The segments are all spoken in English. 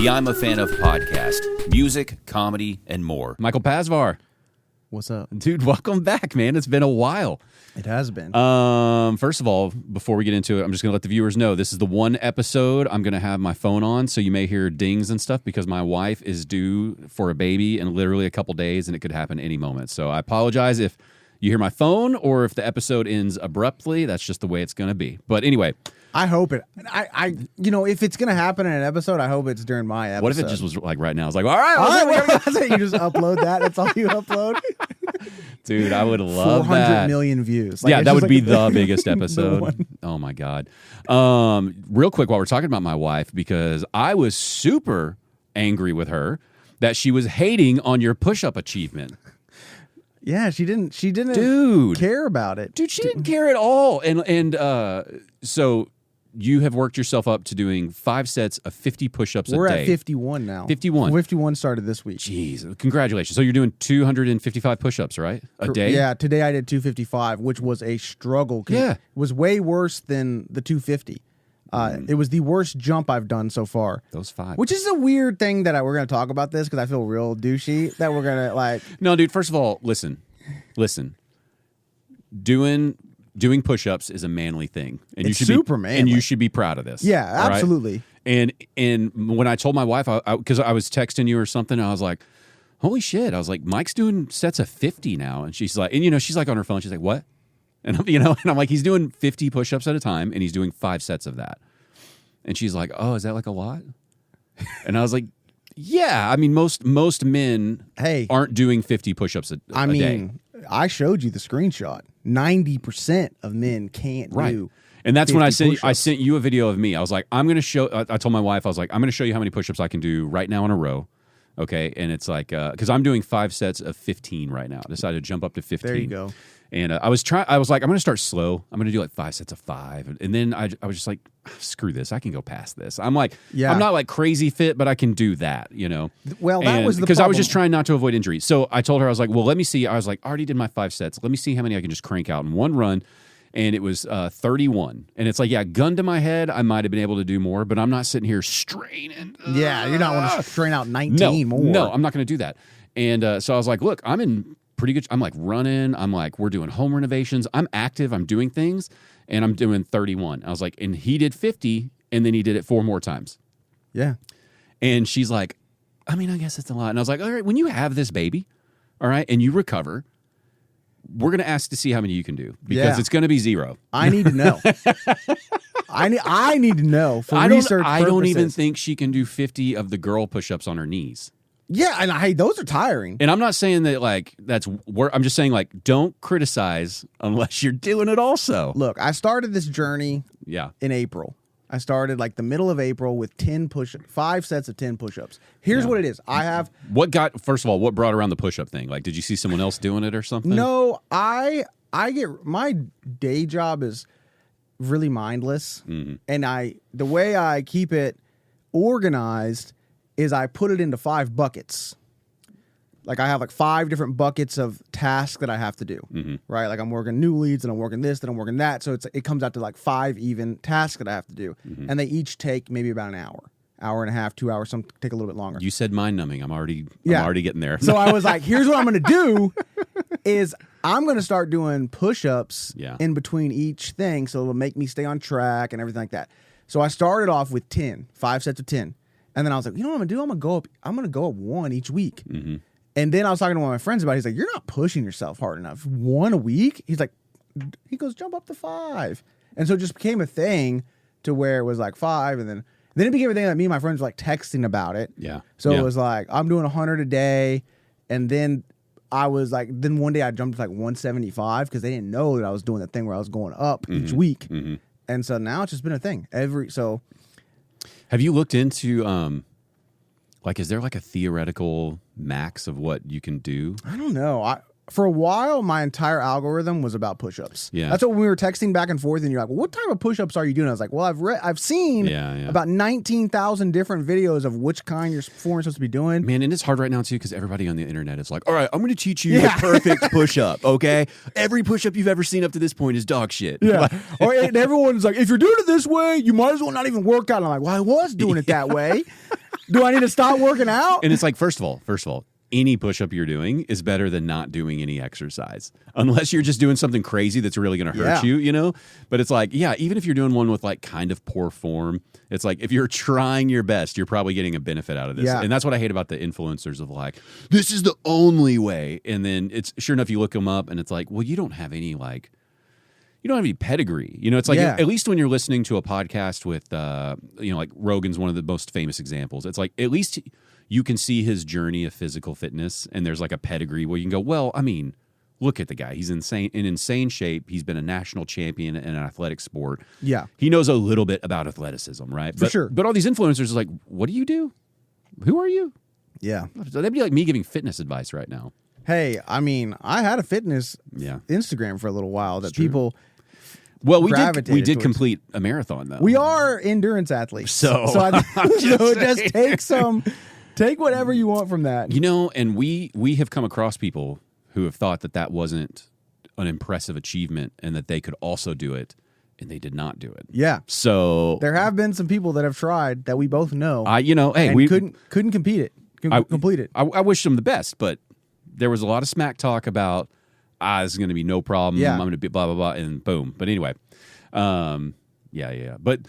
the I'm a Fan of podcast, music, comedy, and more. Michael Pasvar. What's up? Dude, welcome back, man. It's been a while. It has been. First of all, before we get into it, I'm just going to let the viewers know this is the one episode I'm going to have my phone on, so you may hear dings and stuff because my wife is due for a baby in literally a couple days, and it could happen any moment. So I apologize if you hear my phone or if the episode ends abruptly. That's just the way it's going to be. But anyway. I hope it. If it's going to happen in an episode, I hope it's during my episode. What if it just was like right now? It's like, all right. You just upload that. That's all you upload. Dude, I would love 400 that. million views. Yeah, that would be the biggest episode. Oh, my God. Real quick, while we're talking about my wife, because I was super angry with her that she was hating on your push-up achievement. Yeah, she didn't Dude, care about it. Dude, she didn't care at all. And so you have worked yourself up to doing 5 sets of 50 push-ups a day. We're at 51 now. 51. 51 started this week. Jeez, congratulations. So you're doing 255 push-ups, right? A day? Yeah, today I did 255, which was a struggle. Yeah. It was way worse than the 250. It was the worst jump I've done so far. Those 5. Which is a weird thing that we're going to talk about this because I feel real douchey that we're going to like. No, dude, first of all, listen. Doing push-ups is a manly thing. And It's you should super be, manly. And you should be proud of this. Yeah, all right? absolutely. And when I told my wife, because I was texting you or something, I was like, holy shit. I was like, Mike's doing sets of 50 now. And she's like, she's like on her phone. She's like, what? And I'm like, he's doing 50 push-ups at a time, and he's doing 5 sets of that. And she's like, oh, is that like a lot? And I was like, yeah. I mean, most men aren't doing 50 push-ups a day. I showed you the screenshot. 90% of men can't do. And that's when I sent push-ups. you a video of me. I was like, I'm going to show. I told my wife, I was like, I'm going to show you how many push-ups I can do right now in a row. Okay, and it's like because I'm doing 5 sets of 15 right now. I decided to jump up to 15. There you go. And I was like, I'm going to start slow. I'm going to do like 5 sets of 5. And then I was just like, screw this. I can go past this. I'm like, I'm not like crazy fit, but I can do that, Well, that was the because I was problem. just trying not to avoid injury. So I told her, I was like, well, let me see. I was like, I already did my 5 sets. Let me see how many I can just crank out in one run. And it was 31. And it's like, gun to my head, I might have been able to do more, but I'm not sitting here straining. Yeah, you're not want to strain out 19 more. No, I'm not going to do that. And so I was like, look, I'm in pretty good. I'm like running. I'm like, we're doing home renovations. I'm active. I'm doing things. And I'm doing 31. I was like, and he did 50, and then he did it 4 more times. Yeah. And she's like, I mean, I guess it's a lot. And I was like, all right, when you have this baby, all right, and you recover, we're going to ask to see how many you can do because it's going to be 0. I need to know. I need to know for research purposes. I don't even think she can do 50 of the girl push-ups on her knees. Yeah, and those are tiring. And I'm not saying that like that's work. I'm just saying like don't criticize unless you're doing it also. Look, I started this journey in April. I started like the middle of April with 5 sets of 10 push-ups. Here's what it is. First of all, what brought around the push-up thing? Like, did you see someone else doing it or something? No, I get my day job is really mindless. Mm-hmm. And the way I keep it organized is I put it into 5 buckets. Like I have like 5 different buckets of tasks that I have to do, right? Like I'm working new leads and I'm working this, then I'm working that. So it comes out to like 5 even tasks that I have to do. And they each take maybe about an hour and a half, 2 hours, some take a little bit longer. You said mind numbing. I'm already getting there. So I was like, here's what I'm going to do is I'm going to start doing push-ups in between each thing. So it'll make me stay on track and everything like that. So I started off with 5 sets of 10. And then I was like, you know what I'm going to do? I'm going to go up 1 each week. And then I was talking to one of my friends about it. He's like, you're not pushing yourself hard enough. 1 a week? He goes, jump up to 5. And so it just became a thing to where it was like 5. And then it became a thing that me and my friends were like texting about it. Yeah. So it was like, I'm doing 100 a day. And then I was like, then one day I jumped to like 175 because they didn't know that I was doing the thing where I was going up each week. And so now it's just been a thing. Have you looked into is there like a theoretical max of what you can do? I don't know. For a while, my entire algorithm was about push-ups. Yeah. That's what we were texting back and forth, and you're like, well, what type of push-ups are you doing? I was like, well, I've seen about 19,000 different videos of which kind you're supposed to be doing. Man, and it's hard right now, too, because everybody on the internet is like, all right, I'm going to teach you the perfect push-up, okay? Every push-up you've ever seen up to this point is dog shit. Yeah. And everyone's like, if you're doing it this way, you might as well not even work out. And I'm like, well, I was doing it that way. Do I need to stop working out? And it's like, first of all, any push-up you're doing is better than not doing any exercise. Unless you're just doing something crazy that's really going to hurt you, you know? But it's like, yeah, even if you're doing one with like kind of poor form, it's like if you're trying your best, you're probably getting a benefit out of this. Yeah. And that's what I hate about the influencers of like, this is the only way. And then it's sure enough, you look them up and it's like, well, you don't have any like, you don't have any pedigree. You know, it's like, at least when you're listening to a podcast with, you know, like Rogan's one of the most famous examples. It's like, at least you can see his journey of physical fitness and there's like a pedigree where you can go, well, I mean, look at the guy. He's in insane shape. He's been a national champion in an athletic sport. Yeah. He knows a little bit about athleticism, right? For sure. But all these influencers are like, what do you do? Who are you? Yeah. That'd be like me giving fitness advice right now. Hey, I mean, I had a fitness Instagram for a little while that people... Well, we did complete a marathon, though. We are endurance athletes. So just take whatever you want from that. You know, and we have come across people who have thought that wasn't an impressive achievement and that they could also do it, and they did not do it. Yeah. So there have been some people that have tried that we both know. We couldn't complete it. Complete it. I wish them the best, but there was a lot of smack talk about this is going to be no problem. Yeah. I'm going to be blah blah blah, and boom. But anyway, yeah. But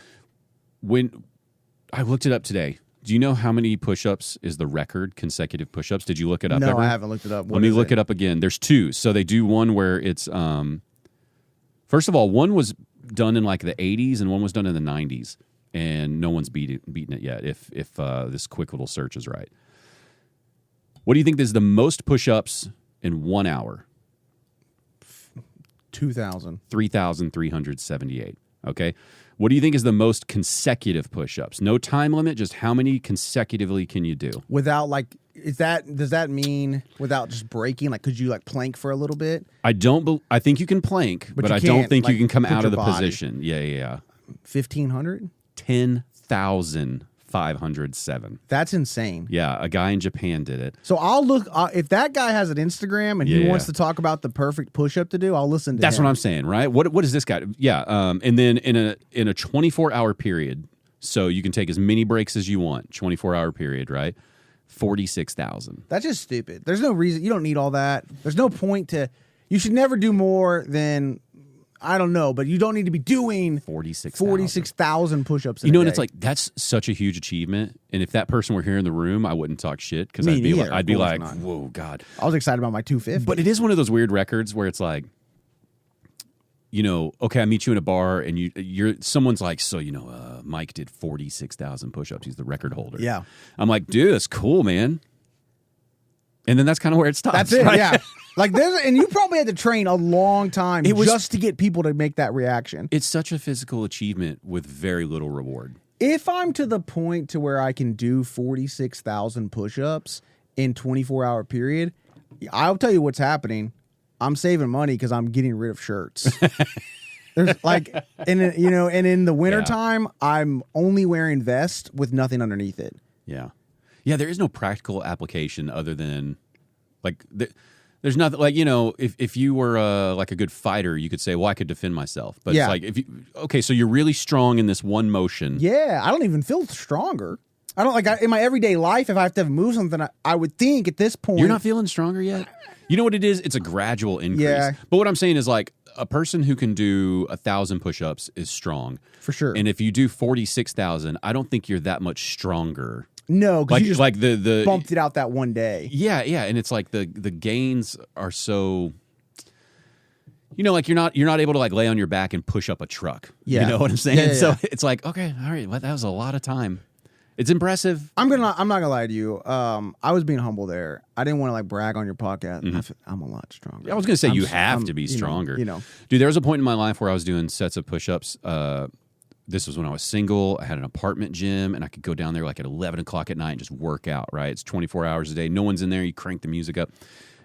when I looked it up today, do you know how many push-ups is the record, consecutive push-ups? Did you look it up? No, ever? I haven't looked it up. Let me look it up again. There's two. So they do one where it's first of all, one was done in like the 80s and one was done in the 90s, and no one's beaten it yet. If this quick little search is right. What do you think is the most push-ups in 1 hour? 2,000. 3,378. Okay. What do you think is the most consecutive push-ups? No time limit, just how many consecutively can you do? Without like, does that mean without just breaking? Like, could you like plank for a little bit? I think you can plank, but I don't think you can come out of the position. Yeah. 1,500? 10,507. That's insane. Yeah, a guy in Japan did it. So I'll look if that guy has an Instagram and he wants to talk about the perfect push-up to do. I'll listen to him. That's what I'm saying, right? What is this guy? Yeah, and then in a 24-hour period, so you can take as many breaks as you want. 24-hour period, right? 46,000. That's just stupid. There's no reason. You don't need all that. There's no point to. You should never do more than. I don't know, but you don't need to be doing 46,000 push-ups in a day. And it's like, that's such a huge achievement. And if that person were here in the room, I wouldn't talk shit because I'd be like, whoa, God. I was excited about my 250. But it is one of those weird records where it's like, you know, okay, I meet you in a bar and someone's like, so, you know, Mike did 46,000 push-ups. He's the record holder. Yeah. I'm like, dude, that's cool, man. And then that's kind of where it stops. That's it, right? yeah. Like and you probably had to train a long time just to get people to make that reaction. It's such a physical achievement with very little reward. If I'm to the point to where I can do 46,000 push-ups in 24-hour period, I'll tell you what's happening. I'm saving money because I'm getting rid of shirts. There's like, and in the wintertime, I'm only wearing vest with nothing underneath it. Yeah. Yeah, there is no practical application other than like there's nothing like, you know, if you were like a good fighter, you could say, well, I could defend myself. But it's like so you're really strong in this one motion. Yeah, I don't even feel stronger. I don't like in my everyday life, if I have to move something, I would think at this point. You're not feeling stronger yet? You know what it is? It's a gradual increase. Yeah. But what I'm saying is like a person who can do 1,000 push-ups is strong. For sure. And if you do 46,000, I don't think you're that much stronger. No, because you just like the bumped it out that one day. Yeah, and it's like the gains are so, you know, like you're not able to like lay on your back and push up a truck. Yeah. You know what I'm saying? Yeah. So it's like, okay, all right, well, that was a lot of time. It's impressive. I'm not gonna lie to you. I was being humble there. I didn't want to like brag on your podcast. Mm-hmm. I'm a lot stronger. I was gonna say you have to be stronger. You know, dude. There was a point in my life where I was doing sets of push-ups. This was when I was single. I had an apartment gym, and I could go down there like at 11 o'clock at night and just work out, right? It's 24 hours a day. No one's in there. You crank the music up.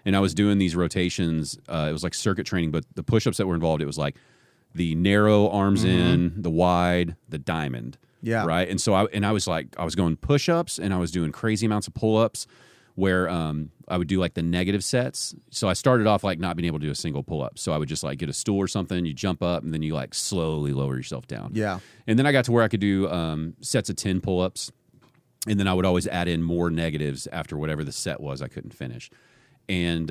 And I was doing these rotations. It was like circuit training, but the push-ups that were involved, it was like the narrow arms in, the wide, the diamond. Yeah. Right? And so I was going push-ups, and I was doing crazy amounts of pull-ups where I would do like the negative sets. So I started off like not being able to do a single pull-up. So I would just like get a stool or something, you jump up, and then you like slowly lower yourself down. Yeah. And then I got to where I could do sets of 10 pull-ups. And then I would always add in more negatives after whatever the set was I couldn't finish. And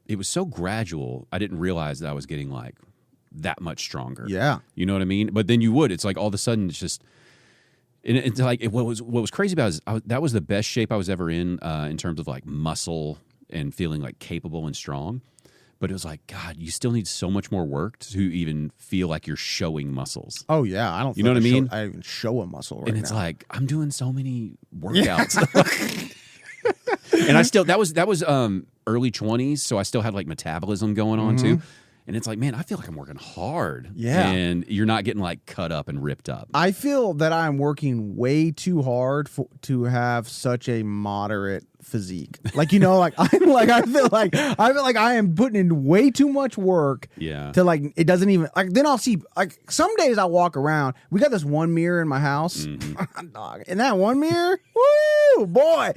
it was so gradual, I didn't realize that I was getting like that much stronger. Yeah. You know what I mean? But then you would. It's like all of a sudden it's just... And it's like what was crazy about it is that was the best shape I was ever in terms of like muscle and feeling like capable and strong. But it was like, God, you still need so much more work to even feel like you're showing muscles. Oh yeah, I don't. You know what I mean? I even show a muscle right and it's now. like I'm doing so many workouts. And I still that was early 20s, so I still had like metabolism going on too. And it's like, man, I feel like I'm working hard. Yeah. And you're not getting like cut up and ripped up. I feel that I'm working way too hard to have such a moderate physique. Like, you know, like I feel like I am putting in way too much work. Yeah. To like it doesn't even like then I'll see like some days I walk around. We got this one mirror in my house. Dog. And that one mirror, woo boy.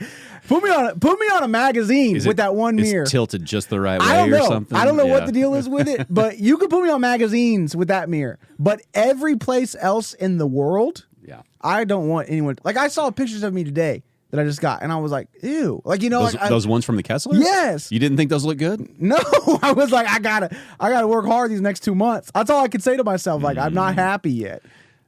Put me on a magazine with that one mirror. It's tilted just the right way or something. I don't know what the deal is with it, but you could put me on magazines with that mirror. But every place else in the world, I don't want anyone. Like I saw pictures of me today that I just got, and I was like, ew. Like, you know, those ones from the Kessler? Yes. You didn't think those looked good? No, I was like, I gotta work hard these next 2 months. That's all I could say to myself. Like, I'm not happy yet.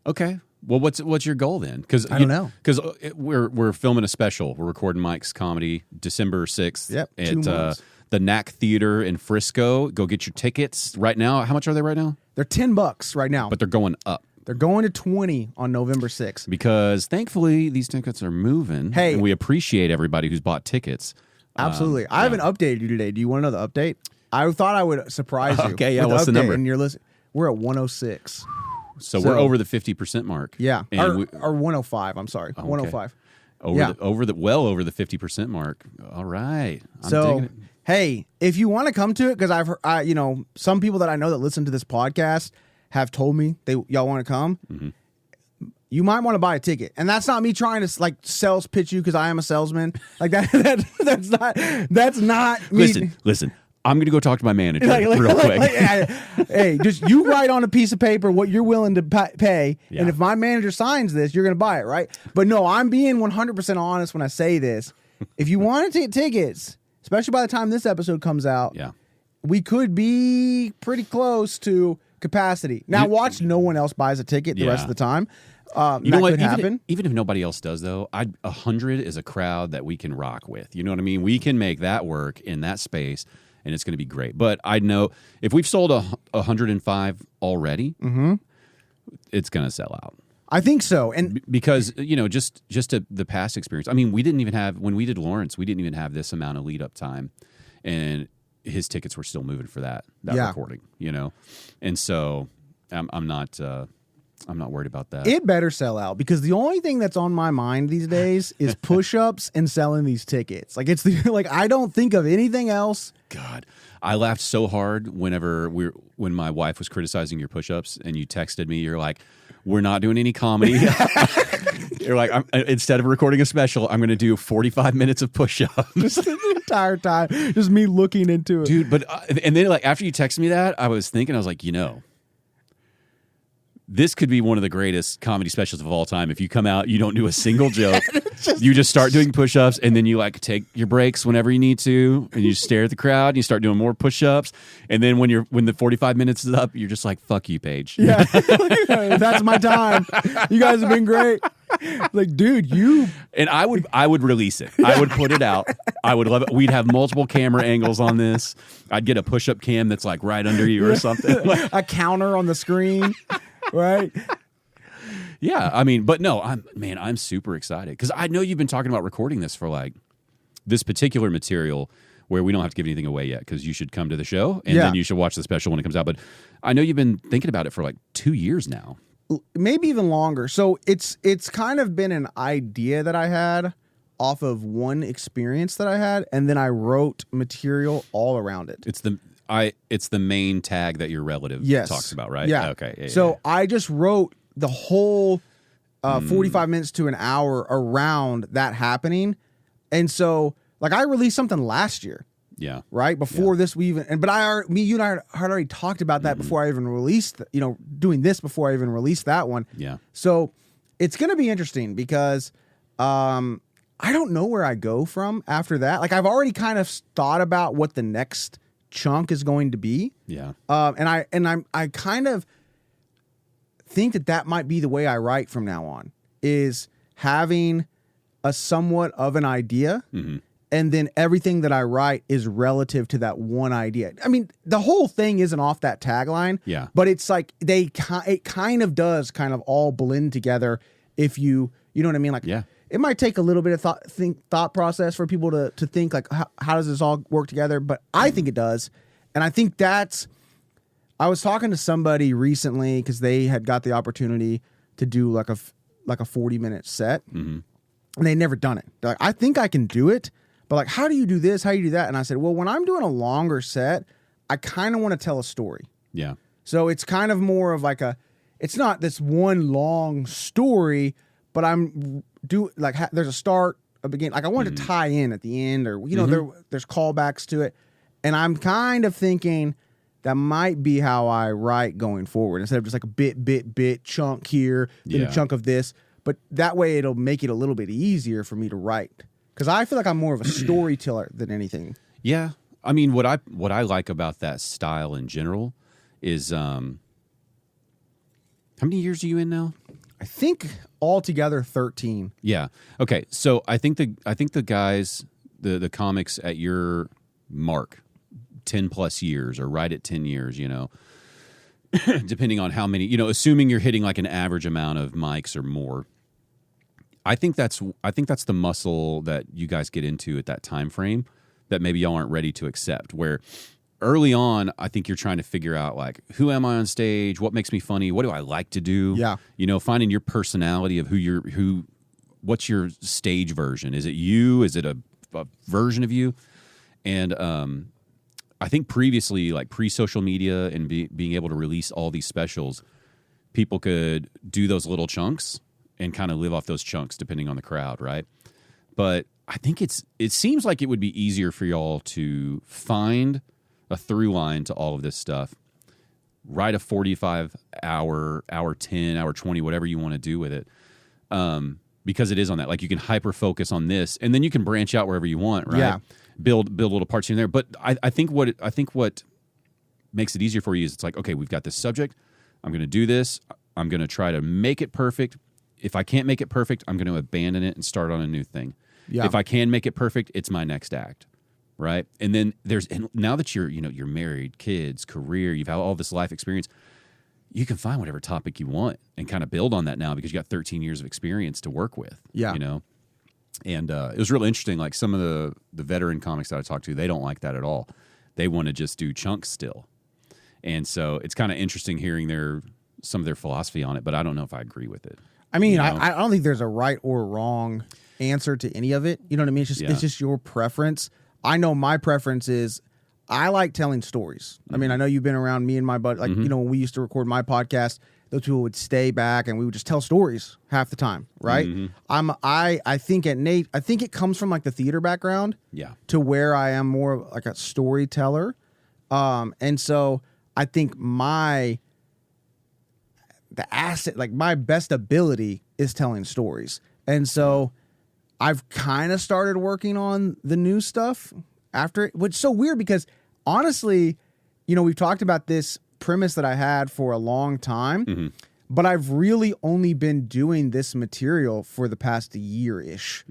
Okay. Well, what's your goal then? Because I don't know. Because we're filming a special. We're recording Mike's comedy December 6th. Yep, 2 months. The Knack Theater in Frisco. Go get your tickets right now. How much are they right now? They're $10 right now, but they're going up. They're going to 20 on November 6th. Because thankfully these tickets are moving. Hey, and we appreciate everybody who's bought tickets. Absolutely. I haven't updated you today. Do you want to know the update? I thought I would surprise you. Okay, yeah. What's the number? And you're listening. We're at 106. So we're over the 50% mark. Yeah, and or 105. I'm sorry, 105. Over the 50% mark. All right. I'm digging it. Hey, if you want to come to it, because I've heard, some people that I know that listen to this podcast have told me y'all want to come. Mm-hmm. You might want to buy a ticket, and that's not me trying to like sales pitch you because I am a salesman. Like that's not me. Listen. I'm going to go talk to my manager real quick. Hey, just you write on a piece of paper what you're willing to pay, and if my manager signs this, you're going to buy it, right? But no, I'm being 100% honest when I say this. If you want to take tickets, especially by the time this episode comes out, we could be pretty close to capacity. Now, watch no one else buys a ticket the rest of the time. You know what? Could happen. Even if nobody else does, though, 100 is a crowd that we can rock with. You know what I mean? We can make that work in that space. And it's going to be great. But I know if we've sold 105 already, it's going to sell out. I think so. And because, just the past experience. I mean, we didn't even have, when we did Lawrence, we didn't even have this amount of lead up time. And his tickets were still moving for that recording, And so I'm not worried about that. It better sell out because the only thing that's on my mind these days is push-ups and selling these tickets. Like I don't think of anything else. God, I laughed so hard when my wife was criticizing your push-ups and you texted me. You're like, "We're not doing any comedy." You're like, instead of recording a special, I'm going to do 45 minutes of push-ups the entire time. Just me looking into it, dude. But and then like after you texted me that, I was like, this could be one of the greatest comedy specials of all time. If you come out, you don't do a single joke. You just start doing push-ups, and then you like take your breaks whenever you need to, and you stare at the crowd, and you start doing more push-ups. And then when the 45 minutes is up, you're just like, "Fuck you, Paige." Yeah, that's my time. You guys have been great. Like, dude, you and I would release it. I would put it out. I would love it. We'd have multiple camera angles on this. I'd get a push-up cam that's like right under you or something. A counter on the screen. Right. Yeah, I mean, but no, I'm super excited because I know you've been talking about recording this for like this particular material where we don't have to give anything away yet because you should come to the show and then you should watch the special when it comes out. But I know you've been thinking about it for like 2 years now, maybe even longer. So it's kind of been an idea that I had off of one experience that I had, and then I wrote material all around it. It's the main tag that your relative talks about, right? Yeah. Okay. Yeah, so I just wrote the whole 45 minutes to an hour around that happening. And so like I released something last year. Yeah. Right? Before this we even you and I had already talked about that before I even released, doing this before I even released that one. Yeah. So it's going to be interesting because I don't know where I go from after that. Like I've already kind of thought about what the next chunk is going to be. Yeah. I kind of think that might be the way I write from now on, is having a somewhat of an idea, and then everything that I write is relative to that one idea. I mean, the whole thing isn't off that tagline, but it's like it kind of does kind of all blend together if you know what I mean? Like, it might take a little bit of thought process for people to think like, how does this all work together? But I think it does. And I think I was talking to somebody recently because they had got the opportunity to do like a 40-minute set, and they'd never done it. They're like, I think I can do it, but like, how do you do this? How do you do that? And I said, well, when I'm doing a longer set, I kind of want to tell a story. Yeah. So it's kind of more of like it's not this one long story, but there's a start, a beginning. Like I want to tie in at the end, or there's callbacks to it, and I'm kind of thinking that might be how I write going forward, instead of just like a bit chunk here, then a chunk of this. But that way it'll make it a little bit easier for me to write, because I feel like I'm more of a storyteller than anything. Yeah, I mean, what I like about that style in general is, how many years are you in now? I think altogether 13. Yeah. Okay. So I think the guys, the comics at your mark, 10 plus years or right at 10 years, depending on how many, assuming you're hitting like an average amount of mics or more. I think that's the muscle that you guys get into at that time frame that maybe y'all aren't ready to accept, where early on, I think you're trying to figure out like, who am I on stage? What makes me funny? What do I like to do? Yeah. Finding your personality of what's your stage version? Is it you? Is it a version of you? And I think previously, like pre-social media and being able to release all these specials, people could do those little chunks and kind of live off those chunks depending on the crowd, right? But I think it seems like it would be easier for y'all to find a through line to all of this stuff, write a 45 hour 10, hour 20, whatever you want to do with it. Because it is on that, like you can hyper focus on this, and then you can branch out wherever you want, right? Yeah. Build little parts here and there. But I think what makes it easier for you is it's like, okay, we've got this subject. I'm going to do this. I'm going to try to make it perfect. If I can't make it perfect, I'm going to abandon it and start on a new thing. Yeah. If I can make it perfect, it's my next act, right? And then now that you're married, kids, career, you've had all this life experience, you can find whatever topic you want and kind of build on that now because you got 13 years of experience to work with. Yeah. And it was really interesting. Like some of the veteran comics that I talked to, they don't like that at all. They want to just do chunks still. And so it's kind of interesting hearing some of their philosophy on it, but I don't know if I agree with it. I mean, I don't think there's a right or wrong answer to any of it. You know what I mean? It's just your preference. I know my preference is I like telling stories. I mean, I know you've been around me and my buddy. Like, when we used to record my podcast, those people would stay back and we would just tell stories half the time, right? I think I think it comes from like the theater background, to where I am more like a storyteller, and so I think my best ability is telling stories, and so I've kind of started working on the new stuff after it, which is so weird because honestly, we've talked about this premise that I had for a long time, but I've really only been doing this material for the past year-ish.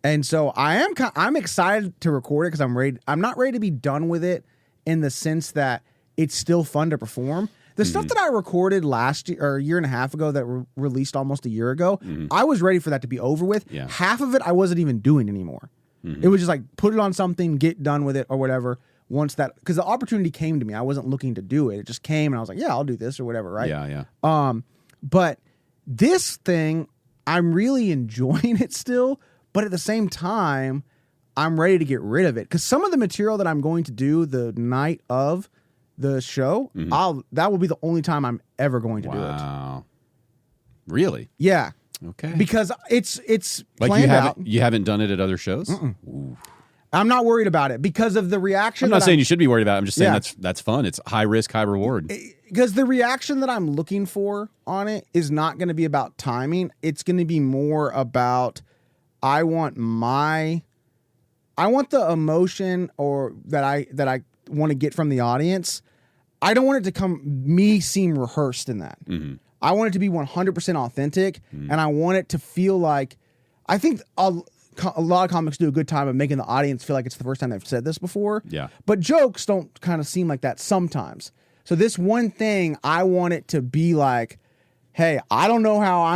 And so I'm excited to record it because I'm not ready to be done with it in the sense that it's still fun to perform. The stuff that I recorded last year or a year and a half ago that released almost a year ago, I was ready for that to be over with. Yeah. Half of it I wasn't even doing anymore. It was just like put it on something, get done with it or whatever. Once that, because the opportunity came to me, I wasn't looking to do it. It just came and I was like, yeah, I'll do this or whatever, right? Yeah. But this thing, I'm really enjoying it still, but at the same time, I'm ready to get rid of it. Because some of the material that I'm going to do the night of the show, that will be the only time I'm ever going to do it. Wow. Really? Yeah. Okay. Because it's like planned out. You haven't done it at other shows? I'm not worried about it because of the reaction. I'm not saying you should be worried about it. I'm just saying that's fun. It's high risk, high reward. Because the reaction that I'm looking for on it is not going to be about timing. It's going to be more about I want the emotion or that I want to get from the audience. I don't want it to seem rehearsed in that. Mm-hmm. I want it to be 100% authentic, and I want it to feel like, I think a lot of comics do a good time of making the audience feel like it's the first time they've said this before. Yeah. But jokes don't kind of seem like that sometimes. So this one thing, I want it to be like, hey, I don't know how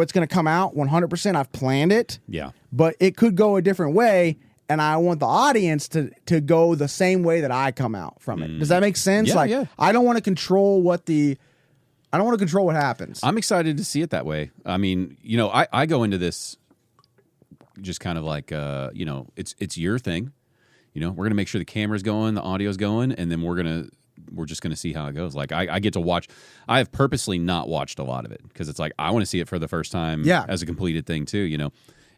it's gonna come out 100%. I've planned it. Yeah. But it could go a different way, and I want the audience to go the same way that I come out from it. Does that make sense? Yeah, like, yeah. I don't want to control what happens. I'm excited to see it that way. I mean, I go into this just kind of like, it's your thing. We're going to make sure the camera's going, the audio's going, and then we're just going to see how it goes. Like, I get to watch. I have purposely not watched a lot of it because it's like I want to see it for the first time as a completed thing too,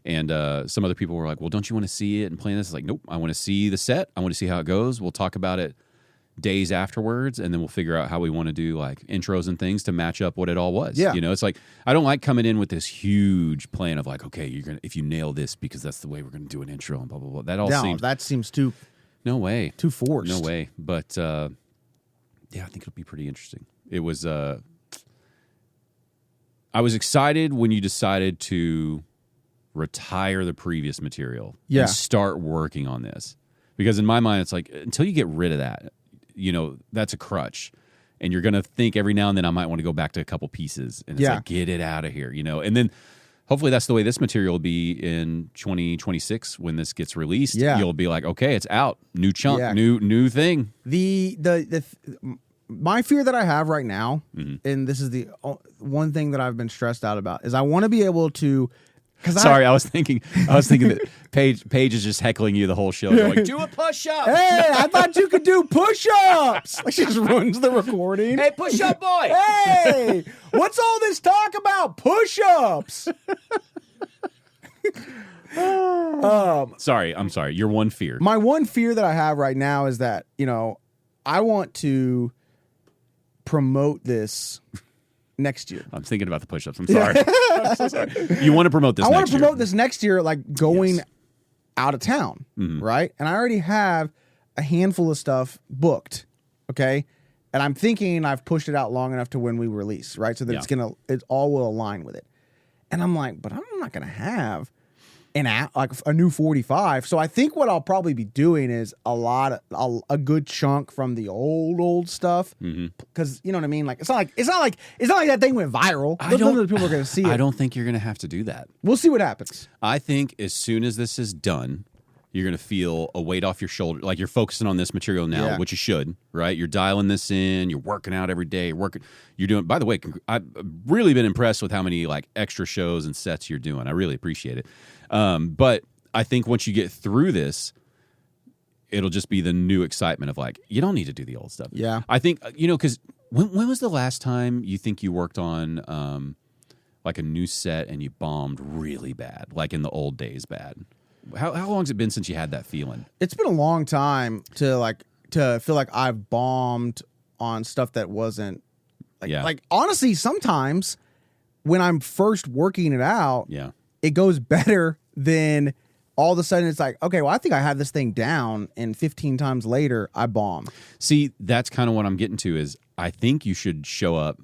And some other people were like, well, don't you want to see it and plan this? It's like, nope, I want to see the set. I want to see how it goes. We'll talk about it days afterwards, and then we'll figure out how we want to do like intros and things to match up what it all was. Yeah. It's like I don't like coming in with this huge plan of like, okay, if you nail this because that's the way we're going to do an intro and blah blah blah. That seems too no way, too forced. No way. But I think it'll be pretty interesting. It was I was excited when you decided to retire the previous material and start working on this, because in my mind it's like until you get rid of that, that's a crutch, and you're gonna think every now and then I might want to go back to a couple pieces, and it's like, get it out of here, and then hopefully that's the way this material will be in 2026 when this gets released. You'll be like, okay, it's out, new chunk, new thing. My fear that I have right now, and this is the one thing that I've been stressed out about, is I want to be able to. Sorry, I was thinking that Paige is just heckling you the whole show. You're like, do a push-up. Hey, I thought you could do push-ups. Like, she just ruins the recording. Hey, push-up boy. Hey, what's all this talk about push-ups? I'm sorry. Your one fear. My one fear that I have right now is that, I want to promote this next year. I'm thinking about the push-ups. I'm sorry. I'm so sorry. You want to promote this next year. I want to promote this next year, like going out of town, right? And I already have a handful of stuff booked, okay? And I'm thinking I've pushed it out long enough to when we release, right? So that it all will align with it. And I'm like, but I'm not going to have a new 45. So I think what I'll probably be doing is a good chunk from the old stuff, because you know what I mean. Like it's not like that thing went viral. None of the people are going to see it. I don't think you're going to have to do that. We'll see what happens. I think as soon as this is done, you're going to feel a weight off your shoulder. Like you're focusing on this material now, which you should, right? You're dialing this in. You're working out every day. You're doing. By the way, I've really been impressed with how many like extra shows and sets you're doing. I really appreciate it. But I think once you get through this, it'll just be the new excitement of like, you don't need to do the old stuff. Yeah. I think, because when was the last time you think you worked on like a new set and you bombed really bad, like in the old days bad? How long has it been since you had that feeling? It's been a long time to feel like I've bombed on stuff that wasn't like honestly, sometimes when I'm first working it out, it goes better than all of a sudden it's like, okay, well, I think I have this thing down, and 15 times later I bomb. See, that's kind of what I'm getting to is I think you should show up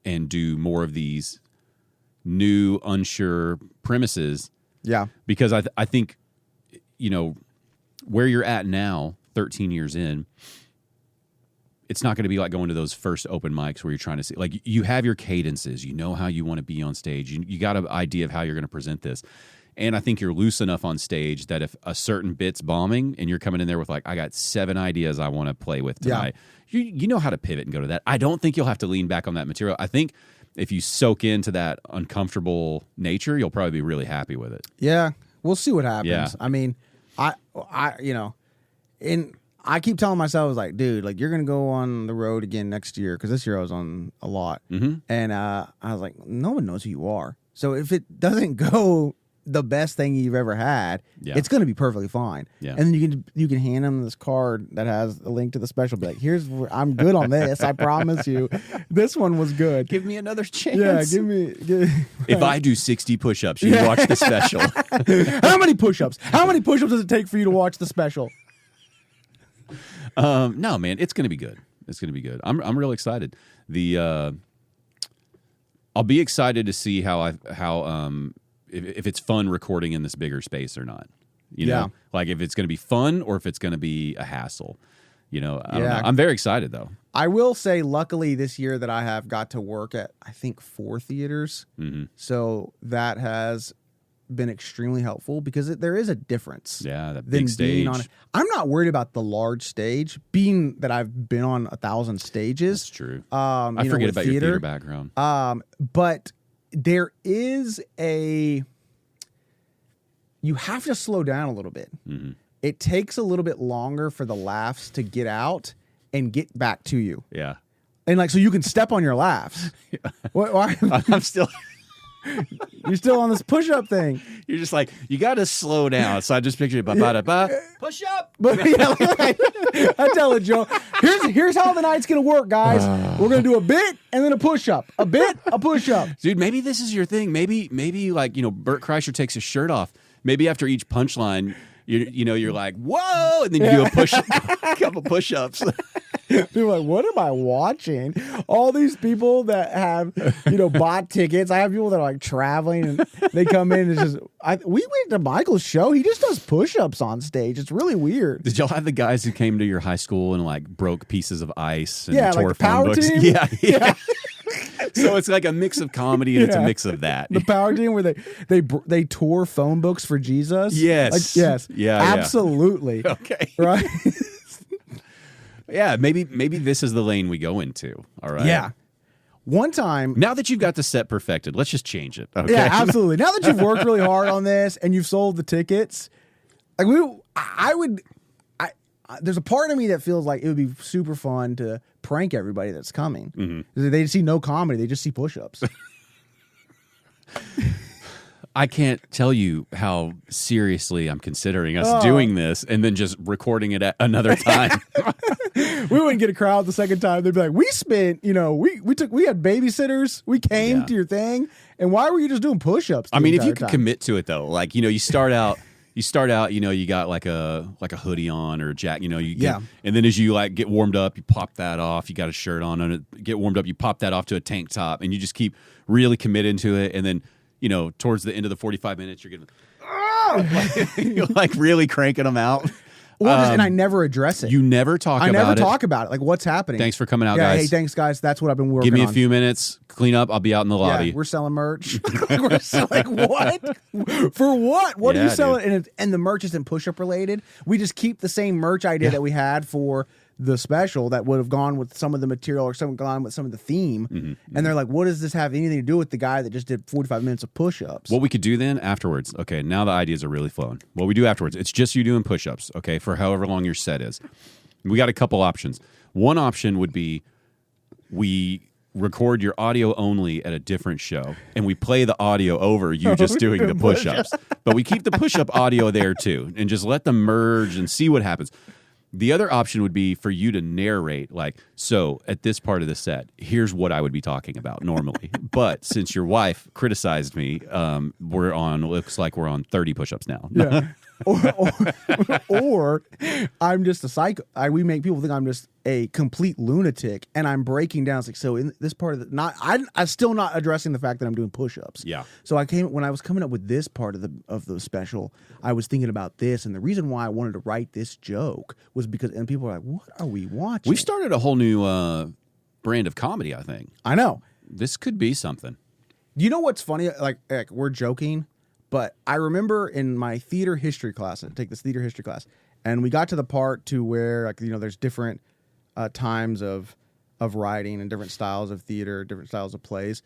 and do more of these new, unsure premises. Yeah. Because I think, where you're at now, 13 years in, it's not going to be like going to those first open mics where you're trying to see, like, you have your cadences, you know how you want to be on stage, you got an idea of how you're going to present this. And I think you're loose enough on stage that if a certain bit's bombing and you're coming in there with like, I got 7 ideas I want to play with tonight, you know how to pivot and go to that. I don't think you'll have to lean back on that material. I think if you soak into that uncomfortable nature, you'll probably be really happy with it. Yeah, we'll see what happens. Yeah. I mean, I keep telling myself, I was like, dude, like you're gonna go on the road again next year, because this year I was on a lot, and I was like, no one knows who you are. So if it doesn't go the best thing you've ever had, it's going to be perfectly fine. Yeah. And then you can hand them this card that has a link to the special. Be like, I'm good on this. I promise you, this one was good. Give me another chance. Yeah, give me. If I do 60 push-ups, you watch the special. How many push-ups? How many push-ups does it take for you to watch the special? No, man, it's going to be good. It's going to be good. I'm real excited. I'll be excited to see if it's fun recording in this bigger space or not. You know, like if it's going to be fun or if it's going to be a hassle. You know, I don't know. I'm very excited though. I will say, luckily this year that I have got to work at, I think, 4 theaters. Mm-hmm. So that has been extremely helpful because there is a difference. Yeah, that big stage. I'm not worried about the large stage, being that I've been on 1,000 stages. That's true. I forget about your theater background. But there is you have to slow down a little bit. Mm-hmm. It takes a little bit longer for the laughs to get out and get back to you. Yeah. And so you can step on your laughs. Yeah. Why? I'm still... You're still on this push-up thing. You're just like, you got to slow down. So I just picture push up. But I tell a joke. Here's how the night's gonna work, guys. We're gonna do a bit and then a push-up. A bit, a push-up. Dude, maybe this is your thing. Maybe like, Bert Kreischer takes his shirt off. Maybe after each punchline, you're like, whoa, and then you do a couple push-ups. People are like, what am I watching? All these people that have, bought tickets. I have people that are like traveling and they come in and just, we went to Michael's show. He just does push-ups on stage. It's really weird. Did y'all have the guys who came to your high school and like broke pieces of ice and tore like the power phone books? team? Yeah. So it's like a mix of comedy and it's a mix of that. The power team where they tore phone books for Jesus? Yes. Yes. Yeah. Absolutely. Yeah. Okay. Right? Yeah, maybe this is the lane we go into. All right. Yeah. One time, now that you've got the set perfected, let's just change it. Okay? Yeah, absolutely. Now that you've worked really hard on this and you've sold the tickets, like there's a part of me that feels like it would be super fun to prank everybody that's coming. Mm-hmm. They see no comedy; they just see push-ups. I can't tell you how seriously I'm considering us doing this and then just recording it at another time. We wouldn't get a crowd the second time. They'd be like, we spent, we had babysitters. We came to your thing. And why were you just doing push-ups? I mean, if you could commit to it though, like, you start out, you got like a hoodie on or a jacket, and then as you like get warmed up, you pop that off. You got a shirt on and get warmed up, you pop that off to a tank top and you just keep really committed to it. And then, towards the end of the 45 minutes, you're you're like really cranking them out. And I never address it. You never talk about it. I never talk about it. Like, what's happening? Thanks for coming out, guys. Hey, thanks, guys. That's what I've been working on. Give me a few minutes, clean up. I'll be out in the lobby. Yeah, we're selling merch. We're selling what? For what? What are you selling? And the merch isn't push-up related. We just keep the same merch idea that we had for the special that would have gone with some of the material or gone with some of the theme. Mm-hmm. And they're like, what does this have anything to do with the guy that just did 45 minutes of push-ups? What we could do then afterwards, okay, now the ideas are really flowing. What we do afterwards, it's just you doing push-ups, okay, for however long your set is. We got a couple options. One option would be we record your audio only at a different show and we play the audio over you just doing the push-ups. But we keep the push-up audio there too and just let them merge and see what happens. The other option would be for you to narrate, like, so at this part of the set, here's what I would be talking about normally. But since your wife criticized me, looks like we're on 30 push-ups now. Yeah. or I'm just a psycho. We make people think I'm just a complete lunatic, and I'm breaking down. It's like, so in this part of I'm still not addressing the fact that I'm doing push-ups. Yeah. So when I was coming up with this part of the special, I was thinking about this, and the reason why I wanted to write this joke was because, and people are like, what are we watching? We've started a whole new brand of comedy, I think. I know. This could be something. You know what's funny? Like we're joking, but I remember in my theater history class, I take this theater history class, and we got to the part to where there's different times of writing and different styles of theater, different styles of plays.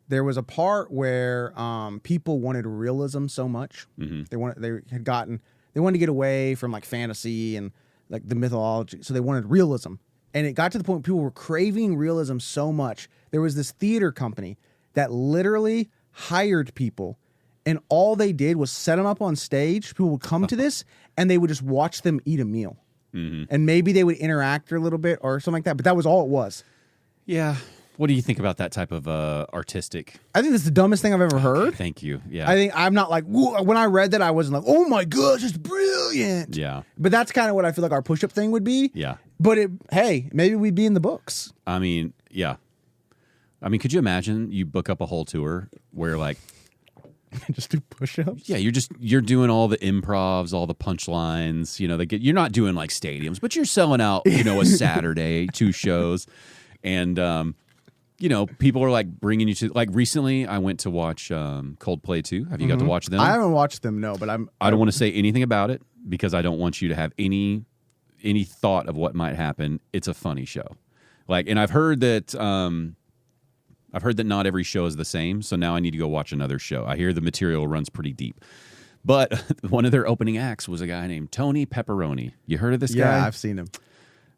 There was a part where people wanted realism so much. Mm-hmm. They wanted to get away from like fantasy and like the mythology, so they wanted realism. And it got to the point where people were craving realism so much. There was this theater company that literally hired people and all they did was set them up on stage. People would come to this, and they would just watch them eat a meal. Mm-hmm. And maybe they would interact a little bit or something like that, but that was all it was. Yeah. What do you think about that type of artistic? I think that's the dumbest thing I've ever heard. Okay, thank you. Yeah. I think I'm not like, when I read that, I wasn't like, oh my gosh, it's brilliant. Yeah. But that's kind of what I feel like our push-up thing would be. Yeah. But hey, maybe we'd be in the books. I mean, yeah. I mean, could you imagine you book up a whole tour where like, just do push-ups? yeah, you're doing all the improvs, all the punchlines, you're not doing like stadiums, but you're selling out, a Saturday, 2 shows. And, people are like bringing you to, like recently I went to watch Coldplay 2. Have you got to watch them? I haven't watched them, no, but I don't want to say anything about it because I don't want you to have any thought of what might happen. It's a funny show. Like, and I've heard that not every show is the same, so now I need to go watch another show. I hear the material runs pretty deep. But one of their opening acts was a guy named Tony Pepperoni. You heard of this guy? Yeah, I've seen him.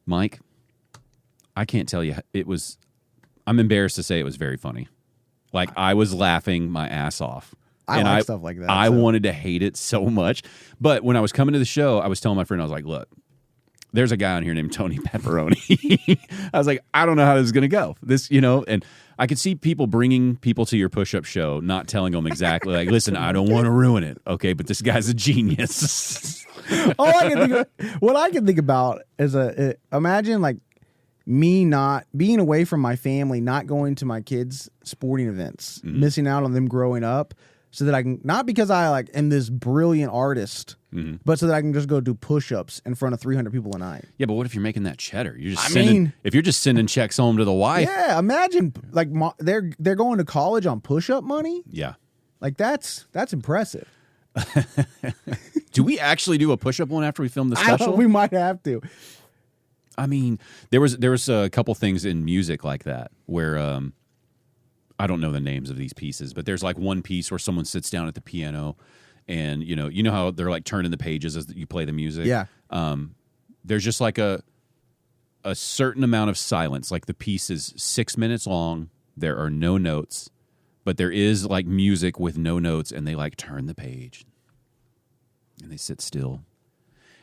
Mike, I can't tell you. I'm embarrassed to say it was very funny. Like, I was laughing my ass off. I like stuff like that. I wanted to hate it so much. But when I was coming to the show, I was telling my friend, I was like, look, there's a guy on here named Tony Pepperoni. I was like, I don't know how this is going to go. And I could see people bringing people to your push-up show, not telling them exactly, like, listen, I don't want to ruin it, okay, but this guy's a genius. What I can think about is imagine like me not being away from my family, not going to my kids' sporting events, missing out on them growing up, so that I can, not because I like am this brilliant artist, but so that I can just go do push-ups in front of 300 people a night. Yeah, but what if you're making that cheddar? If you're just sending checks home to the wife. Yeah, imagine like they're going to college on push-up money. Yeah, like that's impressive. Do we actually do a push-up one after we film the special? We might have to. I mean, there was a couple things in music like that where I don't know the names of these pieces, but there's like one piece where someone sits down at the piano, and you know how they're like turning the pages as you play the music. Yeah. There's just like a certain amount of silence. Like the piece is 6 minutes long. There are no notes, but there is like music with no notes, and they like turn the page, and they sit still.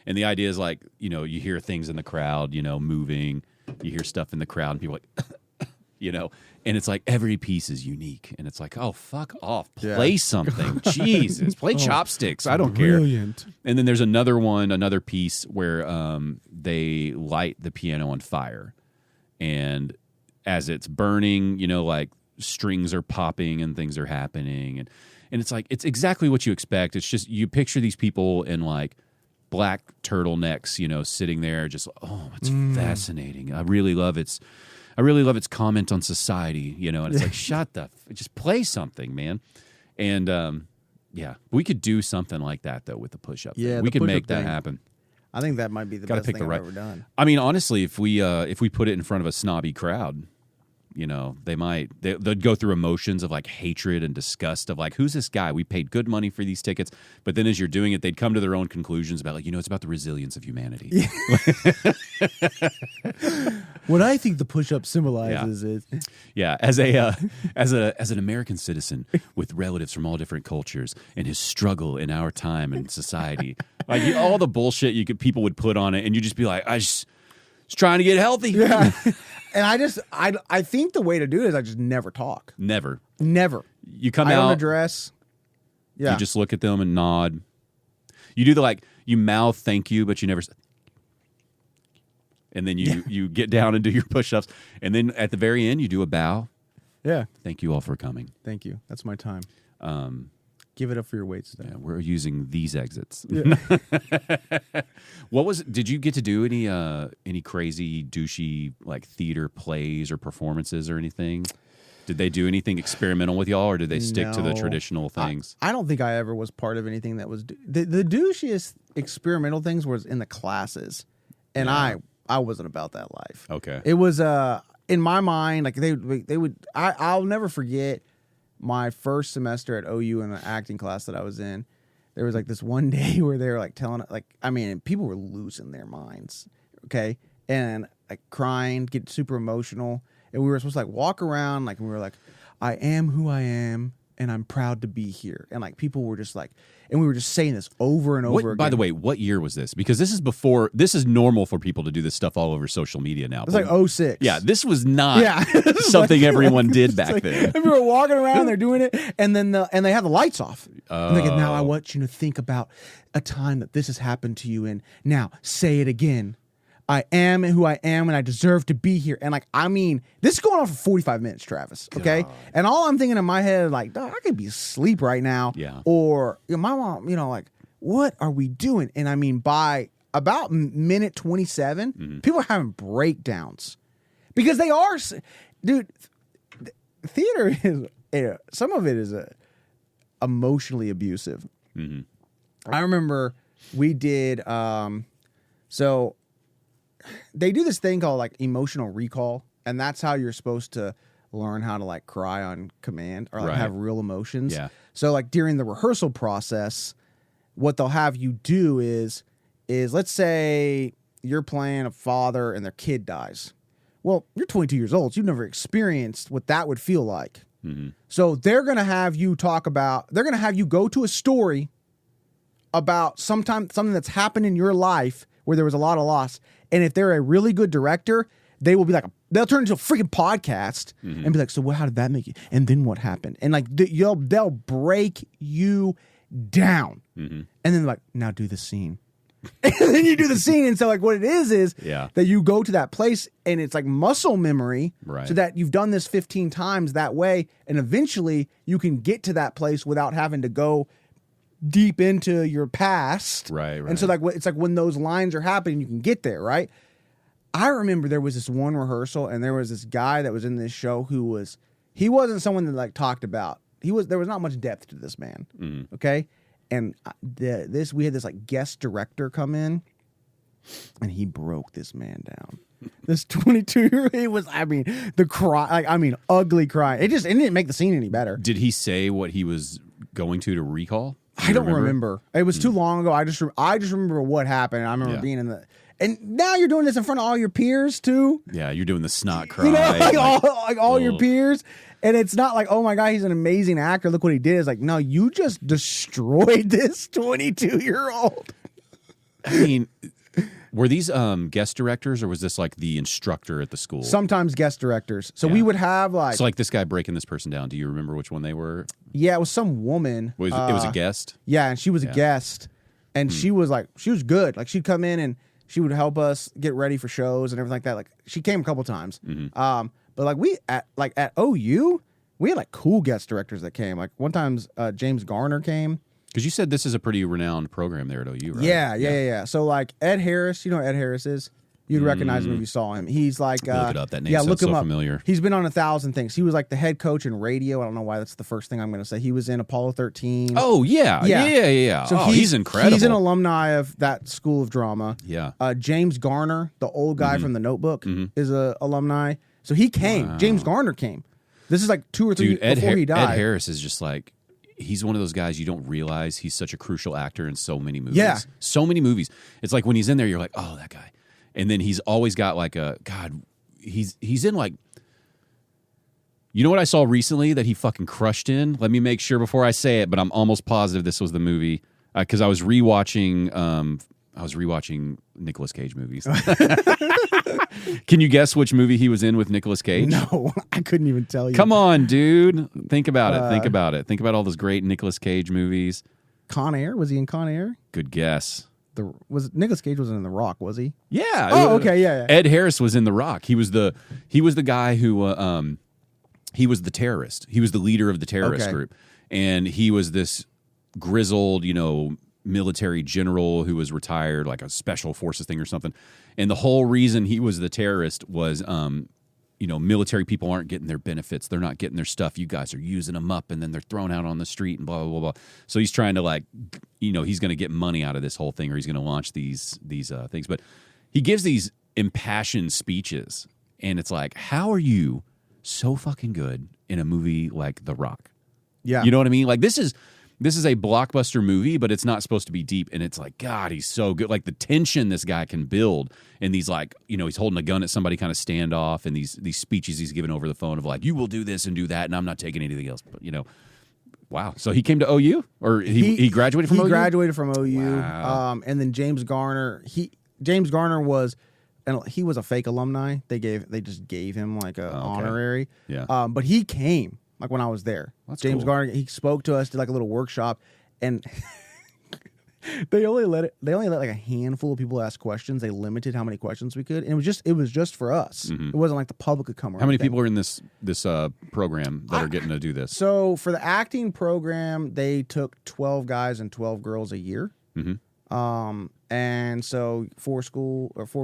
And the idea is like, you hear things in the crowd, moving. You hear stuff in the crowd, and people like, and it's like every piece is unique. And it's like, oh, fuck off. Play something. Jesus. Play chopsticks. I don't care. Brilliant. And then there's another piece where they light the piano on fire. And as it's burning, like strings are popping and things are happening. And it's like, it's exactly what you expect. It's just, you picture these people in like black turtlenecks, sitting there just, oh, it's fascinating. I really love its comment on society, and it's like, just play something, man. And yeah, we could do something like that though with the push-up. Yeah, we could make that happen. I think that might be the best thing I've ever done. I mean, honestly, if we put it in front of a snobby crowd, they'd go through emotions of like hatred and disgust of like, who's this guy? We paid good money for these tickets. But then as you're doing it, they'd come to their own conclusions about like, it's about the resilience of humanity. What I think the push-up symbolizes is, as an American citizen with relatives from all different cultures and his struggle in our time and society, like all the bullshit people would put on it, and you just be like, I just was trying to get healthy. Yeah. And I think the way to do it is I just never talk. Never. You come I out. don't address. Yeah. You just look at them and nod. You do you mouth thank you, but you never. And then you get down and do your push-ups. And then at the very end, you do a bow. Yeah. Thank you all for coming. Thank you. That's my time. Give it up for your weight stuff. Yeah, we're using these exits. Yeah. Did you get to do any crazy douchey like theater plays or performances or anything? Did they do anything experimental with y'all, or did they stick to the traditional things? I don't think I ever was part of anything that was the douchiest experimental things was in the classes, and I wasn't about that life. Okay, it was in my mind like they would. I'll never forget my first semester at OU in an acting class that I was in. There was like this one day where they were like telling people were losing their minds, okay, and like crying, getting super emotional. And we were supposed to like walk around, like we were like, I am who I am, and I'm proud to be here. And like people were just like, and we were just saying this over and over again. By the way, what year was this? Because this is normal for people to do this stuff all over social media now. It's like 06. Yeah, this was not something everyone did back then. People were walking around, they're doing it, and then they have the lights off. And they go, now I want you to think about a time that this has happened to you, and now say it again. I am who I am, and I deserve to be here. And like, I mean, this is going on for 45 minutes, Travis. Okay, and all I'm thinking in my head, like, dog, I could be asleep right now. Yeah. Or my mom, like, what are we doing? And I mean, by about minute 27, people are having breakdowns because they are, dude. Theater is some of it is emotionally abusive. I remember we did so. They do this thing called like emotional recall, and that's how you're supposed to learn how to like cry on command or like have real emotions. Yeah. So like during the rehearsal process, what they'll have you do is let's say you're playing a father and their kid dies. Well, you're 22 years old. So you've never experienced what that would feel like. So they're going to have you they're going to have you go to a story about something that's happened in your life where there was a lot of loss. And if they're a really good director, they will be like, they'll turn into a freaking podcast and be like, so how did that make you? And then what happened? And like, they'll break you down. And then they're like, now do the scene. And then you do the scene. And so like what it is that you go to that place and it's like muscle memory so that you've done this 15 times that way. And eventually you can get to that place without having to go deep into your past. Right. And so like it's like when those lines are happening, you can get there, right? I remember there was this one rehearsal and there was this guy that was in this show he wasn't someone that like talked about. There was not much depth to this man. Okay? And we had this like guest director come in and he broke this man down. This 22-year-old, it was, I mean, the cry, like, I mean, ugly cry. It didn't make the scene any better. Did he say what he was going to recall? I don't remember. It was too long ago. I just remember what happened. I remember being in the. And now you're doing this in front of all your peers too. Yeah, you're doing the snot cry. You know, like all your peers. And it's not like, oh my God, he's an amazing actor. Look what he did. It's like, no, you just destroyed this 22-year-old. I mean, were these guest directors or was this like the instructor at the school? Sometimes guest directors. So we would have like. So like this guy breaking this person down. Do you remember which one they were? Yeah, it was some woman. It was a guest? Yeah, and she was a guest. And she was good. Like she'd come in and she would help us get ready for shows and everything like that. Like she came a couple times. But like at OU, we had like cool guest directors that came. Like one time James Garner came. Because you said this is a pretty renowned program there at OU, right? Yeah. So like Ed Harris, you know who Ed Harris is? You'd recognize him if you saw him. He's like look it up. That name sounds so familiar. He's been on 1,000 things. He was like the head coach in radio. I don't know why that's the first thing I'm going to say. He was in Apollo 13. Oh yeah. So he's incredible. He's an alumni of that school of drama. Yeah. James Garner, the old guy from The Notebook, is a alumni. So he came. Wow. James Garner came. This is like 2 or 3 years before he died. Ed Harris is just like. He's one of those guys you don't realize he's such a crucial actor in so many movies. Yeah. So many movies. It's like when he's in there, you're like, oh, that guy. And then he's always got like he's in like, you know what I saw recently that he fucking crushed in? Let me make sure before I say it, but I'm almost positive this was the movie. Because I was rewatching Nicolas Cage movies. Can you guess which movie he was in with Nicolas Cage? No, I couldn't even tell you. Come on, dude. Think about it. Think about it. Think about all those great Nicolas Cage movies. Con Air? Was he in Con Air? Good guess. Nicolas Cage wasn't in The Rock, was he? Yeah. Oh, okay, yeah. Ed Harris was in The Rock. He was the guy who he was the terrorist. He was the leader of the terrorist group, and he was this grizzled, military general who was retired, like a special forces thing or something. And the whole reason he was the terrorist was, military people aren't getting their benefits. They're not getting their stuff. You guys are using them up, and then they're thrown out on the street and blah, blah, blah, blah. So he's trying to he's going to get money out of this whole thing, or he's going to launch these things. But he gives these impassioned speeches, and it's like, how are you so fucking good in a movie like The Rock? Yeah. You know what I mean? Like this is a blockbuster movie, but it's not supposed to be deep. And it's like, God, he's so good. Like the tension this guy can build in these, like, he's holding a gun at somebody kind of standoff, and these speeches he's giving over the phone of like, you will do this and do that, and I'm not taking anything else. But, Wow. So he came to OU, or he graduated from OU? He graduated from OU. Wow. And then James Garner, was, and he was a fake alumni. They just gave him like a honorary. Yeah. But he came like when I was there. That's James cool. Garner, he spoke to us, did like a little workshop, and they only let like a handful of people ask questions. They limited how many questions we could, and it was just for us. It wasn't like the public could come. How many people are in this program that are getting to do this? So for the acting program, they took 12 guys and 12 girls a year. And so 4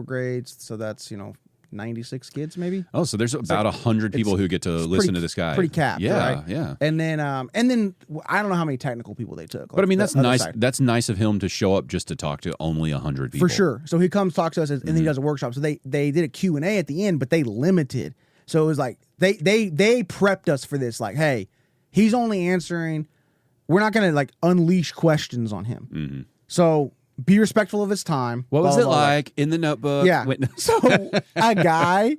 grades. So that's 96 kids maybe. Oh, so there's about 100 people who get to listen to this guy. Pretty capped, yeah, right? yeah. And then I don't know how many technical people they took. But I mean, that's nice. Side. That's nice of him to show up just to talk to only 100 people. For sure. So he comes, talks to us, and then he does a workshop. So they did a Q&A at the end, but they limited. So it was like they prepped us for this. Like, hey, he's only answering. We're not going to like unleash questions on him. So be respectful of his time. What was it like in the notebook? Yeah. So a guy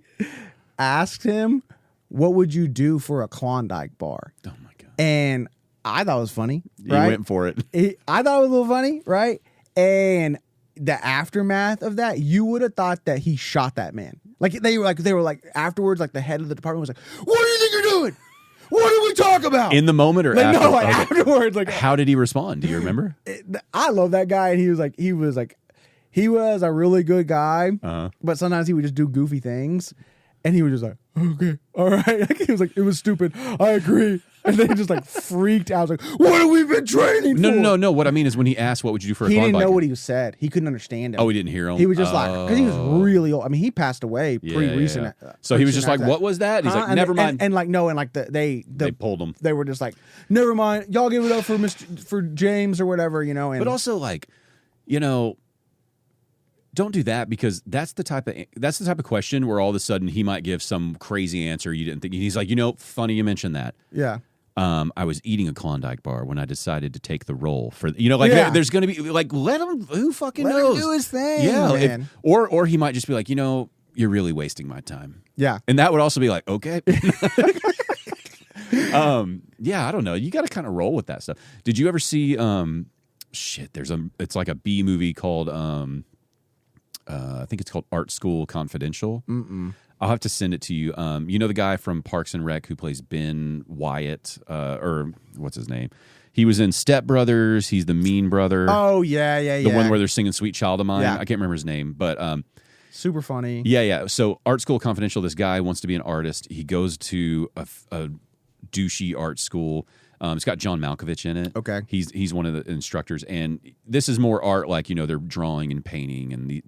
asked him, "What would you do for a Klondike bar?" Oh my god! And I thought it was funny. He Right? went for it. I thought it was a little funny, right? And the aftermath of that, you would have thought that he shot that man. Like they were like afterwards, like the head of the department was like, "What do you think you're doing? What did we talk about?" In the moment or like, after? No, like afterwards. Like, how did he respond? Do you remember? I love that guy, and he was a really good guy, but sometimes he would just do goofy things, and he was just like, "Okay, all right." Like, he was like, "It was stupid. I agree." And then he just like freaked out. I was like, "What have we been training for?" No. What I mean is when he asked, "What would you do for a He Klondike?" didn't know what he said. He couldn't understand him. Oh, he didn't hear him. He was just like, because he was really old. I mean, he passed away pretty recent. So he was just like, "What was that?" He's like, "Never mind." And like no, and like they pulled him. They were just like, "Never mind. Y'all give it up for James or whatever, And But also like, don't do that, because that's the type of question where all of a sudden he might give some crazy answer you didn't think. He's like, funny you mentioned that. Yeah. I was eating a Klondike bar when I decided to take the role for, there's going to be like, let him, who fucking Let knows? him do his thing, yeah. man. Or he might just be like, you're really wasting my time. Yeah. And that would also be like, okay. Yeah, I don't know. You got to kind of roll with that stuff. Did you ever see, it's like a B movie called, I think it's called Art School Confidential. I'll have to send it to you. You know the guy from Parks and Rec who plays Ben Wyatt, or what's his name? He was in Step Brothers. He's the mean brother. Oh yeah. The one where they're singing "Sweet Child of Mine." Yeah. I can't remember his name, but super funny. Yeah. So Art School Confidential. This guy wants to be an artist. He goes to a douchey art school. It's got John Malkovich in it. Okay. He's one of the instructors, and this is more art, like they're drawing and painting, and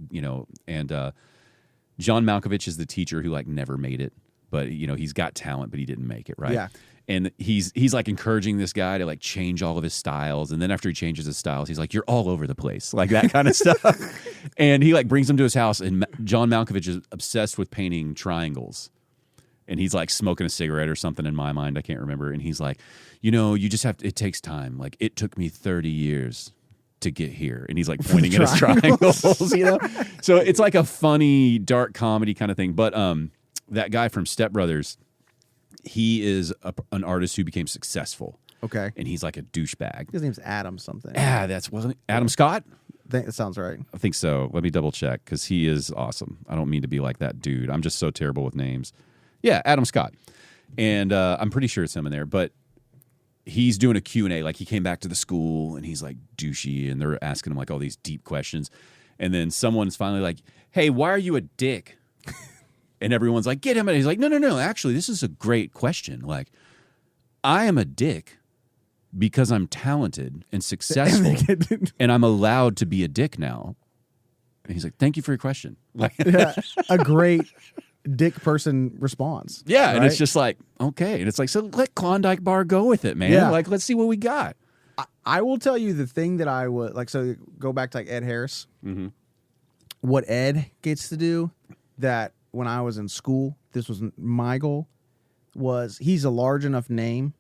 John Malkovich is the teacher who like never made it, but he's got talent, but he didn't make it, right? Yeah. And he's like encouraging this guy to like change all of his styles, and then after he changes his styles, he's like, "You're all over the place," like that kind of stuff. And he like brings him to his house, and John Malkovich is obsessed with painting triangles. And he's like smoking a cigarette or something, in my mind, I can't remember. And he's like, you just have to, it takes time. Like, it took me 30 years to get here. And he's like pointing at his triangles, So it's like a funny, dark comedy kind of thing. But that guy from Step Brothers, he is an artist who became successful. Okay. And he's like a douchebag. His name's Adam something. Wasn't it Adam Scott? That sounds right. I think so. Let me double check, because he is awesome. I don't mean to be like that dude. I'm just so terrible with names. Yeah, Adam Scott. And I'm pretty sure it's him in there, but he's doing a Q&A. Like, he came back to the school, and he's like douchey, and they're asking him like all these deep questions. And then someone's finally like, "Hey, why are you a dick?" And everyone's like, "Get him." And he's like, no, actually, this is a great question. Like, I am a dick because I'm talented and successful, and I'm allowed to be a dick now. And he's like, "Thank you for your question." Like, a great dick person response. Yeah, right? and it's just like, okay. And it's like, so let Klondike Bar go with it, man. Yeah. Like, let's see what we got. I will tell you the thing that I would like. So go back to like Ed Harris. Mm-hmm. What Ed gets to do that when I was in school, this was my goal, was he's a large enough name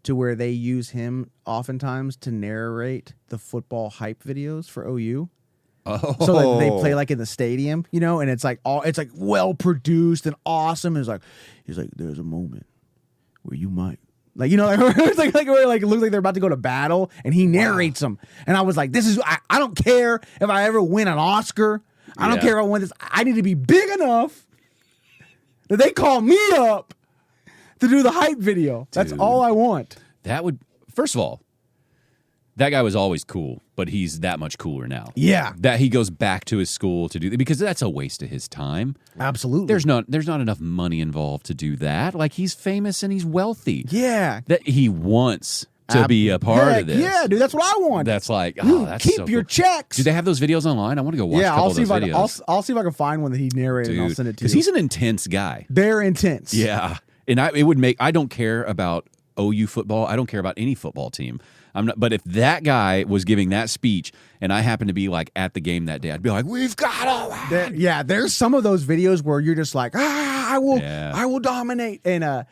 to where they use him oftentimes to narrate the football hype videos for OU. Oh. So that they play like in the stadium, and it's like well produced and awesome. He's like, there's a moment where you might Like, you know, it's like where like it looks like they're about to go to battle, and he narrates them. And I was like, this is I don't care if I ever win an Oscar. I don't care if I win this. I need to be big enough that they call me up to do the hype video. That's all I want. That would, first of all, that guy was always cool, but he's that much cooler now. Yeah. That he goes back to his school to do, because that's a waste of his time. Absolutely. There's not enough money involved to do that. Like, he's famous and he's wealthy. Yeah. That he wants to be a part of this. Yeah, dude, that's what I want. That's like, that's keep so your cool. checks. Do they have those videos online? I want to go watch a couple of those videos. I'll see if I can find one that he narrated, and I'll send it to you. Because he's an intense guy. They're intense. Yeah. And I don't care about OU football. I don't care about any football team. But if that guy was giving that speech and I happened to be like at the game that day, I'd be like, we've got there's some of those videos where you're just like, I will dominate. And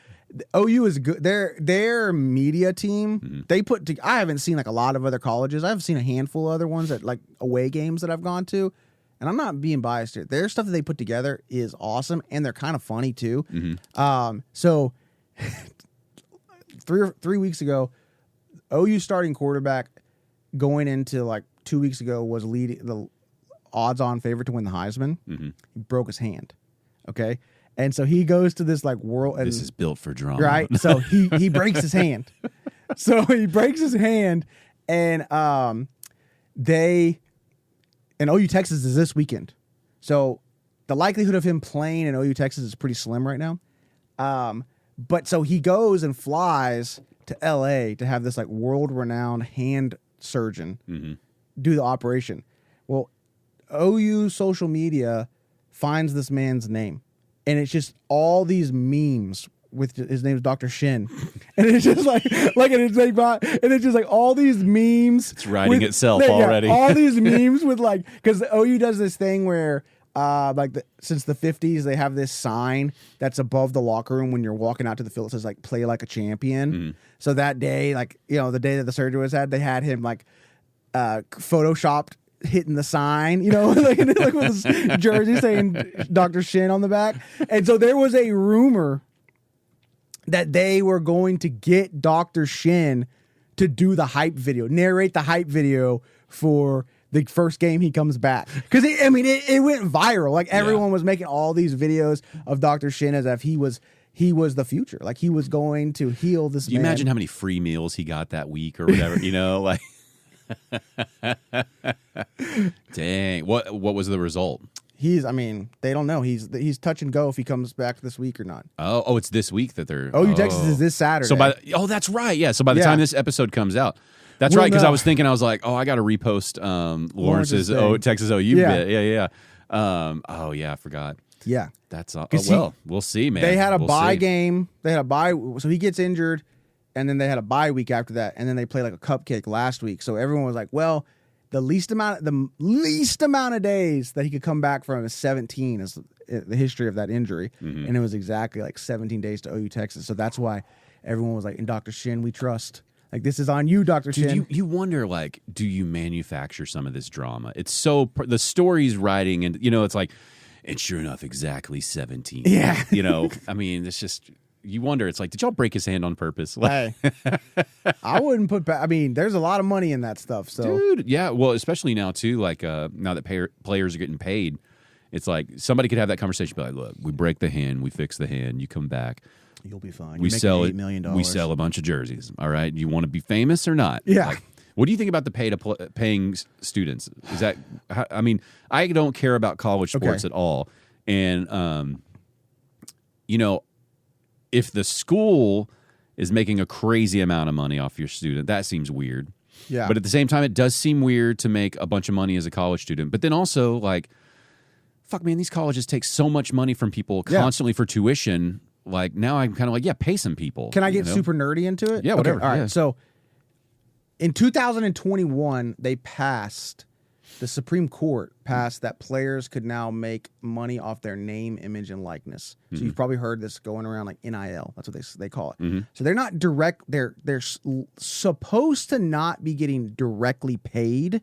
OU is good. Their media team, they I haven't seen like a lot of other colleges. I've seen a handful of other ones at like away games that I've gone to. And I'm not being biased here. Their stuff that they put together is awesome, and they're kind of funny too. So 3 weeks ago, OU starting quarterback going into like 2 weeks ago was leading the odds-on favorite to win the Heisman. He broke his hand. Okay, and so he goes to this like world. And, this is built for drama, right? So he breaks his hand. So he breaks his hand, and and OU Texas is this weekend. So the likelihood of him playing in OU Texas is pretty slim right now. But so he goes and flies to LA to have this like world-renowned hand surgeon do the operation. Well, OU social media finds this man's name, and it's just all these memes with his name is Dr. Shin, and it's just like and it's just like all these memes. It's writing itself already. All these memes with like, because OU does this thing where since the 50s they have this sign that's above the locker room when you're walking out to the field. It says like play like a champion. So that day, like, you know, the day that the surgery was had, they had him like photoshopped hitting the sign, you know, like with his jersey saying Dr. Shin on the back. And so there was a rumor that they were going to get Dr. Shin to do the hype video, narrate the hype video for the first game he comes back. Because, it went viral. Like, everyone was making all these videos of Dr. Shin as if he was the future. Like, he was going to heal this man. Do you imagine how many free meals he got that week or whatever, you know? Like, dang. What was the result? They don't know. He's touch and go if he comes back this week or not. Oh, it's this week that they're... OU Texas is this Saturday. So that's right. Yeah. So by the time this episode comes out, that's right. Because I was thinking, I was like, I got to repost Lawrence's Texas OU bit. Yeah. Oh yeah, I forgot. Yeah. That's we'll see, man. They had a bye game. They had a bye, so he gets injured, and then they had a bye week after that, and then they played like a cupcake last week. So everyone was like, well, the least amount of days that he could come back from is 17 is the history of that injury. And it was exactly like 17 days to OU Texas. So that's why everyone was like, in Dr. Shin, we trust. Like, this is on you, Dr. Shin. You wonder, like, do you manufacture some of this drama? It's so, the story's writing, and, you know, it's like, and sure enough, exactly 17. Yeah. You know, it's just, you wonder, it's like, did y'all break his hand on purpose? Like, hey, I wouldn't put back. There's a lot of money in that stuff. So, dude, yeah. Well, especially now, too, like, now that players are getting paid, it's like somebody could have that conversation, be like, look, we break the hand, we fix the hand, you come back. You'll be fine. We sell $8 million. We sell a bunch of jerseys. All right. You want to be famous or not? Yeah. Like, what do you think about the paying students? Is that? I don't care about college sports at all. And you know, if the school is making a crazy amount of money off your student, that seems weird. Yeah. But at the same time, it does seem weird to make a bunch of money as a college student. But then also, like, fuck, man, these colleges take so much money from people constantly for tuition. Like, now I'm kind of like, pay some people. Can I get super nerdy into it? Yeah, whatever. Okay, all right. So in 2021, the Supreme Court passed that players could now make money off their name, image, and likeness. So you've probably heard this going around, like NIL. That's what they call it. So they're not direct. They're supposed to not be getting directly paid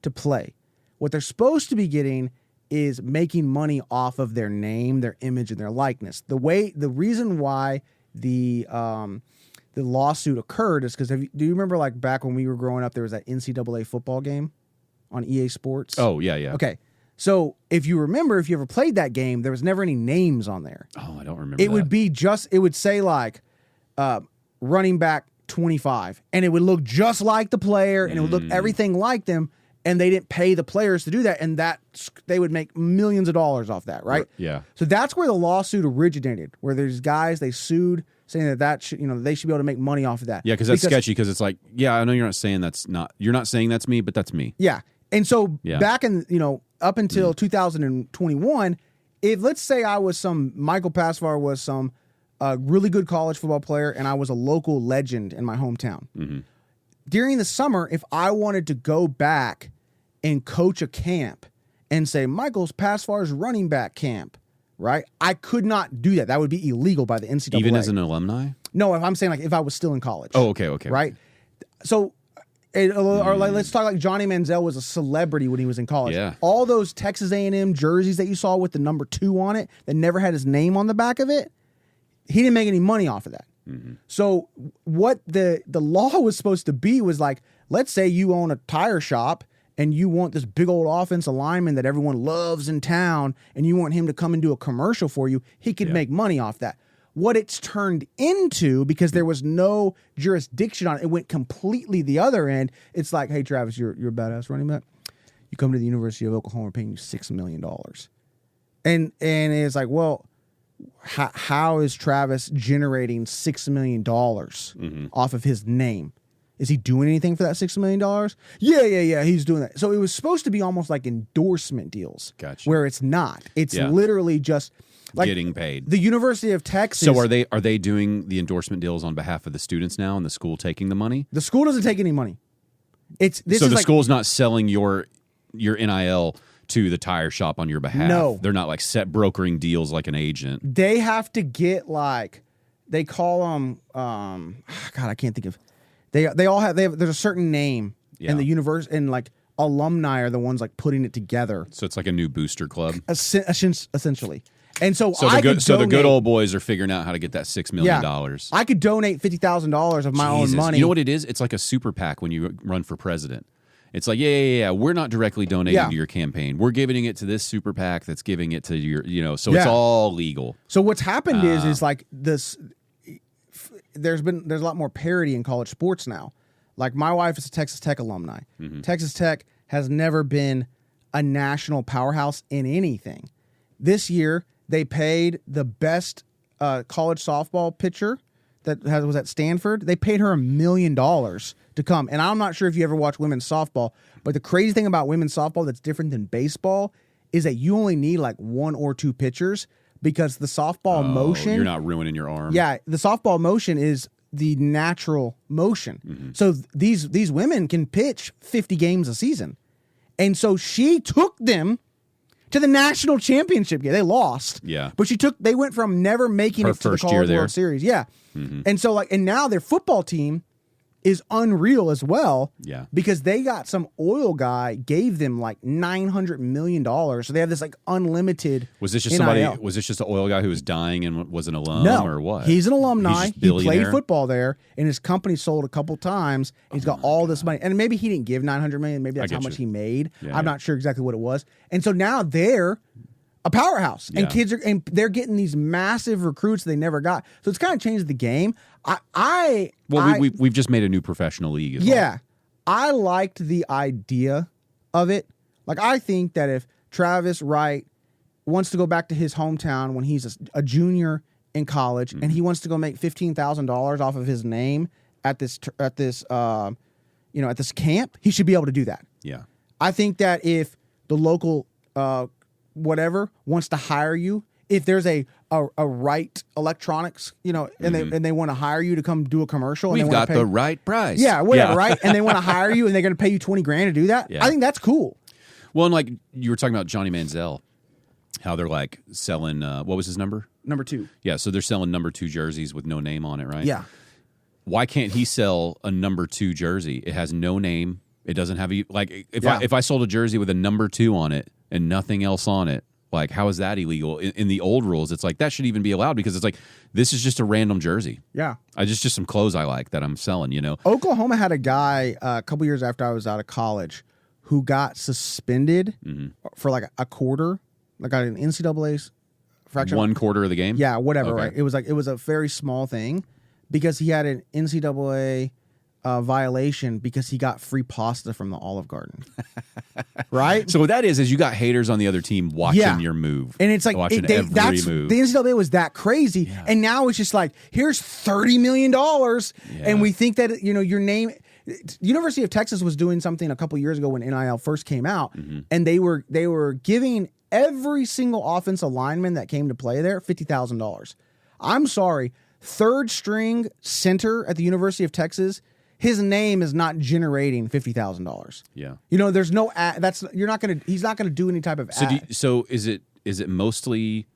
to play. What they're supposed to be getting is making money off of their name, their image, and their likeness. The reason why the the lawsuit occurred is because do you remember like back when we were growing up, there was that NCAA football game on EA Sports? Oh, yeah. Okay. So if you remember, if you ever played that game, there was never any names on there. Oh, I don't remember. It would be it would say like running back 25, and it would look just like the player, and it would look everything like them, and they didn't pay the players to do that, and they would make millions of dollars off that, right? Yeah. So that's where the lawsuit originated, where there's guys they sued saying that should, they should be able to make money off of that. Yeah, because that's sketchy. Because it's like, yeah, I know you're not saying you're not saying that's me, but that's me. Yeah, and so back in up until 2021, if let's say Michael Pasvar was some really good college football player, and I was a local legend in my hometown. Mm-hmm. During the summer, if I wanted to go back and coach a camp and say Michael's Pasvar's running back camp, right? I could not do that. That would be illegal by the NCAA. Even as an alumni? No, if I'm saying like if I was still in college. Oh, okay. Right? So, or like let's talk like Johnny Manziel was a celebrity when he was in college. Yeah. All those Texas A&M jerseys that you saw with the number 2 on it that never had his name on the back of it, he didn't make any money off of that. Mm-hmm. So what the law was supposed to be was like, let's say you own a tire shop and you want this big old offensive lineman that everyone loves in town, and you want him to come and do a commercial for you, he could make money off that. What it's turned into, because there was no jurisdiction on it, it went completely the other end. It's like, hey, Travis, you're a badass running back. You come to the University of Oklahoma, we're paying you $6 million. And it's like, well, how is Travis generating $6 million off of his name? Is he doing anything for that $6 million? Yeah, he's doing that. So it was supposed to be almost like endorsement deals. Gotcha. Where it's not. It's literally just like getting paid. The University of Texas. So are they doing the endorsement deals on behalf of the students now, and the school taking the money? The school doesn't take any money. School's not selling your NIL to the tire shop on your behalf. No. They're not like brokering deals like an agent. They have to get like, they call them, God, I can't think of, there's a certain name in the universe, and like alumni are the ones like putting it together. So it's like a new booster club. Essentially. And so the good old boys are figuring out how to get that $6 million. I could donate $50,000 of my own money. You know what it is? It's like a super PAC when you run for president. It's like, yeah. We're not directly donating to your campaign. We're giving it to this super PAC that's giving it to your, so it's all legal. So what's happened is like this. There's a lot more parity in college sports now. Like my wife is a Texas Tech alumni. Mm-hmm. Texas Tech has never been a national powerhouse in anything. This year they paid the best college softball pitcher that was at Stanford. They paid her $1 million to come. And I'm not sure if you ever watch women's softball, but the crazy thing about women's softball that's different than baseball is that you only need like 1 or 2 pitchers, because the softball motion... You're not ruining your arm. Yeah, the softball motion is the natural motion. Mm-hmm. So these women can pitch 50 games a season. And so she took them to the national championship game. They lost. Yeah. But they went from never making it to the College World Series. Yeah. Mm-hmm. And now their football team is unreal as well. Yeah. Because they got some oil guy gave them like $900 million. So they have this like unlimited. Was this just NIL. Was this just an oil guy who was dying and was an alum or what? He's an alumni. He's just he played football there, and his company sold a couple times. He's got all this money. And maybe he didn't give $900 million. Maybe that's how much he made. Yeah, I'm not sure exactly what it was. And so now they're a powerhouse, and kids they're getting these massive recruits they never got. So it's kind of changed the game. We've just made a new professional league. I liked the idea of it. Like, I think that if Travis Wright wants to go back to his hometown when he's a junior in college, and he wants to go make $15,000 off of his name at this camp, he should be able to do that. Yeah, I think that if the local whatever wants to hire you, if there's a Wright Electronics, and they want to hire you to come do a commercial, and we've got the right price. Yeah, whatever, right? And they want to hire you, and they're going to pay you $20,000 to do that. Yeah. I think that's cool. Well, and like you were talking about Johnny Manziel, how they're like selling. What was his number? Number 2. Yeah, so they're selling number 2 jerseys with no name on it, right? Yeah. Why can't he sell a number 2 jersey? It has no name. It doesn't have if I sold a jersey with a number 2 on it and nothing else on it, Like, how is that illegal? In the old rules, it's like that should even be allowed because it's like this is just a random jersey. Yeah. I just some clothes I like that I'm selling, you know? Oklahoma had a guy a couple years after I was out of college who got suspended for like a quarter, like an NCAA fraction. 1 quarter of the game? Yeah, whatever, Okay. right? It was a very small thing because he had an NCAA violation because he got free pasta from the Olive Garden. Right? So what that is you got haters on the other team watching Yeah. your move. And it's like watching every every move. The NCAA was that crazy, and now it's just like here's $30 million, and we think that your name. University of Texas was doing something a couple years ago when NIL first came out, and they were giving every single offensive lineman that came to play there $50,000. I'm sorry, third string center at the University of Texas. His name is not generating $50,000. Yeah. There's no ad. He's not gonna do any type of ad. So is it mostly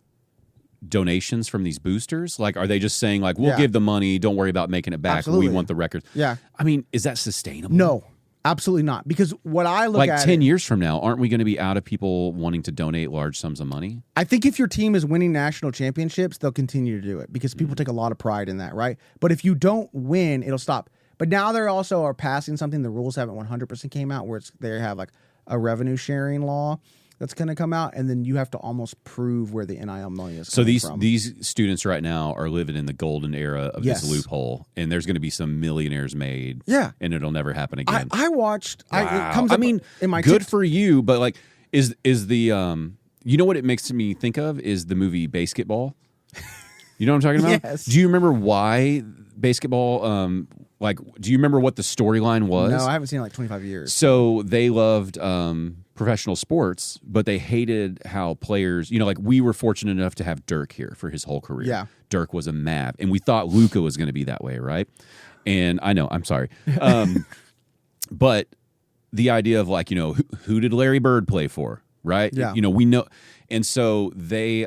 donations from these boosters? Like, are they just saying like, we'll give the money, don't worry about making it back. Absolutely. We want the records. Yeah. I mean, is that sustainable? No, absolutely not. Because what I look Like at 10 years from now, aren't we going to be out of people wanting to donate large sums of money? I think if your team is winning national championships, they'll continue to do it because people take a lot of pride in that, right? But if you don't win, it'll stop. But now they also are passing something. The rules haven't 100% came out where they have like a revenue sharing law that's going to come out, and then you have to almost prove where the NIL money is. So from. these students right now are living in the golden era of this loophole, and there's going to be some millionaires made. Yeah, and it'll never happen again. I watched. Wow. It comes up in my good for you, but like, is the what it makes me think of is the movie Basketball. You know what I'm talking about? Yes. Do you remember why Basketball? Do you remember what the storyline was? No, I haven't seen it in like 25 years. So they loved professional sports, but they hated how players, like we were fortunate enough to have Dirk here for his whole career. Yeah. Dirk was a Mav, and we thought Luka was going to be that way, right? And I know, I'm sorry. But the idea of like, who did Larry Bird play for, right? Yeah. We know. And so they,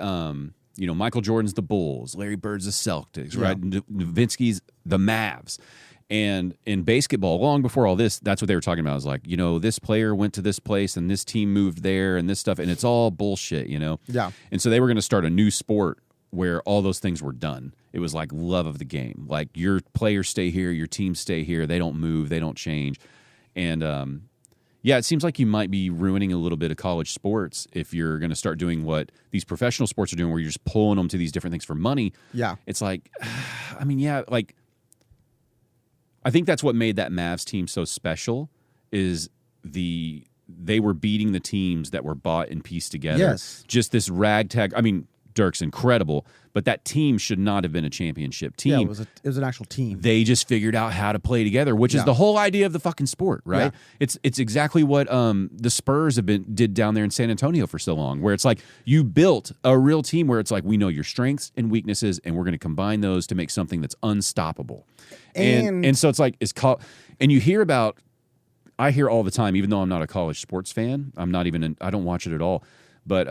Michael Jordan's the Bulls, Larry Bird's the Celtics, right? Nowitzki's the Mavs. And in basketball, long before all this, that's what they were talking about. It was like, this player went to this place and this team moved there and this stuff, and it's all bullshit, Yeah. And so they were going to start a new sport where all those things were done. It was like love of the game. Like your players stay here, your teams stay here. They don't move, they don't change. And it seems like you might be ruining a little bit of college sports if you're going to start doing what these professional sports are doing, where you're just pulling them to these different things for money. Yeah. It's like, I think that's what made that Mavs team so special is they were beating the teams that were bought and pieced together. Yes. Just this ragtag. I mean, Dirk's incredible, but that team should not have been a championship team. Yeah, it was an actual team. They just figured out how to play together, which is the whole idea of the fucking sport, right? Yeah. It's exactly what the Spurs did down there in San Antonio for so long, where it's like you built a real team where it's like we know your strengths and weaknesses, and we're going to combine those to make something that's unstoppable. And so it's like and you hear about. I hear all the time, even though I'm not a college sports fan, I don't watch it at all. But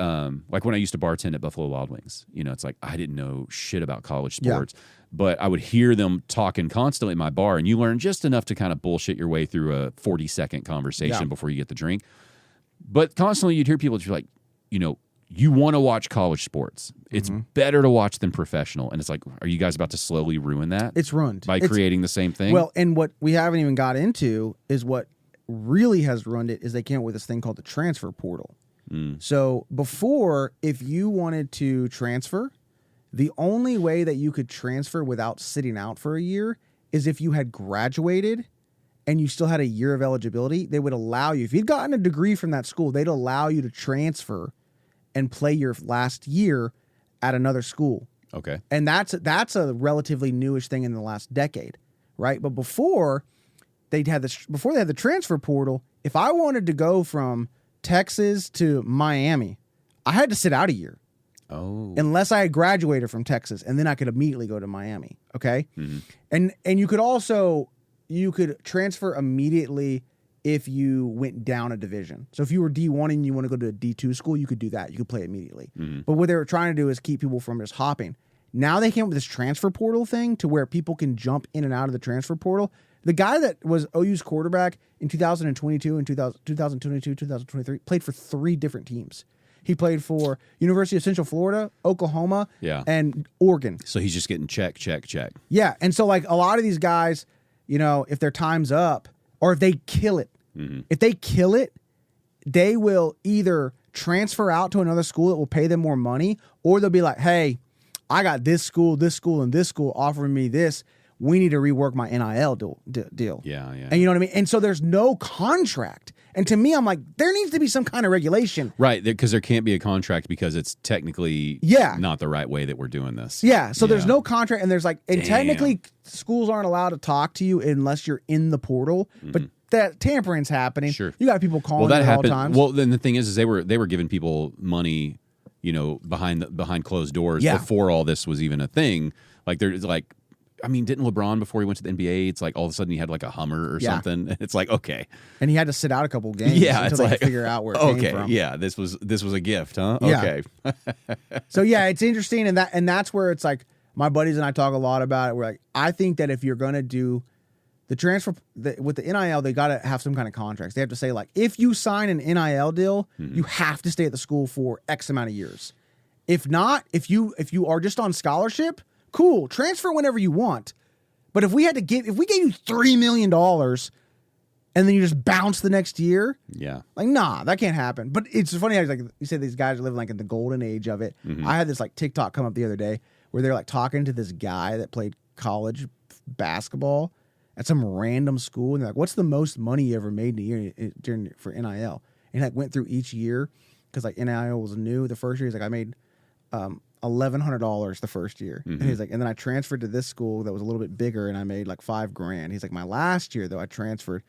like when I used to bartend at Buffalo Wild Wings, it's like I didn't know shit about college sports, but I would hear them talking constantly at my bar, and you learn just enough to kind of bullshit your way through a 40-second conversation before you get the drink. But constantly you'd hear people just like, you want to watch college sports. It's better to watch than professional. And it's like, are you guys about to slowly ruin that? It's ruined. By creating the same thing? Well, and what we haven't even got into is what really has ruined it is they came up with this thing called the transfer portal. So before, if you wanted to transfer, the only way that you could transfer without sitting out for a year is if you had graduated and you still had a year of eligibility. They would allow you, if you'd gotten a degree from that school, they'd allow you to transfer and play your last year at another school. Okay. And that's a relatively newish thing in the last decade, right? But before they had the transfer portal, if I wanted to go from Texas to Miami, I had to sit out a year. Oh. Unless I had graduated from Texas, and then I could immediately go to Miami. Okay. Mm-hmm. And you could transfer immediately if you went down a division. So if you were D1 and you want to go to a D2 school, you could do that. You could play immediately. Mm-hmm. But what they were trying to do is keep people from just hopping. Now they came up with this transfer portal thing to where people can jump in and out of the transfer portal. The guy that was OU's quarterback in 2022 and 2022, 2023 played for 3 different teams. He played for University of Central Florida, Oklahoma, and Oregon. So he's just getting check. Yeah, and so like a lot of these guys, if their time's up or if they kill it, they will either transfer out to another school that will pay them more money, or they'll be like, hey, I got this school, and this school offering me this. We need to rework my NIL deal. Yeah. And you know what I mean? And so there's no contract. And to me, I'm like, there needs to be some kind of regulation. Right, because there can't be a contract because it's technically not the right way that we're doing this. Yeah, so there's no contract, and there's like, and technically schools aren't allowed to talk to you unless you're in the portal, but that tampering's happening. Sure. You got people calling that at happened. all times. Well, then the thing is they were giving people money, behind closed doors before all this was even a thing. Like there's like, I mean, didn't LeBron before he went to the NBA? It's like all of a sudden he had like a Hummer or something. It's like okay, and he had to sit out a couple games. It's they like figure out where it came from. Yeah, this was a gift, huh? Yeah. Okay. So yeah, it's interesting, and that's where it's like my buddies and I talk a lot about it. We're like, I think that if you're gonna do the transfer with the NIL, they got to have some kind of contracts. They have to say like, if you sign an NIL deal, you have to stay at the school for X amount of years. If not, if you are just on scholarship, cool, transfer whenever you want. But if we gave you $3 million and then you just bounce the next year, like nah, that can't happen. But it's funny how like you said these guys are living like in the golden age of it. I had this like TikTok come up the other day where they're like talking to this guy that played college basketball at some random school, and they're like, "What's the most money you ever made in a year for NIL?" And he like went through each year because like NIL was new. The first year he's like, I made $1,100 the first year, and he's like, and then I transferred to this school that was a little bit bigger, and I made like $5,000. He's like, my last year though, I transferred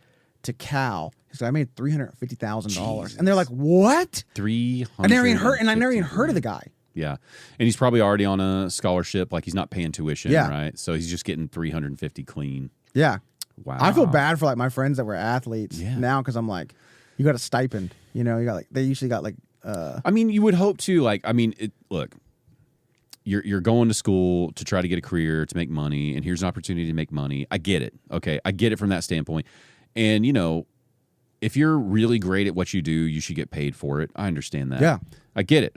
to Cal. He's like, I made $350,000, and they're like, what? I never even heard of the guy. Yeah, and he's probably already on a scholarship, like he's not paying tuition, right? So he's just getting $350 clean. Yeah. Wow. I feel bad for like my friends that were athletes now because I'm like, you got a stipend, you got like they usually got like. I mean, you would hope to like. I mean, look, you're going to school to try to get a career to make money, and here's an opportunity to make money. I get it. Okay, I get it from that standpoint, and if you're really great at what you do, you should get paid for it. I understand that. Yeah, I get it.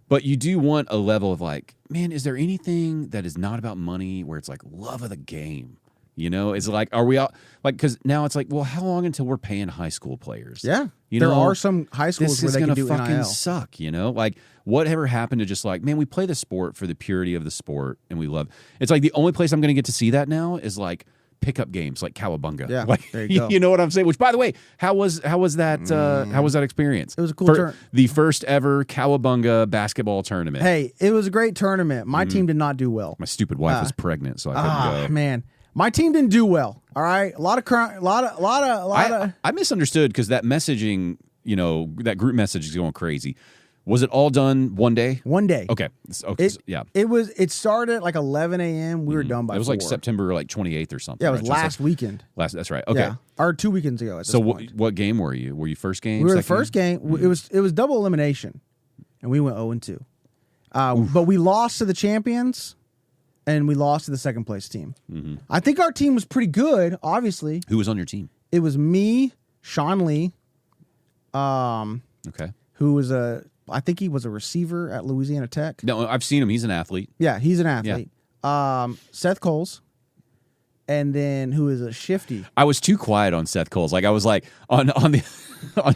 But you do want a level of like, man, is there anything that is not about money where it's like love of the game? It's like, are we out? Like, because now it's like, well, how long until we're paying high school players? Yeah, there are some high schools where they can do NIL. This is gonna fucking suck. Like, whatever happened to just like, man, we play the sport for the purity of the sport, and we love. It's like the only place I'm going to get to see that now is like pickup games, like Cowabunga. Yeah, like, there you go. You know what I'm saying? Which, by the way, how was that? How was that experience? It was a cool tournament. The first ever Cowabunga basketball tournament. Hey, it was a great tournament. My team did not do well. My stupid wife was pregnant, so I couldn't go. Man. My team didn't do well. All right, a lot of. I misunderstood because that messaging, that group message is going crazy. Was it all done one day? One day. Okay. Yeah. It started at like 11 a.m. We were done by 4. It was like September like 28th or something. Yeah, it was last weekend. That's right. Okay. Yeah. Or 2 weekends ago. So what game were you? Were you first game? We were the first game. It was double elimination, and we went 0-2. But we lost to the champions. And we lost to the second place team. I think our team was pretty good, obviously. Who was on your team? It was me, Sean Lee. Okay. Who was I think he was a receiver at Louisiana Tech. No, I've seen him. He's an athlete. Yeah, he's an athlete. Yeah. Seth Coles. And then who is a shifty? I was too quiet on Seth Coles. Like I was like on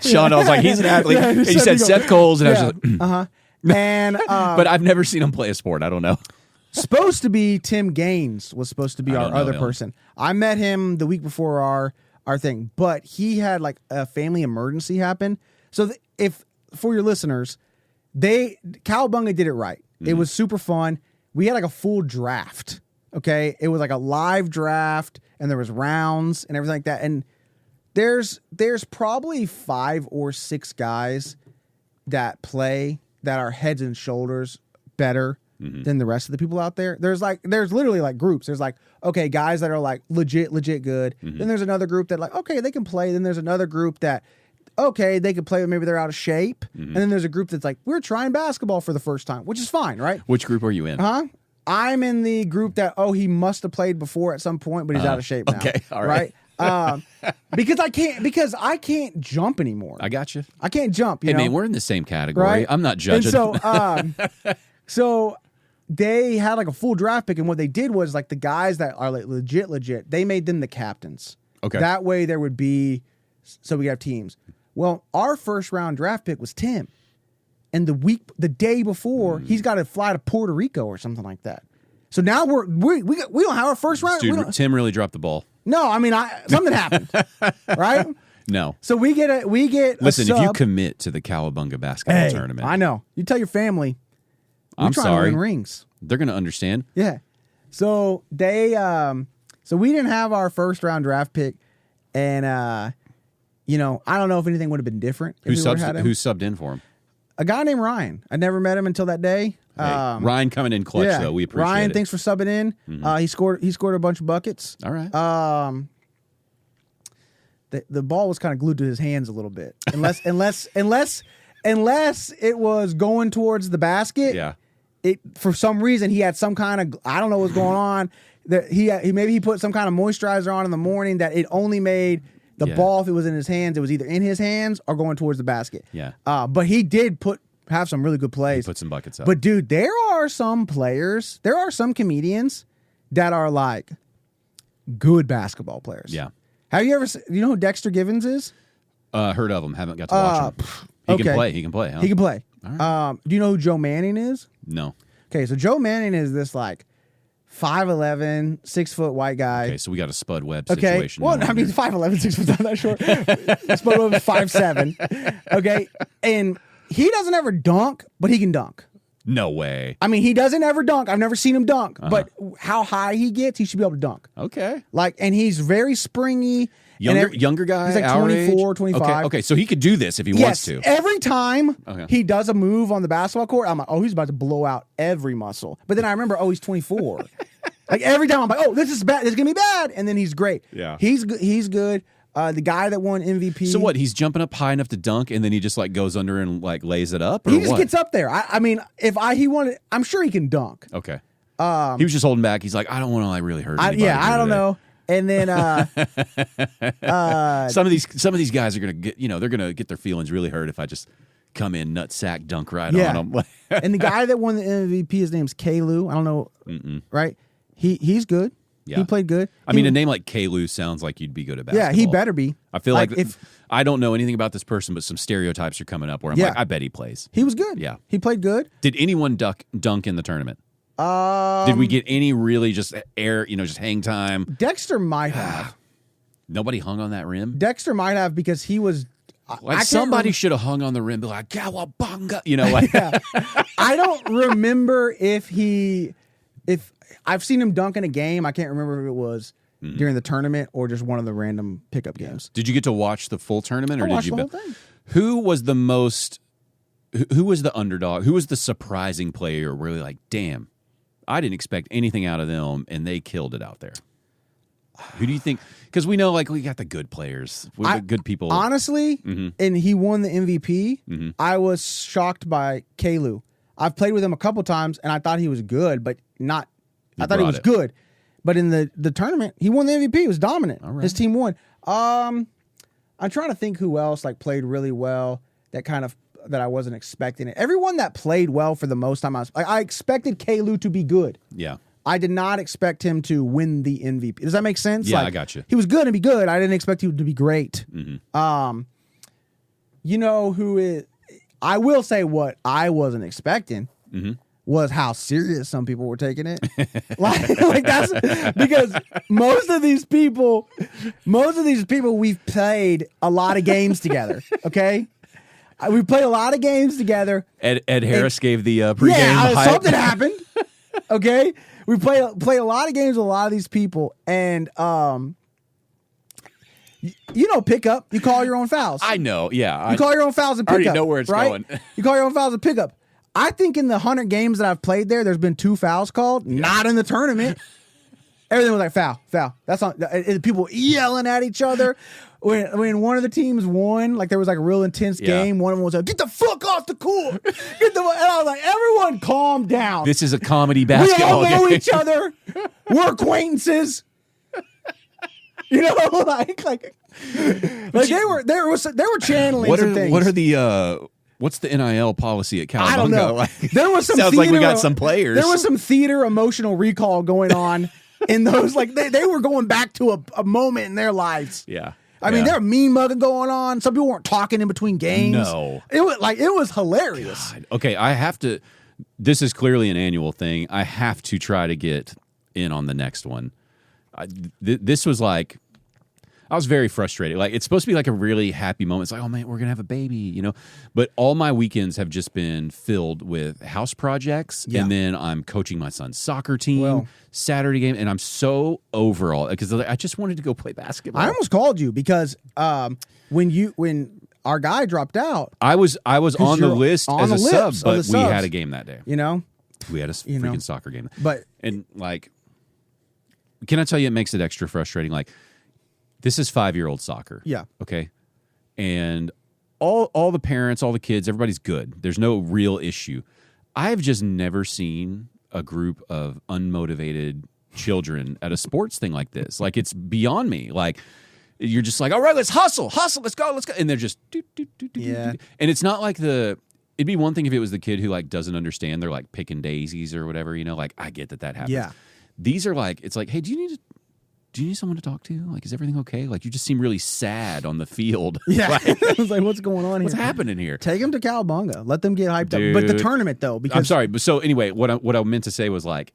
Sean, I was like, he's an athlete. And you said Seth Coles, and I was like, And but I've never seen him play a sport. I don't know. Supposed to be Tim Gaines was supposed to be our other person. I met him the week before our thing, but he had like a family emergency happen. So if for your listeners, Cowabunga did it right. It was super fun. We had like a full draft. Okay, it was like a live draft, and there was rounds and everything like that. And there's probably 5 or 6 guys that play that are heads and shoulders better than the rest of the people out there. There's literally like groups. There's like, okay, guys that are like legit good. Then there's another group that like, okay, they can play. Then there's another group that, okay, they can play, but maybe they're out of shape. And then there's a group that's like, we're trying basketball for the first time, which is fine, right? Which group are you in? I'm in the group that, he must have played before at some point, but he's out of shape now. Okay, all right. Because I can't jump anymore. I got you. I can't jump. Hey, know? man, we're in the same category. Right? I'm not judging. And so they had like a full draft pick, and what they did was like the guys that are like legit, they made them the captains. Okay. That way there would be, so we have teams. Well, our first round draft pick was Tim. And the day before, he's got to fly to Puerto Rico or something like that. So now we don't have our first round. Dude, Tim really dropped the ball. No, I mean something happened, right? No. So we get. Listen, if you commit to the Cowabunga basketball tournament, I know. You tell your family. I'm trying sorry. to win rings. They're going to understand. Yeah. So they. So we didn't have our first round draft pick, and I don't know if anything would have been different. Who subbed in for him? A guy named Ryan. I never met him until that day. Hey, Ryan coming in clutch, though. We appreciate Ryan, it. thanks for subbing in. Mm-hmm. He scored a bunch of buckets. All right. The ball was kind of glued to his hands a little bit, unless it was going towards the basket. Yeah. It for some reason he had some kind of, I don't know what's going on. That he put some kind of moisturizer on in the morning that it only made the ball, if it was in his hands, it was either in his hands or going towards the basket. Yeah. But he did have some really good plays. He put some buckets up. But dude, there are some comedians that are like good basketball players. Yeah. Have you ever you know who Dexter Givens is? Heard of him. Haven't got to watch him. He can play. He can play. Huh? He can play. All right. Do you know who Joe Manning is? No. Okay, so Joe Manning is this like 5'11", 6-foot white guy. Okay, so we got a Spud Webb Okay. situation. Well, I mean, 5'11", 6 foot, not that short. Spud Webb is 5'7". Okay, and he doesn't ever dunk, but he can dunk. No way. I mean, he doesn't ever dunk. I've never seen him dunk, but how high he gets, he should be able to dunk. Okay. Like, and he's very springy. Younger guy? He's like our 24, age? 25. Okay, so he could do this if he wants to. Every time he does a move on the basketball court, I'm like, oh, he's about to blow out every muscle. But then I remember, oh, he's 24. Like every time I'm like, oh, this is bad. This is going to be bad. And then he's great. Yeah. He's good. The guy that won MVP. So what? He's jumping up high enough to dunk, and then he just like goes under and like lays it up. Or he just what? gets up there. I mean, he wanted, I'm sure he can dunk. Okay. He was just holding back. He's like, I don't want to like really hurt anybody. I don't know. And then some of these guys are gonna get, they're gonna get their feelings really hurt if I just come in nutsack dunk right on them. And the guy that won the MVP, his name's Kalu. I don't know. Right? He's good. Yeah. He played good. I mean, a name like Kalu sounds like you'd be good at basketball. Yeah, he better be. I feel like if I don't know anything about this person, but some stereotypes are coming up where I'm like, I bet he plays. He was good. Yeah. He played good. Did anyone dunk in the tournament? Did we get any really just just hang time? Dexter might have. Nobody hung on that rim? Dexter might have because he was. Like somebody should have hung on the rim, be like, Cowabunga. I don't remember if I've seen him dunk in a game. I can't remember if it was during the tournament or just one of the random pickup games. Did you get to watch the full tournament, or I did watched you? The whole thing. Who was the most? Who was the underdog? Who was the surprising player? Really, like, damn, I didn't expect anything out of them, and they killed it out there. Who do you think? Because we know, like, we got the good players, we got good people. Honestly, and he won the MVP. I was shocked by Kalu. I've played with him a couple times, and I thought he was good, but not. I thought he was good, but in the tournament, he won the MVP. He was dominant. Right. His team won. I'm trying to think who else like played really well that I wasn't expecting it. Everyone that played well for the most time, I expected Kalu to be good. Yeah. I did not expect him to win the MVP. Does that make sense? Yeah, I got you. He was good and be good. I didn't expect him to be great. You know who is? I will say what I wasn't expecting was how serious some people were taking it. like that's because most of these people we've played a lot of games together. Okay. We played a lot of games together. Ed Harris gave the pregame hype. Something happened. Okay, we played a lot of games with a lot of these people, and pickup. You call your own fouls. I know. Yeah, you call your own fouls and pickup. I already know where it's going. You call your own fouls and pickup. I think in the 100 games that I've played there's been 2 fouls called. Not in the tournament. Everything was like foul. That's not. People yelling at each other. When one of the teams won, like there was like a real intense game. One of them was like, "Get the fuck off the court!" And I was like, "Everyone, calm down. This is a comedy basketball game. We all know each other. We're acquaintances." You know, like they were channeling some things. What are the what's the NIL policy at Cowabunga? I don't know. Like, there was some. sounds theater, like we got some players. There was some theater emotional recall going on in those. Like they were going back to a moment in their lives. Yeah. I mean, there were mean mugging going on. Some people weren't talking in between games. No. It was hilarious. God. Okay, I have to. This is clearly an annual thing. I have to try to get in on the next one. This was like, I was very frustrated. Like, it's supposed to be like a really happy moment. It's like, oh man, we're gonna have a baby, you know. But all my weekends have just been filled with house projects, and then I'm coaching my son's soccer team, Saturday game, and I'm so overall because I just wanted to go play basketball. I almost called you because when our guy dropped out, I was on the list as a sub, but we had a game that day. You know, we had a freaking soccer game. But and like, can I tell you, it makes it extra frustrating. Like, this is 5-year-old soccer. Yeah. Okay. And all the parents, all the kids, everybody's good. There's no real issue. I've just never seen a group of unmotivated children at a sports thing like this. Like, it's beyond me. Like, you're just like, all right, let's hustle, let's go. And they're just And it's not like it'd be one thing if it was the kid who like doesn't understand. They're like picking daisies or whatever, you know, like I get that happens. Yeah. These are like, it's like, hey, do you need someone to talk to? Like, is everything okay? Like, you just seem really sad on the field. Yeah. Like, I was like, what's going on here? what's happening here? Take them to Cowabunga. Let them get hyped Dude. up. But the tournament, though, because... I'm sorry. But so anyway, what I meant to say was like,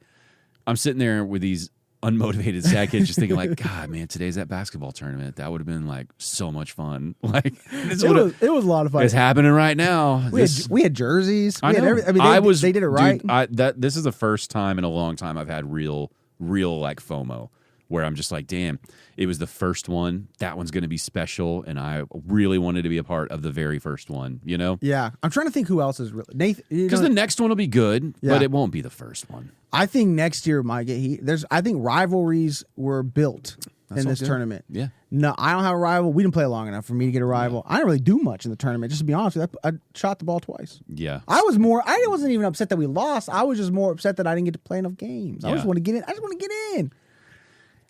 I'm sitting there with these unmotivated sad kids just thinking like, God, man, today's that basketball tournament. That would have been like so much fun. Like, it was a lot of fun. It's happening right now. We had jerseys. I know. Had everything. I mean, they did it right. Dude, this is the first time in a long time I've had real like FOMO, where I'm just like, damn, it was the first one. That one's going to be special, and I really wanted to be a part of the very first one, you know? Yeah. I'm trying to think who else is really... Nathan... Because the next one will be good, but it won't be the first one. I think next year might get heat. I think rivalries were built in this tournament. Yeah. No, I don't have a rival. We didn't play long enough for me to get a rival. I didn't really do much in the tournament, just to be honest with you. I shot the ball twice. Yeah. I wasn't even upset that we lost. I was just more upset that I didn't get to play enough games. I just want to get in. I just want to get in.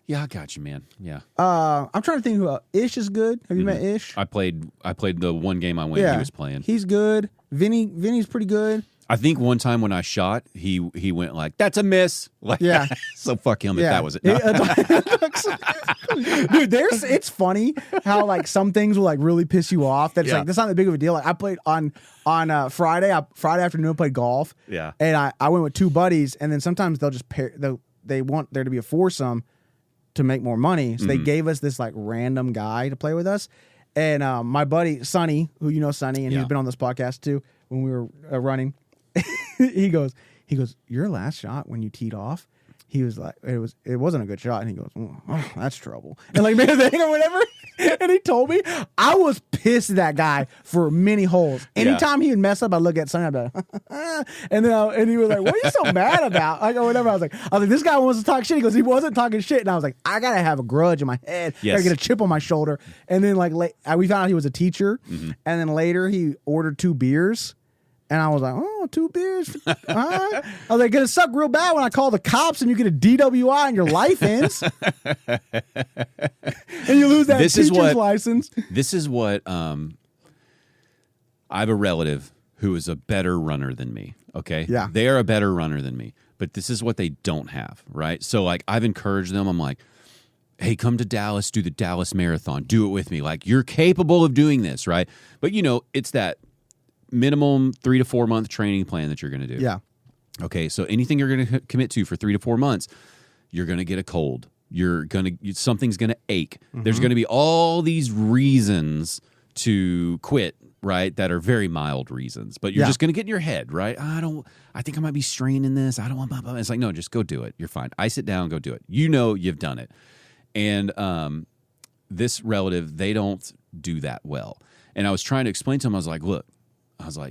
Yeah, I got you, man. Yeah. I'm trying to think who Ish is good. Have you met Ish? I played the one game I went, he was playing. He's good. Vinny's pretty good. I think one time when I shot, he went like, "That's a miss." Like, yeah. So fuck him if that was it. No. Dude, it's funny how like some things will like really piss you off. That's like that's not that big of a deal. Like I played on Friday afternoon. I played golf. Yeah. And I went with two buddies, and then sometimes they'll just pair. They want there to be a foursome to make more money, so they gave us this like random guy to play with us. And my buddy Sonny, who you know Sonny, and he's been on this podcast too when we were running. he goes, your last shot when you teed off, he was like, it wasn't a good shot, and he goes, oh, that's trouble, and like made a thing or whatever. And he told me, I was pissed at that guy for many holes. Anytime he would mess up, I look at Sonny, I'd be like, and he was like, what are you so mad about? Like, or whatever. I was like, this guy wants to talk shit. He goes, he wasn't talking shit, and I was like, I gotta have a grudge in my head. I gotta get a chip on my shoulder. And then like we found out he was a teacher, and then later he ordered 2 beers. And I was like, 2 beers? I was like, gonna suck real bad when I call the cops and you get a DWI and your life ends. And you lose that teacher's license. This is what I have a relative who is a better runner than me, okay? Yeah. They are a better runner than me, but this is what they don't have, right? So, like, I've encouraged them. I'm like, hey, come to Dallas, do the Dallas Marathon. Do it with me. Like, you're capable of doing this, right? But, you know, it's that minimum 3 to 4 month training plan that you're going to do. Yeah. Okay. So anything you're going to commit to for 3 to 4 months, you're going to get a cold. Something's going to ache. There's going to be all these reasons to quit, right? That are very mild reasons, but you're just going to get in your head, right? I think I might be straining this. I don't want, it's like, no, just go do it. You're fine. Ice it down, go do it. You know, you've done it. And, this relative, they don't do that well. And I was trying to explain to him, I was like, look,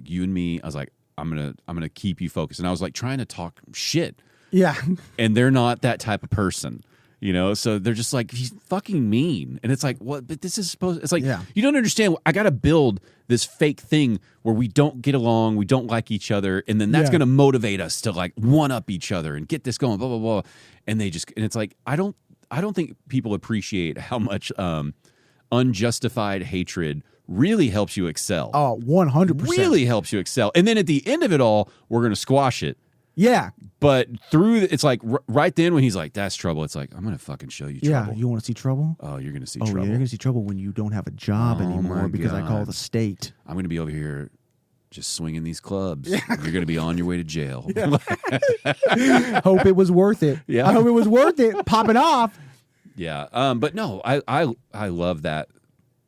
you and me, I was like, I'm gonna keep you focused. And I was like trying to talk shit. Yeah. And they're not that type of person, you know? So they're just like, he's fucking mean. And it's like, what? But this is it's like, you don't understand. I got to build this fake thing where we don't get along, we don't like each other. And then that's going to motivate us to like one up each other and get this going, blah, blah, blah. And it's like, I I don't think people appreciate how much unjustified hatred really helps you excel. Oh, 100%. Really helps you excel. And then at the end of it all, we're going to squash it. Yeah. But it's like right then when he's like, that's trouble, it's like, I'm going to fucking show you trouble. Yeah, you want to see trouble? Oh, you're going to see Oh, trouble. yeah, you're going to see trouble when you don't have a job anymore because I call the state. I'm going to be over here just swinging these clubs. Yeah. You're going to be on your way to jail. Yeah. Hope it was worth it. Yeah. I hope it was worth it. Popping off. Yeah. But no, I love that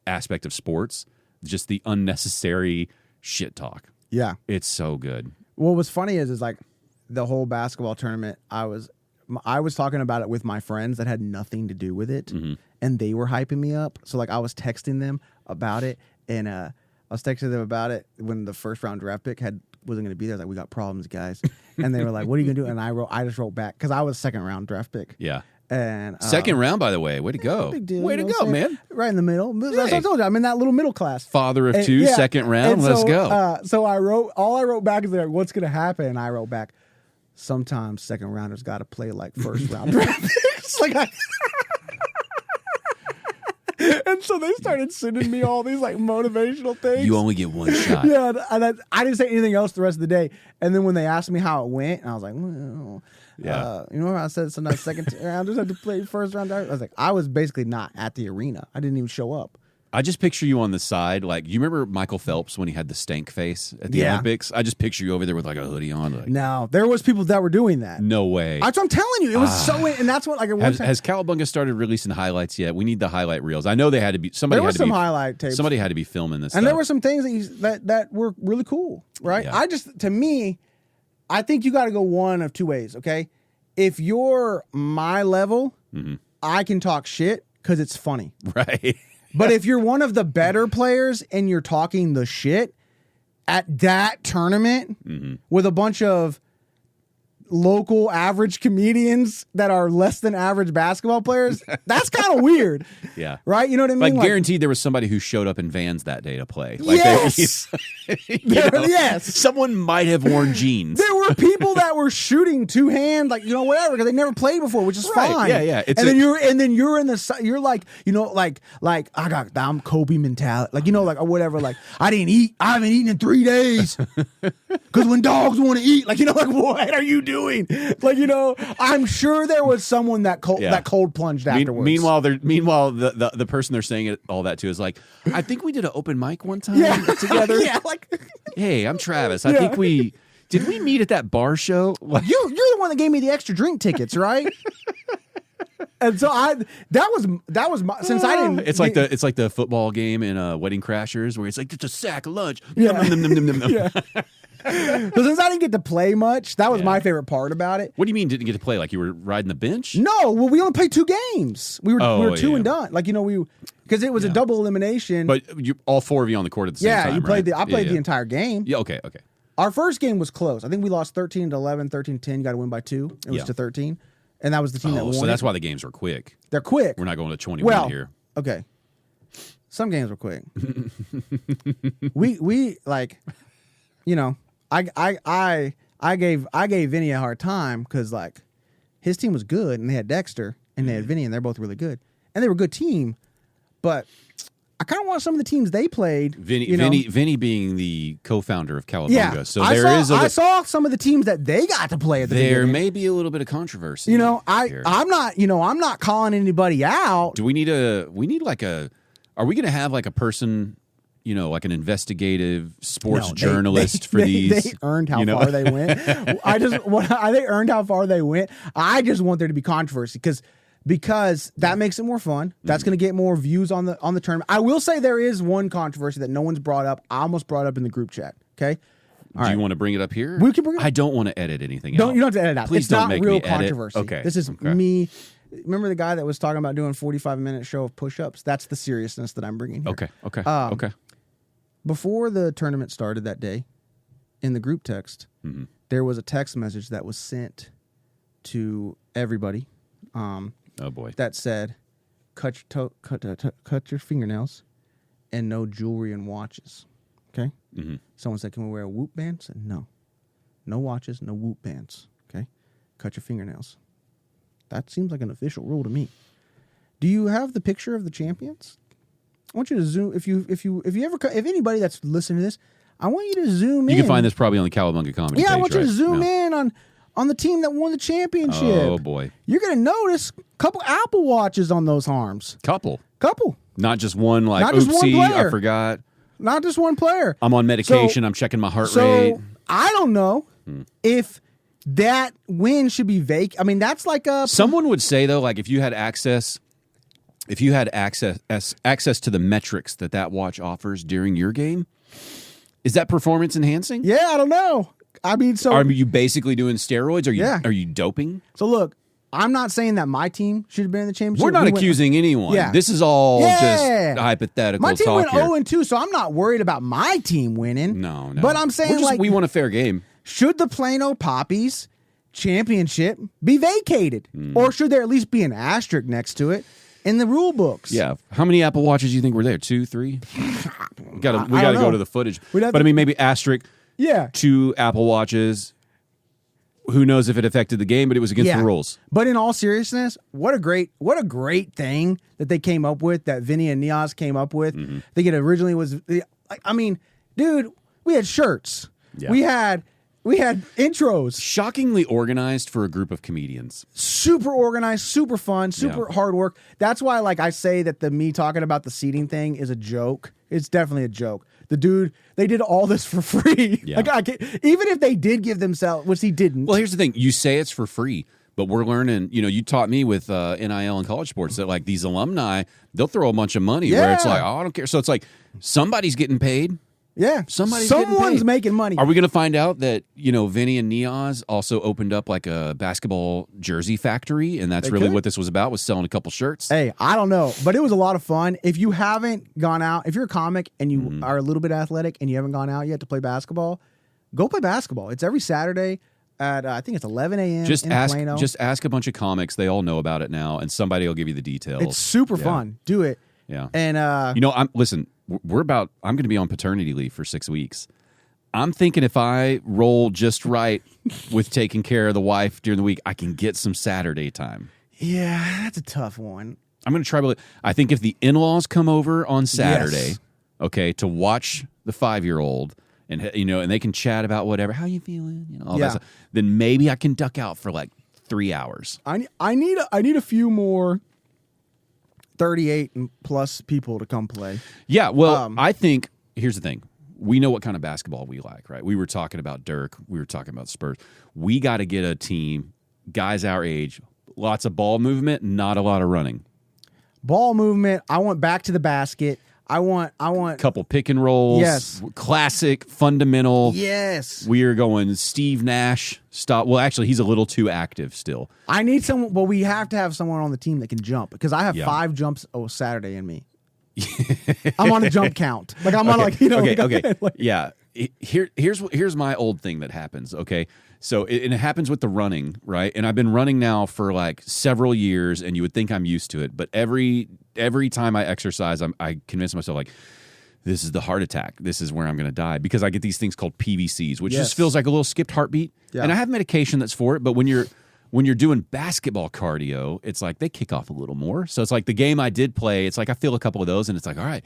aspect of sports. Just the unnecessary shit talk. Yeah. It's so good. What was funny is like the whole basketball tournament, I was talking about it with my friends that had nothing to do with it, and they were hyping me up. So like I was texting them about it, and I was texting them about it when the first round draft pick wasn't going to be there. I was like, we got problems, guys. And they were like, what are you going to do? And I just wrote back because I was second round draft pick. Yeah. And second round, by the way. Way to go. Big deal, Way to go, man. Right in the middle. That's what I told you. I'm in that little middle class. Father of two, second round. And Let's go. So I wrote back is like, what's going to happen? And I wrote back, sometimes second rounders got to play like first round draft picks. And so they started sending me all these like motivational things. You only get one shot. Yeah, and I didn't say anything else the rest of the day. And then when they asked me how it went, and I was like, well, you know, I said sometimes second rounders had to play first round. I was like, I was basically not at the arena. I didn't even show up. I just picture you on the side. Like, you remember Michael Phelps when he had the stank face at the Olympics? I just picture you over there with like a hoodie on. Like, no, there was people that were doing that. No way. That's what I'm telling you. It was so, and that's what like. Has Cowabunga started releasing highlights yet? We need the highlight reels. I know they had to be. There were some highlight tapes. Somebody had to be filming this, and there were some things that were really cool, right? Yeah. To me, I think you got to go one of two ways. Okay, if you're my level, I can talk shit because it's funny, right? But if you're one of the better players and you're talking the shit at that tournament with a bunch of local average comedians that are less than average basketball players, that's kind of weird. Yeah. Right? You know what I mean? Like, guaranteed there was somebody who showed up in Vans that day to play. Like, yes. Yes. Someone might have worn jeans. There were people that were shooting two hand, like, you know, whatever, because they never played before, which is fine. Yeah. Then you're in the you're like, you know, like I'm Kobe mentality, like, you know, like, or whatever, like I haven't eaten in 3 days because when dogs want to eat, like, you know, like, what are you doing? Like, you know, I'm sure there was someone that cold plunged afterwards. Meanwhile, the person they're saying all that to is like, I think we did an open mic one time together. Yeah, like, hey, I'm Travis. I think did we meet at that bar show? You're the one that gave me the extra drink tickets, right? And so that was my, since I didn't. It's like the football game in Wedding Crashers where it's like just a sack of lunch. Yeah. Yeah. So since I didn't get to play much, that was my favorite part about it. What do you mean didn't get to play? Like you were riding the bench? No, well, we only played 2 games. We were two and done. Like, you know, because it was a double elimination. But all 4 of you on the court at the same time. Yeah, you played right? I played the entire game. Yeah, okay. Our first game was close. I think we lost 13-11, 13-10. You got to win by 2. It was to 13. And that was the team that won. So that's why the games were quick. They're quick. We're not going to 21 here. Okay. Some games were quick. we like, you know, I gave Vinny a hard time because like his team was good and they had Dexter and they had Vinny and they're both really good and they were a good team, but I kind of want some of the teams they played. Vinny being the co-founder of Cowabunga. Yeah, so I saw some of of the teams that they got to play at the beginning. There may be a little bit of controversy. You know, I'm not calling anybody out. Do we need are we going to have like a person, you know, like an investigative sports journalist for these? They earned how far they went. They earned how far they went. I just want there to be controversy because that makes it more fun. That's going to get more views on the tournament. I will say there is one controversy that no one's brought up. I almost brought up in the group chat. Okay. Do you want to bring it up here? We can bring it up. I don't want to edit anything out. You don't have to edit out. Please it's don't not make real me controversy. Edit. Okay. This is me. Remember the guy that was talking about doing 45-minute show of push-ups? That's the seriousness that I'm bringing here. Okay. Before the tournament started that day, in the group text, there was a text message that was sent to everybody. Oh boy! That said, cut your fingernails, and no jewelry and watches. Okay. Mm-hmm. Someone said, "Can we wear a Whoop band?" I said, "No, no watches, no Whoop bands." Okay. Cut your fingernails. That seems like an official rule to me. Do you have the picture of the champions? I want you to zoom. If anybody that's listening to this, I want you to zoom in. You can find this probably on the Cowabunga Comedy page, I want you right? to zoom in on the team that won the championship. Oh, boy. You're going to notice a couple Apple Watches on those arms. Couple. Not just one, like, Not just one oopsie, player. I forgot. Not just one player. I'm on medication. I'm checking my heart rate. I don't know if that win should be vacant. I mean, that's like a... Someone would say, though, like, if you had access to the metrics that watch offers during your game, is that performance enhancing? Yeah, I don't know. I mean, so... Are you basically doing steroids? Are you doping? So, look, I'm not saying that my team should have been in the championship. We're not accusing anyone. Yeah. This is all just hypothetical my team talk went here. 0-2, so I'm not worried about my team winning. No. But I'm saying, we want a fair game. Should the Plano Poppies championship be vacated? Or should there at least be an asterisk next to it in the rule books? Yeah. How many Apple Watches do you think were there? 2, 3? We got to go to the footage. But I mean, maybe asterisk. Yeah. 2 Apple Watches. Who knows if it affected the game, but it was against the rules. But in all seriousness, what a great thing that they came up with, that Vinny and Niaz came up with. I think it originally was, I mean, dude, we had shirts. Yeah. We had intros. Shockingly organized for a group of comedians. Super organized, super fun, super hard work. That's why, like, I say that me talking about the seating thing is a joke. It's definitely a joke. The dude, they did all this for free. Yeah. Like, even if they did give themselves, which he didn't. Well, here's the thing. You say it's for free, but we're learning, you taught me with NIL and college sports that, like, these alumni, they'll throw a bunch of money where it's like, oh, I don't care. So it's like somebody's getting paid. Yeah. Someone's making money. Are we going to find out that, Vinny and Niaz also opened up like a basketball jersey factory, and that's really what this was about, was selling a couple shirts? Hey, I don't know, but it was a lot of fun. If you haven't gone out, if you're a comic and you are a little bit athletic and you haven't gone out yet to play basketball, go play basketball. It's every Saturday at, I think it's 11 a.m. in Plano. Just ask a bunch of comics. They all know about it now, and somebody will give you the details. It's super fun. Do it. Yeah. And, I'm going to be on paternity leave for 6 weeks. I'm thinking if I roll just right with taking care of the wife during the week, I can get some Saturday time. Yeah, that's a tough one. I'm going to try. I think if the in-laws come over on Saturday, to watch the 5-year-old, and they can chat about whatever, how you feeling, all that stuff, then maybe I can duck out for like 3 hours. I need a few more 38 and plus people to come play. Yeah, well, I think here's the thing. We know what kind of basketball we like, right? We were talking about Dirk. We were talking about Spurs. We got to get a team, guys our age, lots of ball movement, not a lot of running. Ball movement. I want back to the basket. I want couple pick and rolls. Yes. Classic, fundamental. Yes. We are going Steve Nash stop. Well, actually, he's a little too active still. I need someone. Well, we have to have someone on the team that can jump, because I have 5 jumps Saturday in me. I'm on a jump count. Like I'm on Okay. Yeah. Here's my old thing that happens. Okay. So it happens with the running, right? And I've been running now for like several years, and you would think I'm used to it, but every time I exercise, I convince myself, like, this is the heart attack. This is where I'm going to die, because I get these things called PVCs, which just feels like a little skipped heartbeat. Yeah. And I have medication that's for it, but when you're doing basketball cardio, it's like they kick off a little more. So it's like the game I did play, it's like I feel a couple of those, and it's like, all right,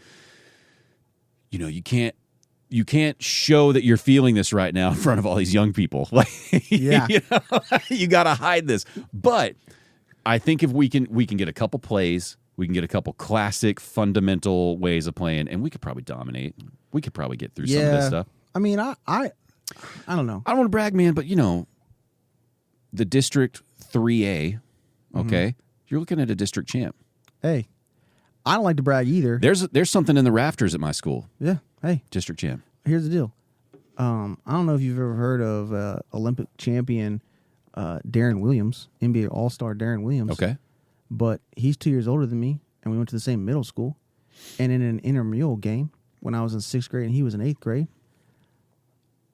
you can't show that you're feeling this right now in front of all these young people. Like, you got to hide this. But I think if we can get a couple plays, we can get a couple classic fundamental ways of playing, and we could probably dominate. We could probably get through some of this stuff. I mean, I don't know. I don't want to brag, man, but the District 3A, okay, you're looking at a district champ. Hey, I don't like to brag either. There's something in the rafters at my school. Yeah. Hey, district champ. Here's the deal. I don't know if you've ever heard of Olympic champion Darren Williams, NBA All-Star Darren Williams. Okay. But he's 2 years older than me, and we went to the same middle school. And in an intramural game, when I was in 6th grade and he was in 8th grade,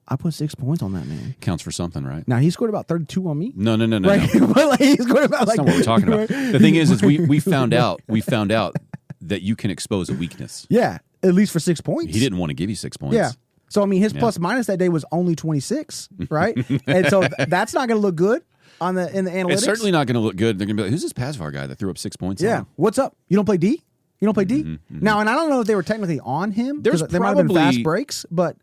I put 6 points on that man. Counts for something, right? Now, he scored about 32 on me. No. Right? But like, he scored about That's not what we're talking about. The thing is we found out that you can expose a weakness. Yeah, at least for 6 points. He didn't want to give you 6 points. Yeah. So, I mean, his plus minus that day was only 26, right? And so that's not going to look good. in the analytics. It's certainly not going to look good. They're going to be like, who's this Pasvar guy that threw up 6 points? Yeah. What's up? You don't play D? You don't play D? Mm-hmm. Now, and I don't know if they were technically on him. There's there might have been fast breaks, but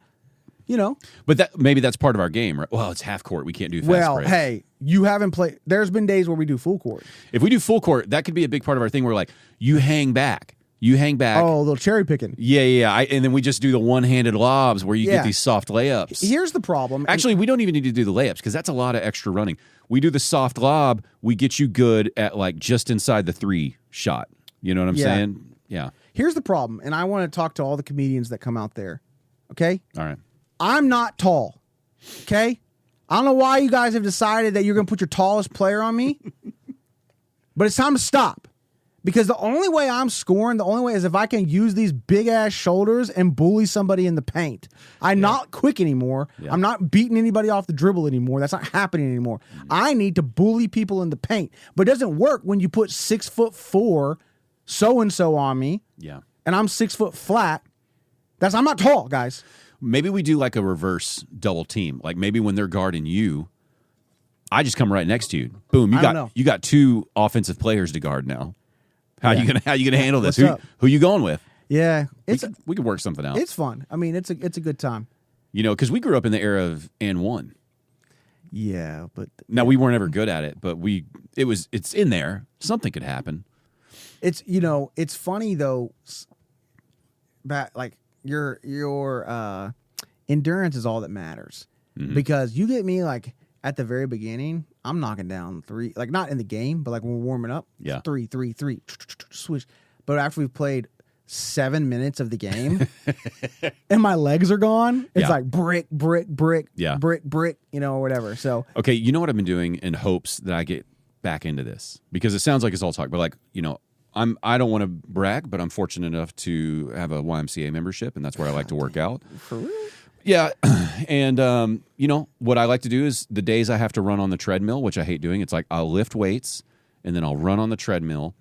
But maybe that's part of our game, right? Well, it's half court. We can't do fast breaks. Hey, you haven't played. There's been days where we do full court. If we do full court, that could be a big part of our thing. Where like you hang back. Oh, a little cherry picking. Yeah. And then we just do the one-handed lobs where you get these soft layups. Here's the problem. Actually, we don't even need to do the layups because that's a lot of extra running. We do the soft lob. We get you good at like just inside the 3 shot. You know what I'm saying? Yeah. Here's the problem, and I want to talk to all the comedians that come out there. Okay? All right. I'm not tall. Okay? I don't know why you guys have decided that you're going to put your tallest player on me, but it's time to stop. Because the only way I'm scoring, the only way is if I can use these big-ass shoulders and bully somebody in the paint. I'm not quick anymore. Yeah. I'm not beating anybody off the dribble anymore. That's not happening anymore. I need to bully people in the paint. But it doesn't work when you put 6'4" so-and-so on me. Yeah. And I'm 6 foot flat. I'm not tall, guys. Maybe we do like a reverse double team. Like maybe when they're guarding you, I just come right next to you. Boom, you got 2 offensive players to guard now. How you gonna handle this? Who you going with? Yeah, we could work something out. It's fun. I mean, it's a good time. You know, because we grew up in the era of and one. Yeah, but now we weren't ever good at it, but it's in there. Something could happen. It's it's funny though. Like your endurance is all that matters because you get me like at the very beginning. I'm knocking down 3, like not in the game, but like when we're warming up. Yeah, 3, switch. But after we've played 7 minutes of the game, and my legs are gone, it's like brick, brick, or whatever. So okay, you know what I've been doing in hopes that I get back into this because it sounds like it's all talk, but like I don't want to brag, but I'm fortunate enough to have a YMCA membership, and that's where I like to work out. For real? Yeah, and what I like to do is the days I have to run on the treadmill, which I hate doing, it's like I'll lift weights, and then I'll run on the treadmill,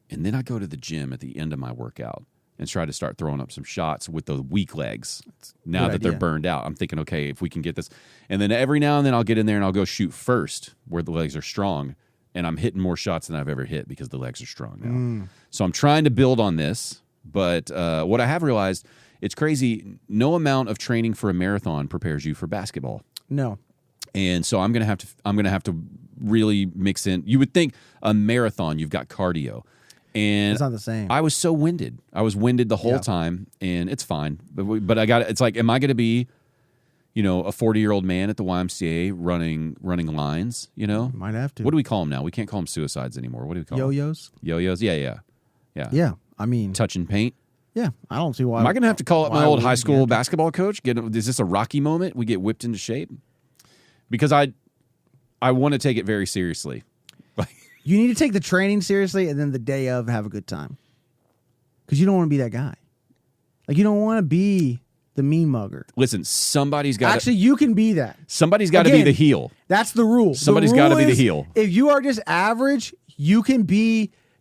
and then I go to the gym at the end of my workout and try to start throwing up some shots with the weak legs. Now that they're burned out, I'm thinking, okay, if we can get this, and then every now and then I'll get in there and I'll go shoot first where the legs are strong, and I'm hitting more shots than I've ever hit because the legs are strong now. So I'm trying to build on this, but what I have realized. It's crazy. No amount of training for a marathon prepares you for basketball. No. And so I'm gonna have to really mix in. You would think a marathon, you've got cardio. And it's not the same. I was so winded. I was winded the whole time, and it's fine. But it's like, am I gonna be, a 40-year-old man at the YMCA running lines, Might have to. What do we call them now? We can't call them suicides anymore. What do we call Yo-yos? them? Yo-yos? Yeah. Yeah, I mean. Touching paint? Yeah, I don't see why. Am I going to have to call up my old high school basketball coach? Is this a Rocky moment? We get whipped into shape? Because I want to take it very seriously. You need to take the training seriously, and then the day of have a good time. Because you don't want to be that guy. Like you don't want to be the mean mugger. Listen, somebody's got. Actually, you can be that. Somebody's got to be the heel. That's the rule. Somebody's got to be the heel. If you are just average, you can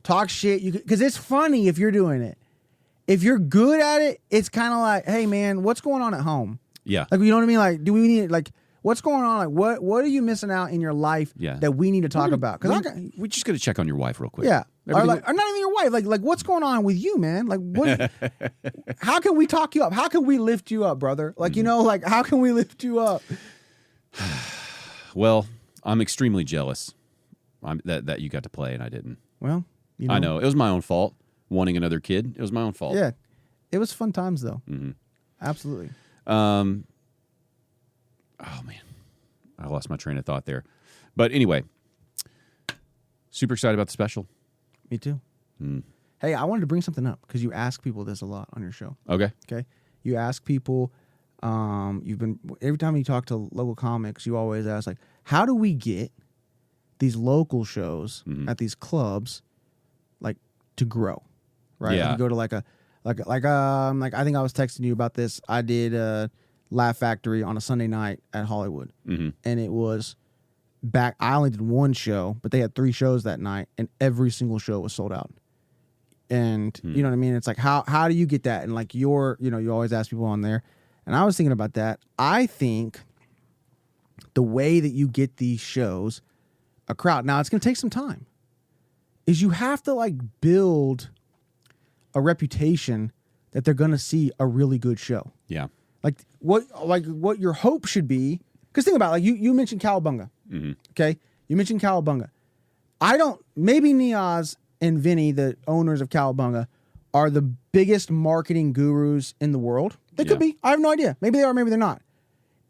talk shit. Because it's funny if you're doing it. If you're good at it, it's kind of like, hey, man, what's going on at home? Yeah. Like, you know what I mean? Like, do we need, like, what's going on? Like, what are you missing out in your life that we need to talk about? Because we just got to check on your wife real quick. Yeah. Or not even your wife. Like, what's going on with you, man? Like, what? How can we talk you up? How can we lift you up, brother? Like, how can we lift you up? Well, I'm extremely jealous that you got to play and I didn't. Well, I know. It was my own fault. Wanting another kid, it was my own fault. Yeah, it was fun times though. Absolutely. Oh man, I lost my train of thought there. But anyway, super excited about the special. Me too. Hey, I wanted to bring something up because you ask people this a lot on your show. Okay. You ask people. Every time you talk to local comics, you always ask like, how do we get these local shows at these clubs like to grow? Right. Yeah. Like you go to like I think I was texting you about this. I did Laugh Factory on a Sunday night at Hollywood, and it was back. I only did one show, but they had 3 shows that night, and every single show was sold out. And you know what I mean? It's like how do you get that? And like you always ask people on there, and I was thinking about that. I think the way that you get these shows a crowd. Now it's going to take some time. Is you have to like build a reputation that they're going to see a really good show. Yeah. Like what your hope should be. Because think about it, like you mentioned Cowabunga. Mm-hmm. Okay, you mentioned Cowabunga. Maybe Niaz and Vinny, the owners of Cowabunga, are the biggest marketing gurus in the world. They could be. I have no idea. Maybe they are. Maybe they're not.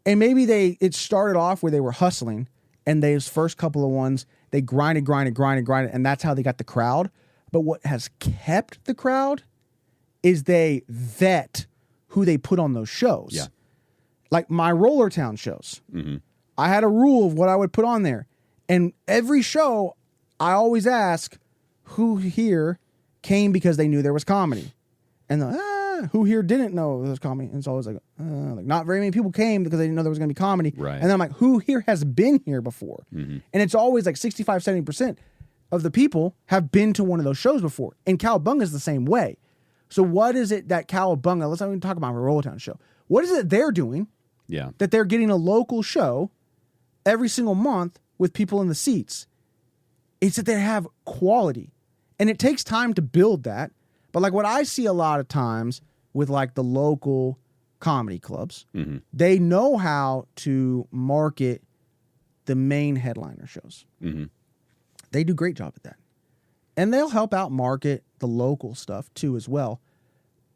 And maybe it started off where they were hustling, and those first couple of ones they grinded, and that's how they got the crowd. But what has kept the crowd is they vet who they put on those shows. Yeah. Like my Roller Town shows. Mm-hmm. I had a rule of what I would put on there. And every show, I always ask who here came because they knew there was comedy. And who here didn't know there was comedy? And it's always like not very many people came because they didn't know there was going to be comedy. Right. And then I'm like, who here has been here before? Mm-hmm. And it's always like 65, 70% of the people have been to one of those shows before. And Cowabunga is the same way. So what is it that Cowabunga, let's not even talk about my Roller Town show. What is it they're doing? Yeah. That they're getting a local show every single month with people in the seats. It's that they have quality. And it takes time to build that. But like what I see a lot of times with like the local comedy clubs, mm-hmm. they know how to market the main headliner shows. Mm-hmm. They do a great job at that. And they'll help out market the local stuff too as well.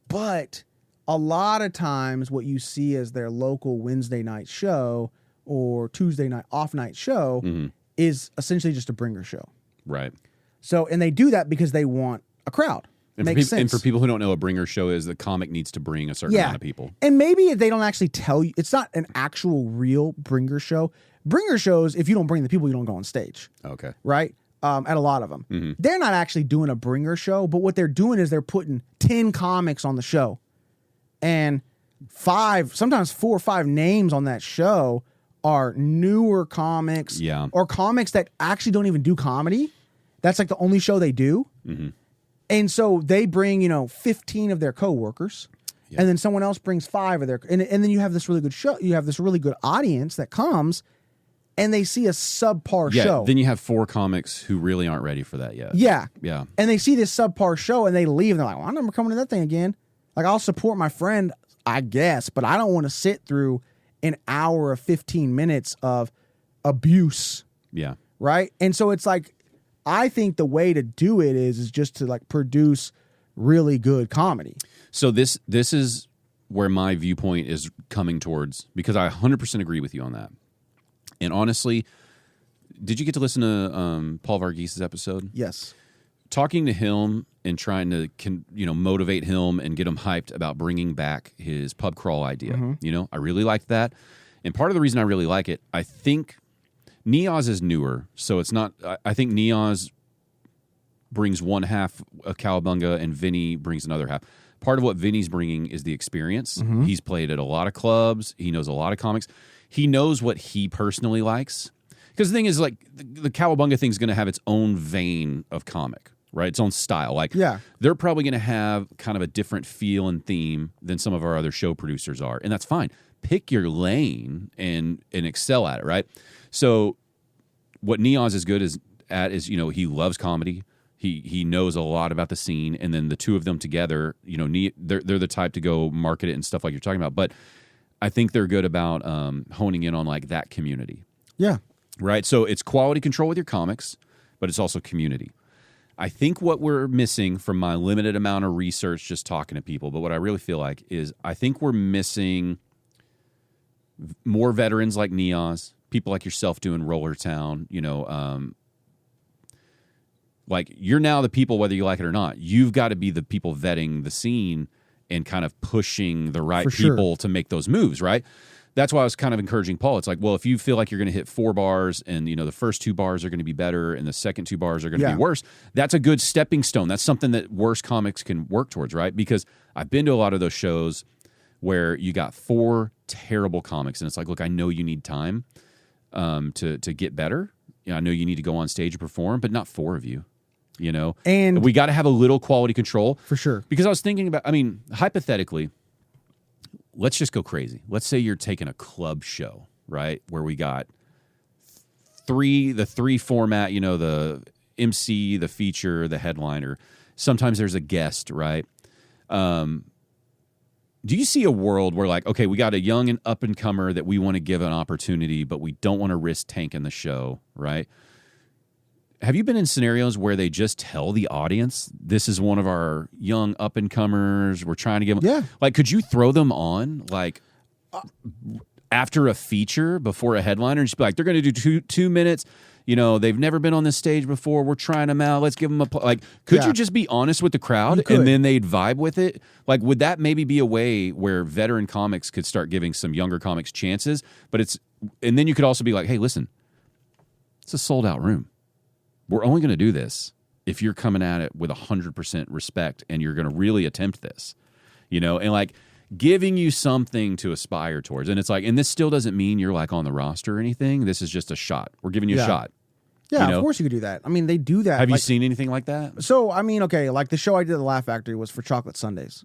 But a lot of times what you see as their local Wednesday night show or Tuesday night off night show mm-hmm. is essentially just a bringer show. Right. So, and they do that because they want a crowd. And Makes sense. And for people who don't know, a bringer show is the comic needs to bring a certain amount of people. And maybe they don't actually tell you, it's not an actual real bringer show. Bringer shows, if you don't bring the people, you don't go on stage. Okay. Right? At a lot of them. Mm-hmm. They're not actually doing a bringer show, but what they're doing is they're putting 10 comics on the show. And 5, sometimes 4 or 5 names on that show are newer comics or comics that actually don't even do comedy. That's like the only show they do. Mm-hmm. And so they bring, 15 of their coworkers, and then someone else brings 5 of their, and then you have this really good show. You have this really good audience that comes, and they see a subpar show. Then you have 4 comics who really aren't ready for that yet. Yeah. Yeah. And they see this subpar show, and they leave, and they're like, well, I'm never coming to that thing again. Like, I'll support my friend, I guess, but I don't want to sit through an hour of 15 minutes of abuse. Yeah. Right? And so it's like, I think the way to do it is just to like produce really good comedy. So this is where my viewpoint is coming towards, because I 100% agree with you on that. And honestly, did you get to listen to Paul Varghese's episode? Yes. Talking to him and trying to motivate him and get him hyped about bringing back his pub crawl idea. Mm-hmm. I really liked that. And part of the reason I really like it, I think Niaz is newer, so it's not. I think Niaz brings one half of Cowabunga and Vinny brings another half. Part of what Vinny's bringing is the experience. Mm-hmm. He's played at a lot of clubs. He knows a lot of comics. He knows what he personally likes. Because the thing is, like, the Cowabunga thing is going to have its own vein of comic, right? Its own style. Like, they're probably going to have kind of a different feel and theme than some of our other show producers are, and that's fine. Pick your lane and excel at it, right? So what Niaz is good at is he loves comedy. He knows a lot about the scene, and then the two of them together, they're the type to go market it and stuff like you're talking about. But I think they're good about honing in on like that community. Yeah. Right? So it's quality control with your comics, but it's also community. I think what we're missing from my limited amount of research just talking to people, but what I really feel like is I think we're missing more veterans like Niaz, people like yourself doing Roller Town, like you're now the people, whether you like it or not. You've got to be the people vetting the scene and kind of pushing the right people to make those moves, right? That's why I was kind of encouraging Paul. It's like, well, if you feel like you're going to hit 4 bars and, the first 2 bars are going to be better and the second 2 bars are going to be worse, that's a good stepping stone. That's something that worse comics can work towards, right? Because I've been to a lot of those shows where you got 4 terrible comics and it's like, look, I know you need time to get better. I know you need to go on stage and perform, but not 4 of you. And we got to have a little quality control for sure. Because I was thinking about, hypothetically, let's just go crazy. Let's say you're taking a club show, right, where we got three format, the MC, the feature, the headliner. Sometimes there's a guest, right? Do you see a world where, like, okay, we got a young and up-and-comer that we want to give an opportunity, but we don't want to risk tanking the show, right? Have you been in scenarios where they just tell the audience, this is one of our young up-and-comers, we're trying to give them... Yeah. Like, could you throw them on, like, after a feature, before a headliner, and just be like, they're going to do two minutes... they've never been on this stage before. We're trying them out. Let's give them could you just be honest with the crowd and then they'd vibe with it? Like, would that maybe be a way where veteran comics could start giving some younger comics chances? And then you could also be like, hey, listen, it's a sold out room. We're only going to do this if you're coming at it with 100% respect and you're going to really attempt this, and like, giving you something to aspire towards. And it's like, and this still doesn't mean you're like on the roster or anything. This is just a shot. We're giving you a shot. Yeah, of course you could do that. I mean, they do that. Have you seen anything like that? So, I mean, okay, like the show I did at the Laugh Factory was for Chocolate Sundays,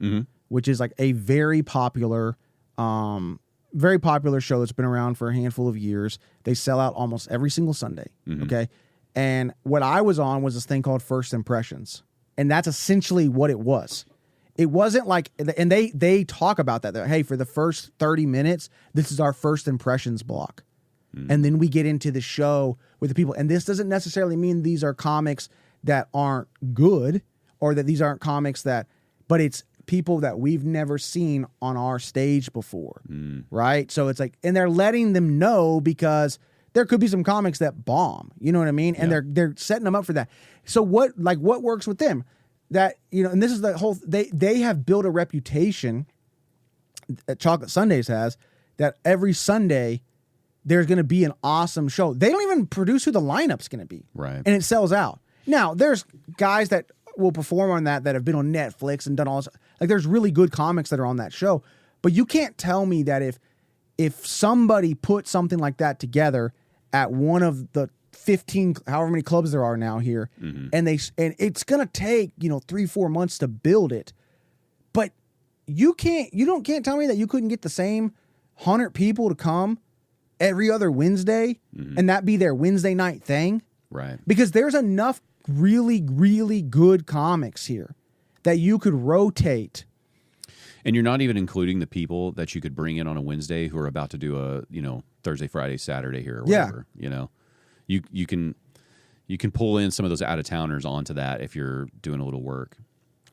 which is like a very popular show that's been around for a handful of years. They sell out almost every single Sunday, okay? And what I was on was this thing called First Impressions. And that's essentially what it was. It wasn't like, and they talk about that. Hey, for the first 30 minutes, this is our first impressions block. And then we get into the show with the people. And this doesn't necessarily mean these are comics that aren't good or that these aren't comics but it's people that we've never seen on our stage before, right? So it's like, and they're letting them know because there could be some comics that bomb, you know what I mean? And they're setting them up for that. So what works with them? That, and this is the whole, they have built a reputation that Chocolate Sundays has, that every Sunday there's going to be an awesome show. They don't even produce who the lineup's going to be. Right. And it sells out. Now, there's guys that will perform on that have been on Netflix and done all this. Like, there's really good comics that are on that show. But you can't tell me that if somebody put something like that together at one of the 15, however many clubs there are now here, and it's gonna take 3-4 months to build it, but you can't tell me that you couldn't get the same 100 people to come every other Wednesday and that be their Wednesday night thing, right? Because there's enough really, really good comics here that you could rotate. And you're not even including the people that you could bring in on a Wednesday who are about to do a Thursday, Friday, Saturday here or whatever. You can pull in some of those out of towners onto that if you're doing a little work.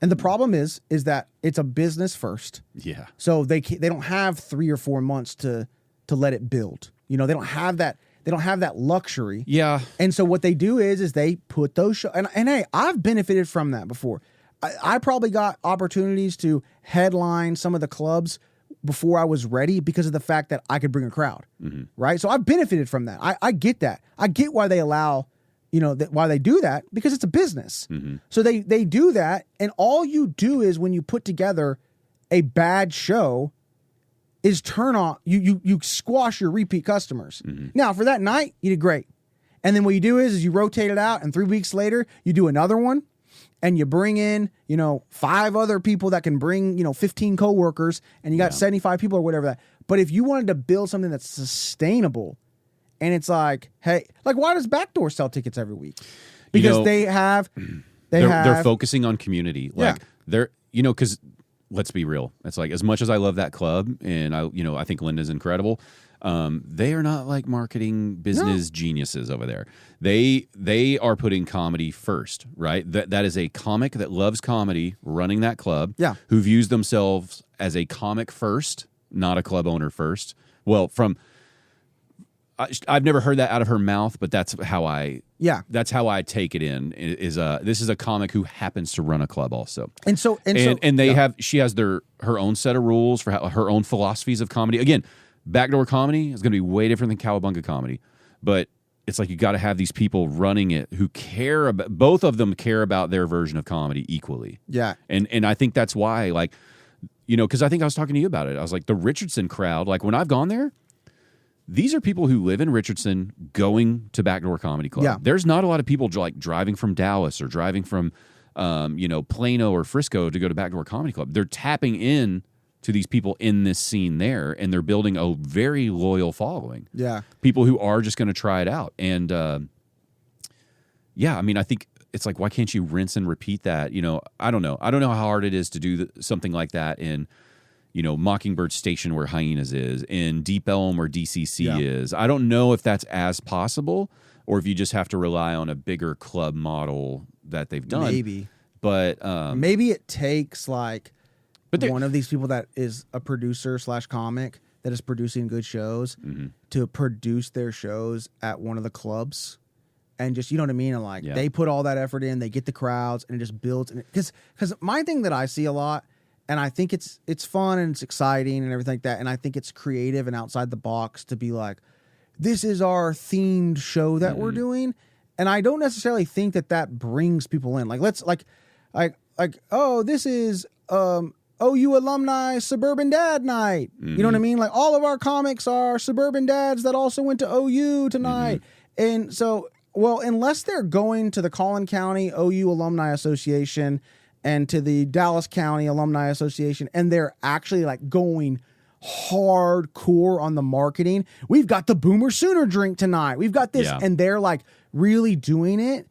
And the problem is that it's a business first. Yeah. So they don't have 3 or 4 months to let it build. They don't have that. They don't have that luxury. Yeah. And so what they do is they put those shows. And hey, I've benefited from that before. I probably got opportunities to headline some of the clubs before I was ready because of the fact that I could bring a crowd, right? So I've benefited from that. I get that. I get why they allow, why they do that, because it's a business. So they do that, and all you do is when you put together a bad show is turn on, you squash your repeat customers. Now, for that night, you did great. And then what you do is you rotate it out, and 3 weeks later, you do another one. And you bring in, 5 other people that can bring, 15 coworkers, and you got 75 people or whatever that. But if you wanted to build something that's sustainable, and it's like, hey, like, why does Backdoor sell tickets every week? Because they're focusing on community. Like they're, because let's be real. It's like, as much as I love that club, and I think Linda's incredible. They are not like marketing business geniuses over there. They are putting comedy first, right? That is a comic that loves comedy running that club, who views themselves as a comic first, not a club owner first. Well, I've never heard that out of her mouth, but that's how I take it in. This is a comic who happens to run a club also, she has her own set of rules for her own philosophies of comedy. Again, Backdoor comedy is going to be way different than Cowabunga comedy, but it's like you got to have these people running it who care about, both of them care about their version of comedy equally. Yeah. And I think that's why, like, because I think I was talking to you about it. I was like, the Richardson crowd, like when I've gone there, these are people who live in Richardson going to Backdoor Comedy Club. Yeah. There's not a lot of people like driving from Dallas or driving from, Plano or Frisco to go to Backdoor Comedy Club. They're tapping in to these people in this scene there, and they're building a very loyal following. Yeah. People who are just going to try it out. And I mean, I think it's like, why can't you rinse and repeat that? You know, I don't know. I don't know how hard it is to do something like that in, you know, Mockingbird Station where Hyenas is, in Deep Elm where DCC is. I don't know if that's as possible, or if you just have to rely on a bigger club model that they've done. Maybe. But maybe it takes like one of these people that is a producer / comic that is producing good shows to produce their shows at one of the clubs, and just, you know what I mean? And like they put all that effort in, they get the crowds, and it just builds. Because my thing that I see a lot, and I think it's fun and it's exciting and everything like that, and I think it's creative and outside the box to be like, this is our themed show that we're doing. And I don't necessarily think that brings people in. Like, let's like, oh, this is OU alumni Suburban Dad Night. You know what I mean? Like, all of our comics are suburban dads that also went to OU tonight. And so, well, unless they're going to the Collin County OU Alumni Association and to the Dallas County Alumni Association, and they're actually like going hardcore on the marketing. We've got the Boomer Sooner drink tonight. We've got this, and they're like really doing it.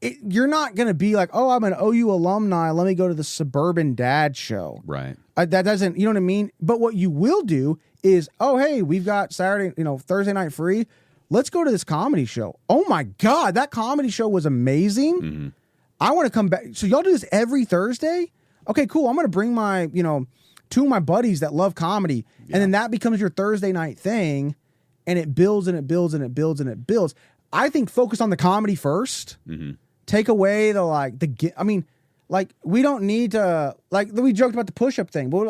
You're not going to be like, oh, I'm an OU alumni, let me go to the Suburban Dad show. Right. That doesn't, you know what I mean? But what you will do is, oh, hey, we've got Thursday night free. Let's go to this comedy show. Oh my God, that comedy show was amazing. I want to come back. So y'all do this every Thursday? Okay, cool. I'm going to bring my, two of my buddies that love comedy. And then that becomes your Thursday night thing. And it builds and it builds and it builds and it builds. I think focus on the comedy first. Take away we don't need to, like, we joked about the push-up thing, but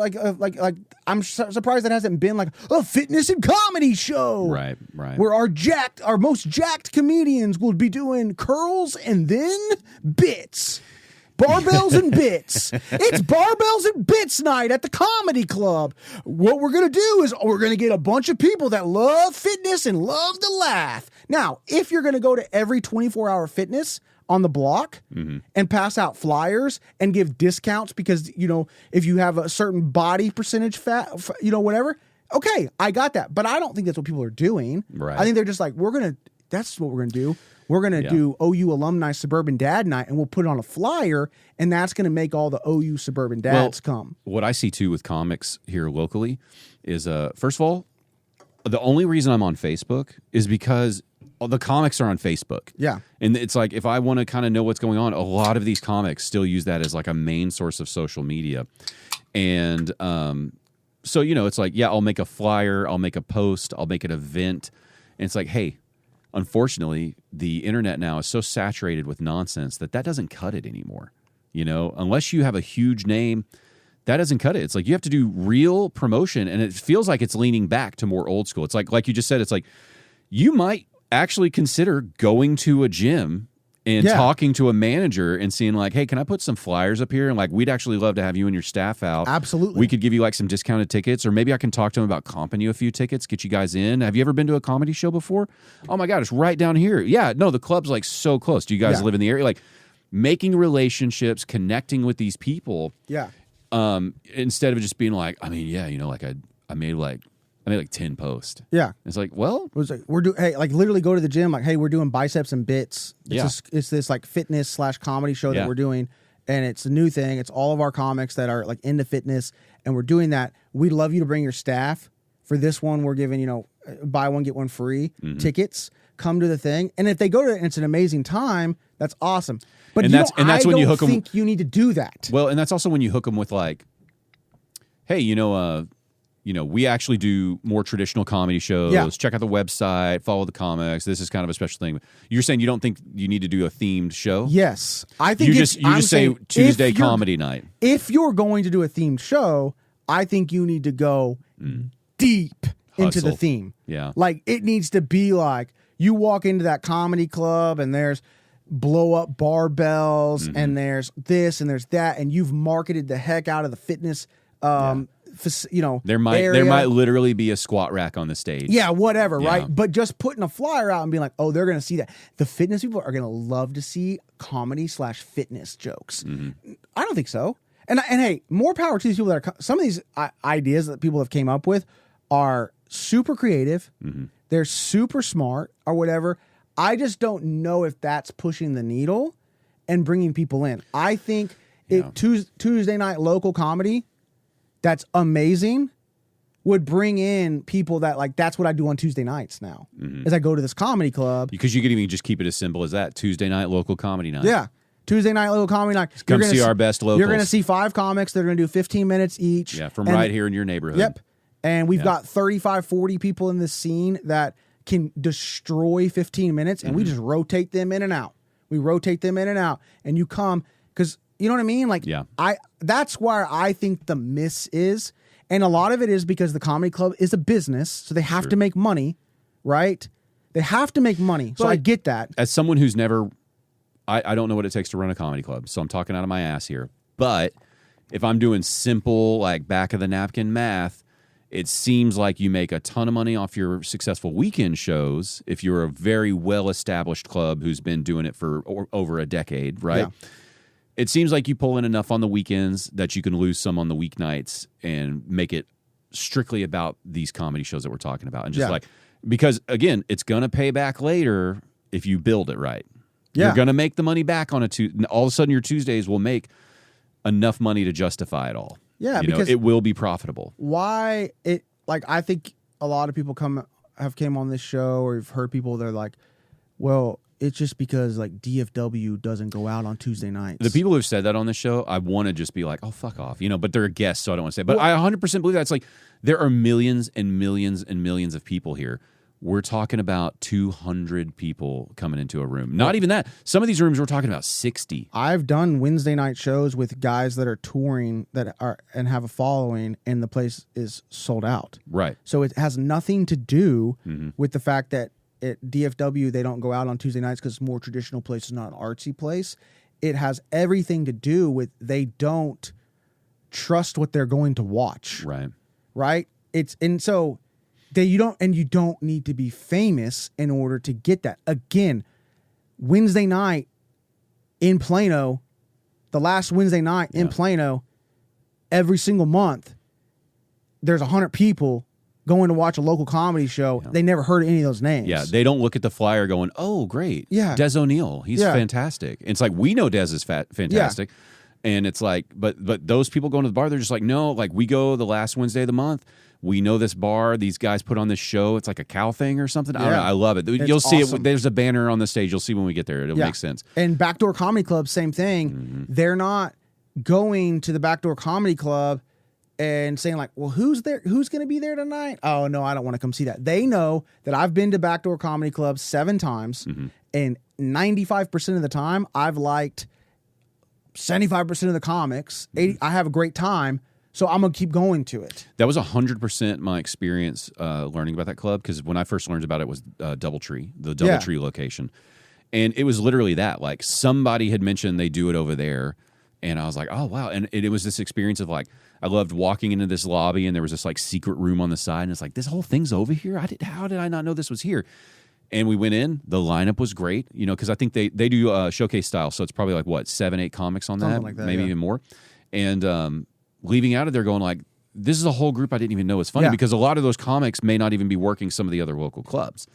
I'm surprised that hasn't been like a fitness and comedy show. Right. Where our most jacked comedians will be doing curls and then bits. Barbells and bits. It's barbells and bits night at the comedy club. What we're going to do is we're going to get a bunch of people that love fitness and love to laugh. Now, if you're going to go to every 24-hour fitness on the block and pass out flyers and give discounts because, if you have a certain body percentage fat, whatever. Okay, I got that. But I don't think that's what people are doing. Right. I think they're just like, that's what we're going to do. We're going to do OU Alumni Suburban Dad Night, and we'll put it on a flyer, and that's going to make all the OU Suburban Dads come. What I see, too, with comics here locally is, first of all, the only reason I'm on Facebook is because the comics are on Facebook. Yeah. And it's like, if I want to kind of know what's going on, a lot of these comics still use that as like a main source of social media. And so, it's like, I'll make a flyer, I'll make a post, I'll make an event. And it's like, hey, unfortunately, the internet now is so saturated with nonsense that doesn't cut it anymore. Unless you have a huge name, that doesn't cut it. It's like you have to do real promotion, and it feels like it's leaning back to more old school. It's like you just said, it's like you might actually consider going to a gym and talking to a manager and seeing like, hey, can I put some flyers up here? And like, we'd actually love to have you and your staff out. Absolutely. We could give you like some discounted tickets, or maybe I can talk to them about comping you a few tickets, get you guys in. Have you ever been to a comedy show before? Oh my God, it's right down here. Yeah, no, the club's like so close. Do you guys live in the area? Like making relationships, connecting with these people. Yeah. Instead of just being like, I made like 10 posts. Yeah. It's like, well, literally go to the gym. Like, hey, we're doing biceps and bits. It's this like fitness / comedy show that we're doing. And it's a new thing. It's all of our comics that are like into fitness. And we're doing that. We'd love you to bring your staff. For this one, we're giving, buy one, get one free tickets. Come to the thing. And if they go to it and it's an amazing time, that's awesome. But I don't think you need to do that. Well, and that's also when you hook them with like, hey, we actually do more traditional comedy shows. Yeah. Check out the website, follow the comics. This is kind of a special thing. You're saying you don't think you need to do a themed show? Yes. I think you just say Tuesday comedy night. If you're going to do a themed show, I think you need to go deep into the theme. Yeah. Like it needs to be like you walk into that comedy club and there's blow up barbells and there's this and there's that, and you've marketed the heck out of the fitness there might literally be a squat rack on the stage. Yeah, whatever, right? But just putting a flyer out and being like, oh, they're going to see that. The fitness people are going to love to see comedy / fitness jokes. I don't think so. And hey, more power to these people that are some of these ideas that people have came up with are super creative. Mm-hmm. They're super smart or whatever. I just don't know if that's pushing the needle and bringing people in. I think Tuesday night local comedy, that's amazing, would bring in people that like, that's what I do on Tuesday nights now, as I go to this comedy club. Because you could even just keep it as simple as that. Tuesday night local comedy night. Yeah. Tuesday night local comedy night. Come see our best locals. You're going to see 5 comics. They're going to do 15 minutes each. Yeah, from right here in your neighborhood. Yep. And we've got 35, 40 people in this scene that can destroy 15 minutes, and we just rotate them in and out. We rotate them in and out, and you come because you know what I mean. Like, that's where I think the miss is, and a lot of it is because the comedy club is a business, so they have to make money, right? They have to make money. So I get that. As someone who's never, I don't know what it takes to run a comedy club, so I'm talking out of my ass here. But if I'm doing simple, like back of the napkin math, it seems like you make a ton of money off your successful weekend shows if you're a very well-established club who's been doing it for over a decade, right? Yeah. It seems like you pull in enough on the weekends that you can lose some on the weeknights and make it strictly about these comedy shows that we're talking about. And just because, again, it's going to pay back later if you build it right. Yeah. You're going to make the money back on all of a sudden your Tuesdays will make enough money to justify it all. Yeah, because it will be profitable. Why it like I think a lot of people came on this show, or you've heard people they're like, well, it's just because like DFW doesn't go out on Tuesday nights. The people who've said that on this show, I want to just be like, oh, fuck off, but they're a guest, so I don't want to say. But I 100% believe that. It's like there are millions and millions and millions of people here. We're talking about 200 people coming into a room. Not even that. Some of these rooms we're talking about 60. I've done Wednesday night shows with guys that are touring and have a following, and the place is sold out. Right. So it has nothing to do with the fact that at DFW they don't go out on Tuesday nights because it's a more traditional place, it's not an artsy place. It has everything to do with they don't trust what they're going to watch. Right. Right? You don't need to be famous in order to get that. Again, Wednesday night in Plano, the last Wednesday night in Plano, every single month, there's 100 people going to watch a local comedy show. Yeah. They never heard any of those names. Yeah, they don't look at the flyer going, oh, great. Yeah. Des O'Neill, he's fantastic. And it's like, we know Des is fantastic. Yeah. And it's like, but those people going to the bar, they're just like, no, like we go the last Wednesday of the month. We know this bar. These guys put on this show. It's like a cow thing or something. I don't know. I love it. You'll see it. There's a banner on the stage. You'll see when we get there. It'll make sense. And Backdoor Comedy Club, same thing. Mm-hmm. They're not going to the Backdoor Comedy Club and saying like, well, who's there? Who's going to be there tonight? Oh, no, I don't want to come see that. They know that I've been to Backdoor Comedy Club 7 times, and 95% of the time I've liked 75% of the comics. 80, I have a great time. So I'm going to keep going to it. That was 100% my experience learning about that club, because when I first learned about it was Doubletree, the Doubletree location. And it was literally that. Like somebody had mentioned they do it over there, and I was like, oh, wow. And it was this experience of like, I loved walking into this lobby, and there was this like secret room on the side, and it's like, this whole thing's over here? How did I not know this was here? And we went in. The lineup was great, because I think they do showcase style, so it's probably like, what, 7, 8 comics on Something like that, maybe even more. And leaving out of there going like, this is a whole group I didn't even know was funny, because a lot of those comics may not even be working some of the other local clubs.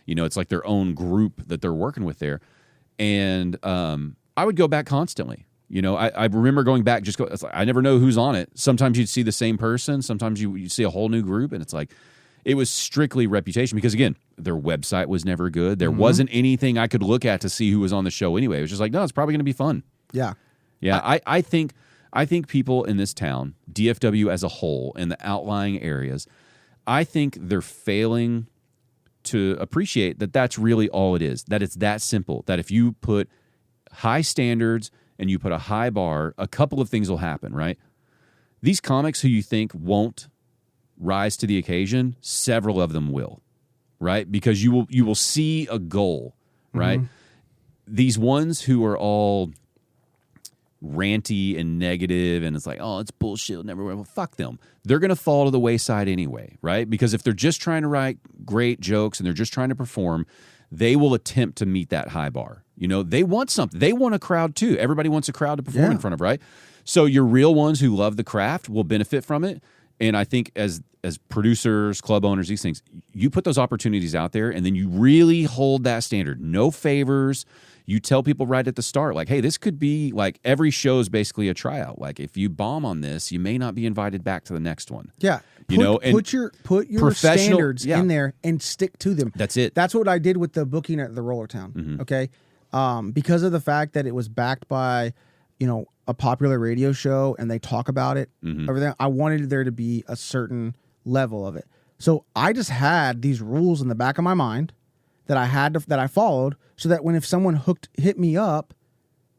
It's like their own group that they're working with there. And I would go back constantly. I remember going back, I never know who's on it. Sometimes you'd see the same person. Sometimes you see a whole new group, and it's like, it was strictly reputation, because again, their website was never good. There wasn't anything I could look at to see who was on the show anyway. It was just like, no, it's probably going to be fun. Yeah. Yeah. I think people in this town, DFW as a whole, in the outlying areas, I think they're failing to appreciate that that's really all it is, that it's that simple, that if you put high standards and you put a high bar, a couple of things will happen, right? These comics who you think won't rise to the occasion, several of them will, right? Because you will see a goal, right? These ones who are all ranty and negative, and it's like, oh, it's bullshit, it'll never work. Well, fuck them. They're going to fall to the wayside anyway, right? Because if they're just trying to write great jokes and they're just trying to perform, they will attempt to meet that high bar. They want something. They want a crowd too. Everybody wants a crowd to perform in front of, right? So your real ones who love the craft will benefit from it. And I think as producers, club owners, these things, you put those opportunities out there and then you really hold that standard. No favors. You tell people right at the start, like, hey, this could be like every show is basically a tryout. Like if you bomb on this, you may not be invited back to the next one. Yeah. And put your standards in there and stick to them. That's it. That's what I did with the booking at the Roller Town. Mm-hmm. Okay. Because of the fact that it was backed by, a popular radio show and they talk about it, everything, I wanted there to be a certain level of it. So I just had these rules in the back of my mind that I followed, so that if someone hit me up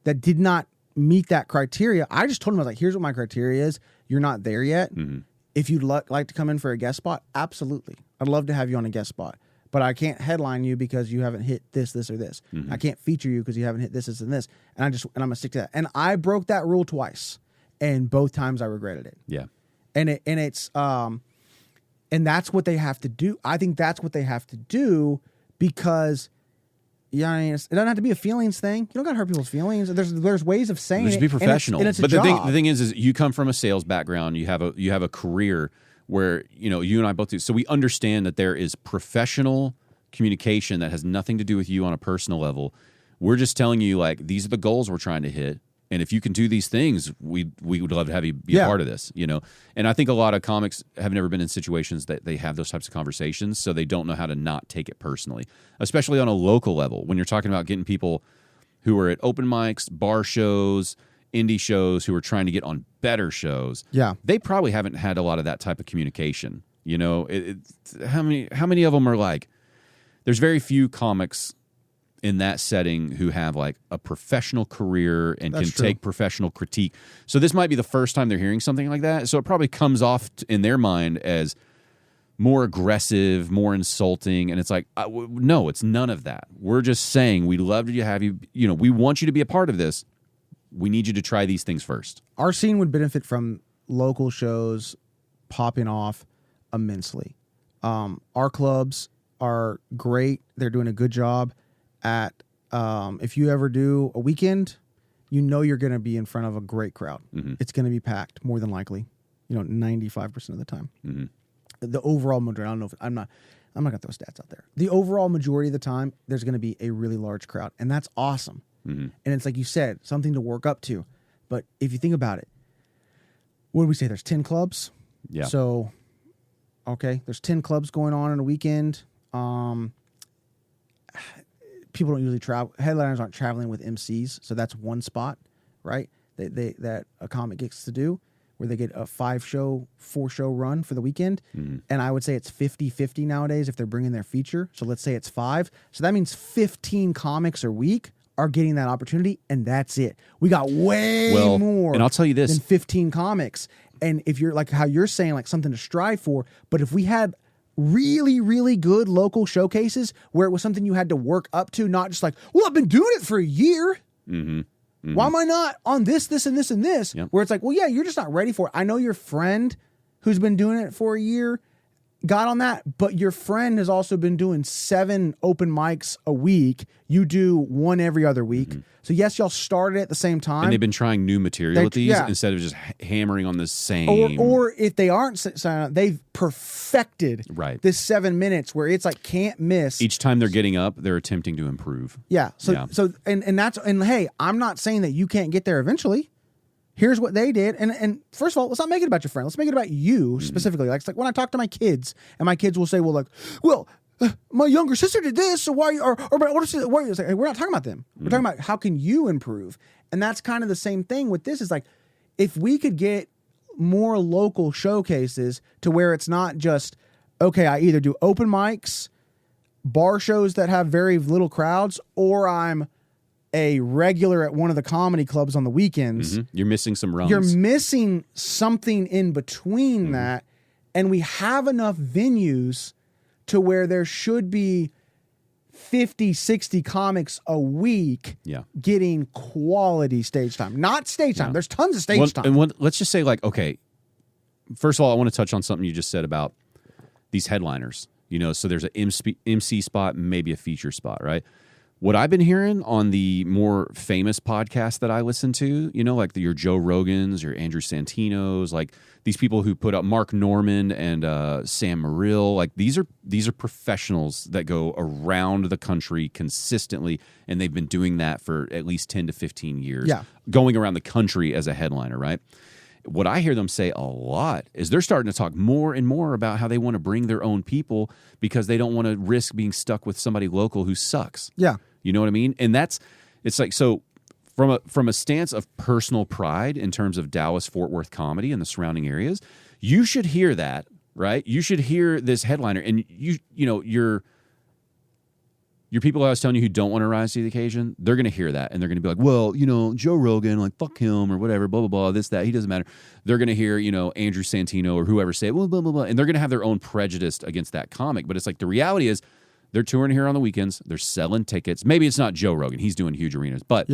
that did not meet that criteria, I just told them, I was like, here's what my criteria is. You're not there yet. Mm-hmm. If you'd like to come in for a guest spot, absolutely. I'd love to have you on a guest spot. But I can't headline you because you haven't hit this, or this. Mm-hmm. I can't feature you because you haven't hit this, and this. And I'm gonna stick to that. And I broke that rule twice, and both times I regretted it. Yeah. And that's what they have to do. I think that's what they have to do because, it doesn't have to be a feelings thing. You don't got to hurt people's feelings. There's ways of saying it. Just be professional. And it's a but job. the thing is you come from a sales background. You have a career where you and I both do. So we understand that there is professional communication that has nothing to do with you on a personal level. We're just telling you, like, these are the goals we're trying to hit. And if you can do these things, we would love to have you be a part of this, And I think a lot of comics have never been in situations that they have those types of conversations, so they don't know how to not take it personally, especially on a local level. When you're talking about getting people who are at open mics, bar shows, indie shows, who are trying to get on better shows, they probably haven't had a lot of that type of communication. How many of them are like? There's very few comics in that setting who have like a professional career and can take professional critique. So this might be the first time they're hearing something like that. So it probably comes off in their mind as more aggressive, more insulting. And it's like, no, it's none of that. We're just saying we'd love to have you, we want you to be a part of this. We need you to try these things first. Our scene would benefit from local shows popping off immensely. Our clubs are great. They're doing a good job at, if you ever do a weekend, you're going to be in front of a great crowd. Mm-hmm. It's going to be packed more than likely, 95% of the time. Mm-hmm. The overall majority, I don't know if I'm not going to throw stats out there. The overall majority of the time, there's going to be a really large crowd, and that's awesome. Mm-hmm. And it's like you said, something to work up to. But if you think about it, what do we say? There's 10 clubs. Yeah. So, okay, there's 10 clubs going on a weekend. People don't usually travel. Headliners aren't traveling with MCs, so that's one spot, right? That a comic gets to do, where they get a 4-show run for the weekend. Mm-hmm. And I would say it's 50-50 nowadays if they're bringing their feature. So let's say it's 5. So that means 15 comics a week are getting that opportunity, and that's it. We got way more. And I'll tell you this, than 15 comics. And if you're like how you're saying, like something to strive for, but if we had really, really good local showcases where it was something you had to work up to, not just like, well, I've been doing it for a year. Mm-hmm. Mm-hmm. Why am I not on this, and this, and this? Yep. Where it's like, well, yeah, you're just not ready for it. I know your friend who's been doing it for a year got on that, but your friend has also been doing 7 open mics a week. You do 1 every other week. Mm-hmm. So yes, y'all started at the same time. And they've been trying new material with these instead of just hammering on the same. Or if they aren't, they've perfected this 7 minutes where it's like can't miss. Each time they're getting up, they're attempting to improve. Yeah. So and hey, I'm not saying that you can't get there eventually. Here's what they did. And first of all, let's not make it about your friend. Let's make it about you specifically. Like, it's like when I talk to my kids, and my kids will say, my younger sister did this, so why, or my older sister, why? It's like, hey, we're not talking about them. We're talking about how can you improve. And that's kind of the same thing with this. Is like, if we could get more local showcases to where it's not just, okay, I either do open mics, bar shows that have very little crowds, or I'm a regular at one of the comedy clubs on the weekends. Mm-hmm. You're missing some runs. You're missing something in between that. And we have enough venues to where there should be 50, 60 comics a week getting quality stage time. Not stage time. There's tons of stage time. And let's just say, like, okay, first of all, I want to touch on something you just said about these headliners. So there's an MC spot, maybe a feature spot, right? What I've been hearing on the more famous podcasts that I listen to, like your Joe Rogans, your Andrew Santinos, like these people who put up Mark Norman and Sam Morrill, like these are professionals that go around the country consistently, and they've been doing that for at least 10 to 15 years, going around the country as a headliner, right? What I hear them say a lot is they're starting to talk more and more about how they want to bring their own people because they don't want to risk being stuck with somebody local who sucks. Yeah. You know what I mean? And it's like, so from a stance of personal pride in terms of Dallas-Fort Worth comedy and the surrounding areas, you should hear that, right? You should hear this headliner, and your people I was telling you who don't want to rise to the occasion, they're going to hear that, and they're going to be like, well, Joe Rogan, like, fuck him or whatever, blah, blah, blah, this, that, he doesn't matter. They're going to hear, Andrew Santino or whoever say, well, blah, blah, blah, and they're going to have their own prejudice against that comic. But it's like, the reality is, they're touring here on the weekends. They're selling tickets. Maybe it's not Joe Rogan. He's doing huge arenas. But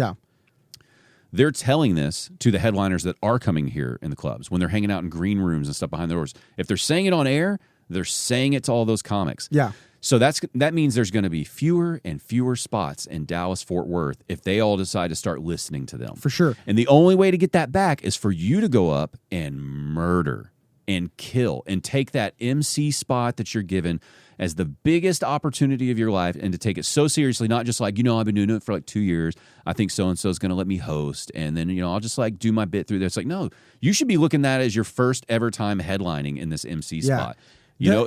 they're telling this to the headliners that are coming here in the clubs when they're hanging out in green rooms and stuff behind the doors. If they're saying it on air, they're saying it to all those comics. Yeah. So that means there's going to be fewer and fewer spots in Dallas-Fort Worth if they all decide to start listening to them. For sure. And the only way to get that back is for you to go up and murder and kill and take that MC spot that you're given as the biggest opportunity of your life, and to take it so seriously, not just like, I've been doing it for like 2 years. I think so-and-so is going to let me host. And then, I'll just like do my bit through there. It's like, no, you should be looking at that as your first ever time headlining in this MC spot.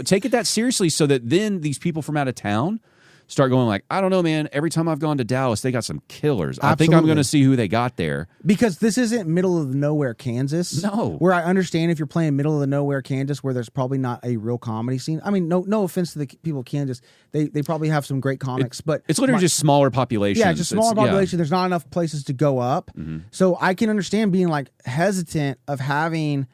Take it that seriously so that then these people from out of town start going like, I don't know, man. Every time I've gone to Dallas, they got some killers. I think I'm going to see who they got there. Because this isn't middle of nowhere Kansas. No. Where I understand if you're playing middle of the nowhere Kansas where there's probably not a real comedy scene. I mean, no offense to the people of Kansas. They probably have some great comics, but it's literally just smaller population. Yeah, just smaller population. There's not enough places to go up. Mm-hmm. So I can understand being like hesitant of having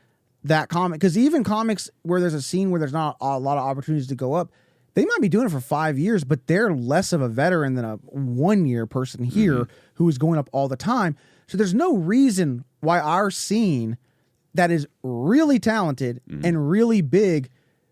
that comic, because even comics where there's a scene where there's not a lot of opportunities to go up, they might be doing it for 5 years, but they're less of a veteran than a 1 year person here who is going up all the time. So there's no reason why our scene that is really talented and really big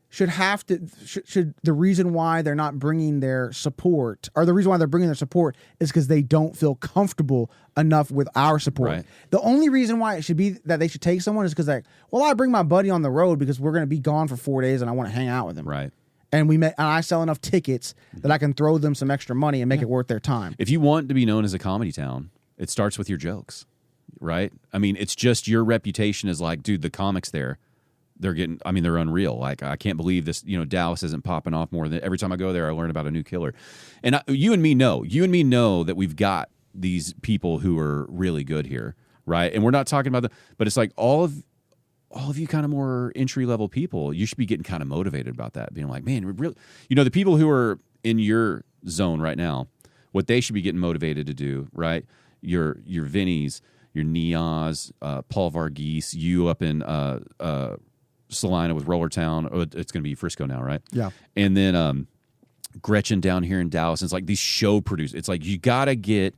should have to, should the reason why they're not bringing their support, or the reason why they're bringing their support is because they don't feel comfortable enough with our support. Right. The only reason why it should be that they should take someone is because like, well, I bring my buddy on the road because we're going to be gone for 4 days and I want to hang out with him. Right. And and I sell enough tickets that I can throw them some extra money and make it worth their time. If you want to be known as a comedy town, it starts with your jokes, right? I mean, it's just your reputation is like, dude, the comics there, they're unreal. Like, I can't believe this, Dallas isn't popping off more than every time I go there, I learn about a new killer. And you and me know that we've got these people who are really good here, right? And we're not talking about but it's like all of you kind of more entry-level people, you should be getting kind of motivated about that, being like, man, really, the people who are in your zone right now, what they should be getting motivated to do, right? Your Vinnies, your Nias, Paul Varghese, you up in Salina with Rollertown. Oh, it's going to be Frisco now, right? Yeah. And then Gretchen down here in Dallas. It's like these show producers. It's like you got to get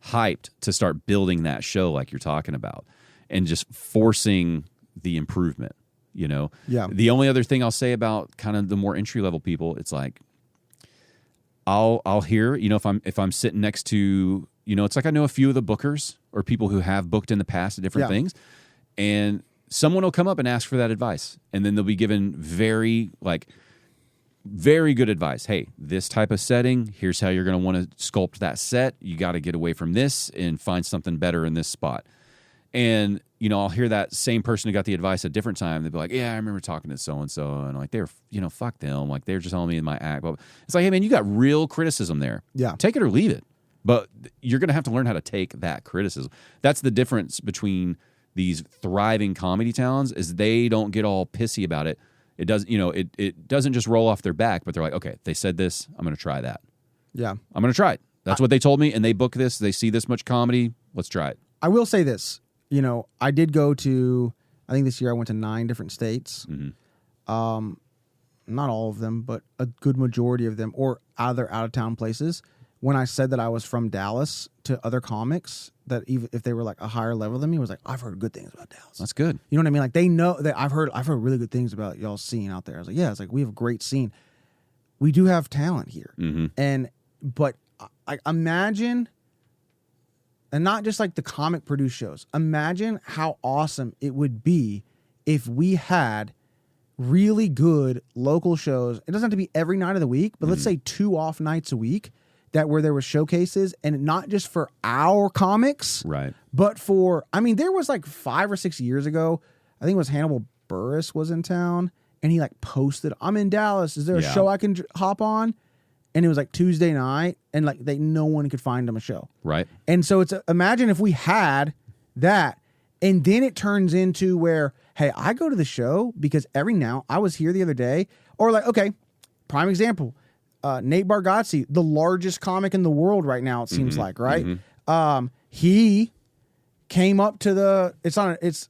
hyped to start building that show like you're talking about and just forcing the improvement, Yeah. The only other thing I'll say about kind of the more entry level people, it's like I'll hear, if I'm sitting next to, it's like I know a few of the bookers or people who have booked in the past at different things, and someone will come up and ask for that advice, and then they'll be given very good advice. Hey, this type of setting, here's how you're going to want to sculpt that set. You got to get away from this and find something better in this spot. And, I'll hear that same person who got the advice at a different time. They'll be like, yeah, I remember talking to so-and-so. And like, they're, fuck them. Like, they're just telling me in my act. But it's like, hey, man, you got real criticism there. Yeah. Take it or leave it. But you're going to have to learn how to take that criticism. That's the difference between these thriving comedy towns is they don't get all pissy about it. It does, it doesn't just roll off their back, but they're like, okay, they said this, I'm going to try that. Yeah. I'm going to try it. That's what they told me, and they book this. They see this much comedy. Let's try it. I will say this. I did go to, I think this year I went to 9 different states. Mm-hmm. Not all of them, but a good majority of them, or other out-of-town places. When I said that I was from Dallas to other comics, that even if they were like a higher level than me, was like, I've heard good things about Dallas. That's good. You know what I mean? Like, they know that I've heard really good things about y'all's scene out there. I was like, yeah, it's like we have a great scene. We do have talent here. Mm-hmm. But like imagine, and not just like the comic produced shows. Imagine how awesome it would be if we had really good local shows. It doesn't have to be every night of the week, but let's say 2 off nights a week that where there were showcases, and not just for our comics, right? But for, I mean, there was like 5 or 6 years ago, I think it was Hannibal Buress was in town, and he like posted, "I'm in Dallas. Is there a show I can hop on?" And it was like Tuesday night, and like no one could find him a show, right? And so it's imagine if we had that, and then it turns into where, hey, I go to the show because every now, I was here the other day, or like, okay, prime example, Nate Bargatze, the largest comic in the world right now, it seems like, right? He came up to it's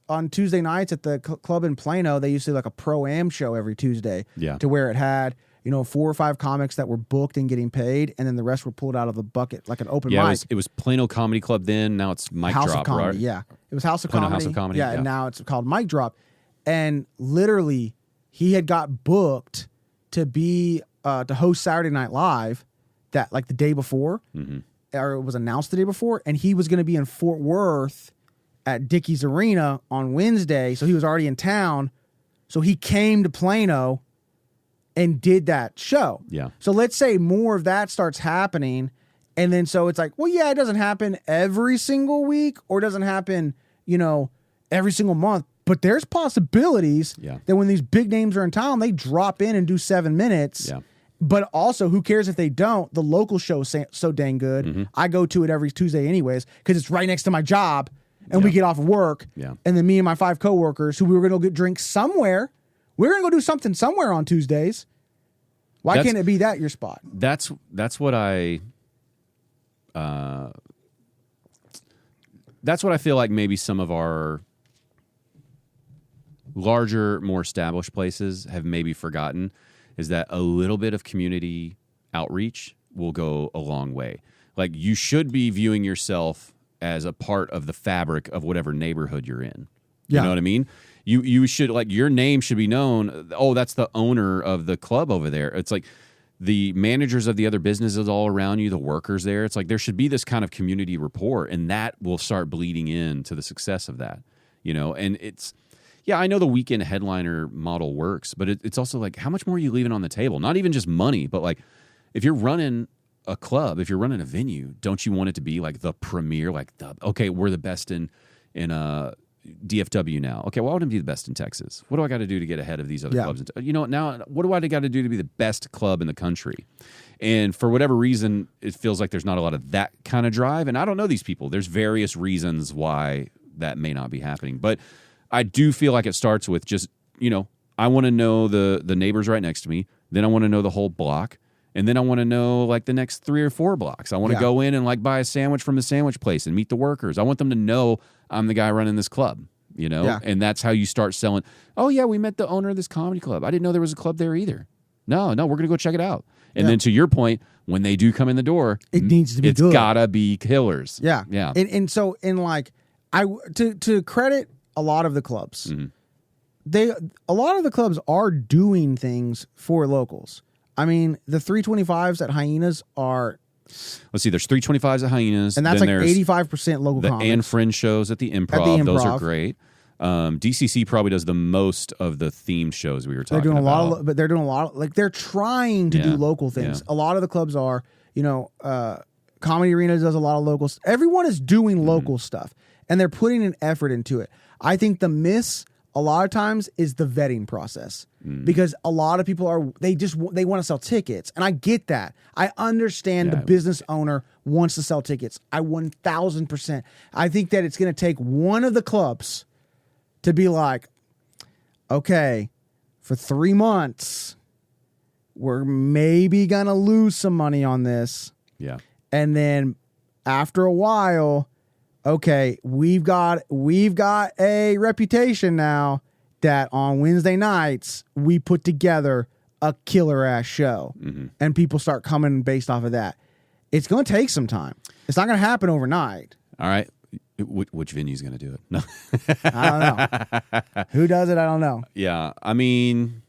on Tuesday nights at the club in Plano. They used to do like a pro-am show every Tuesday, to where it had 4 or 5 comics that were booked and getting paid, and then the rest were pulled out of the bucket like an open mic. It was Plano Comedy Club then. Now it's Mic House Drop, of Comedy, right? yeah. It was House of Plano Comedy. House of Comedy, yeah, and now it's called Mic Drop. And literally, he had got booked to be to host Saturday Night Live that like the day before, or it was announced the day before, and he was going to be in Fort Worth at Dickies Arena on Wednesday, so he was already in town. So he came to Plano and did that show. Yeah. So let's say more of that starts happening, and then so it's like, well, yeah, it doesn't happen every single week, or it doesn't happen, every single month. But there's possibilities that when these big names are in town, they drop in and do 7 minutes. Yeah. But also, who cares if they don't? The local show is so dang good. I go to it every Tuesday anyways because it's right next to my job, and we get off of work. Yeah. And then me and my 5 coworkers, who we were going to go get drinks somewhere, we're going to go do something somewhere on Tuesdays. Why can't it be that your spot? That's what I. That's what I feel like maybe some of our larger, more established places have maybe forgotten, is that a little bit of community outreach will go a long way. Like, you should be viewing yourself as a part of the fabric of whatever neighborhood you're in. You know what I mean? You should, like, your name should be known. Oh, that's the owner of the club over there. It's like the managers of the other businesses all around you, the workers there. It's like there should be this kind of community rapport, and that will start bleeding into the success of that. And it's, yeah, I know the weekend headliner model works, but it's also like, how much more are you leaving on the table? Not even just money, but like, if you're running a club, if you're running a venue, don't you want it to be like the premier, like okay, we're the best in DFW now. Okay, well, I want to be the best in Texas. What do I got to do to get ahead of these other clubs? Now, what do I got to do to be the best club in the country? And for whatever reason, it feels like there's not a lot of that kind of drive. And I don't know these people. There's various reasons why that may not be happening. But I do feel like it starts with just, I want to know the neighbors right next to me. Then I want to know the whole block. And then I want to know like the next 3 or 4 blocks. I want to go in and like buy a sandwich from the sandwich place and meet the workers. I want them to know I'm the guy running this club, And that's how you start selling. Oh yeah, we met the owner of this comedy club. I didn't know there was a club there either. No, we're going to go check it out. And then to your point, when they do come in the door, it needs to be good. It's gotta be killers. Yeah. Yeah. And so like, to credit a lot of the clubs, a lot of the clubs are doing things for locals. I mean, the 325s at Hyenas are... Let's see, there's 325s at Hyenas. And that's like 85% local comics. The Ann Fringe shows at the Improv. Those are great. DCC probably does the most of the themed shows we were talking about. But they're doing a lot of... Like, they're trying to do local things. A lot of the clubs are, Comedy Arena does a lot of local... Everyone is doing local stuff. And they're putting an effort into it. I think the miss... a lot of times is the vetting process, because a lot of people they want to sell tickets. And I get that. I understand the business owner wants to sell tickets. I 1000%. I think that it's going to take one of the clubs to be like, okay, for 3 months, we're maybe going to lose some money on this. Yeah. And then after a while, okay, we've got a reputation now that on Wednesday nights we put together a killer ass show, and people start coming based off of that. It's going to take some time. It's not going to happen overnight. All right, which venue's going to do it? No, I don't know. Who does it? I don't know. Yeah, I mean,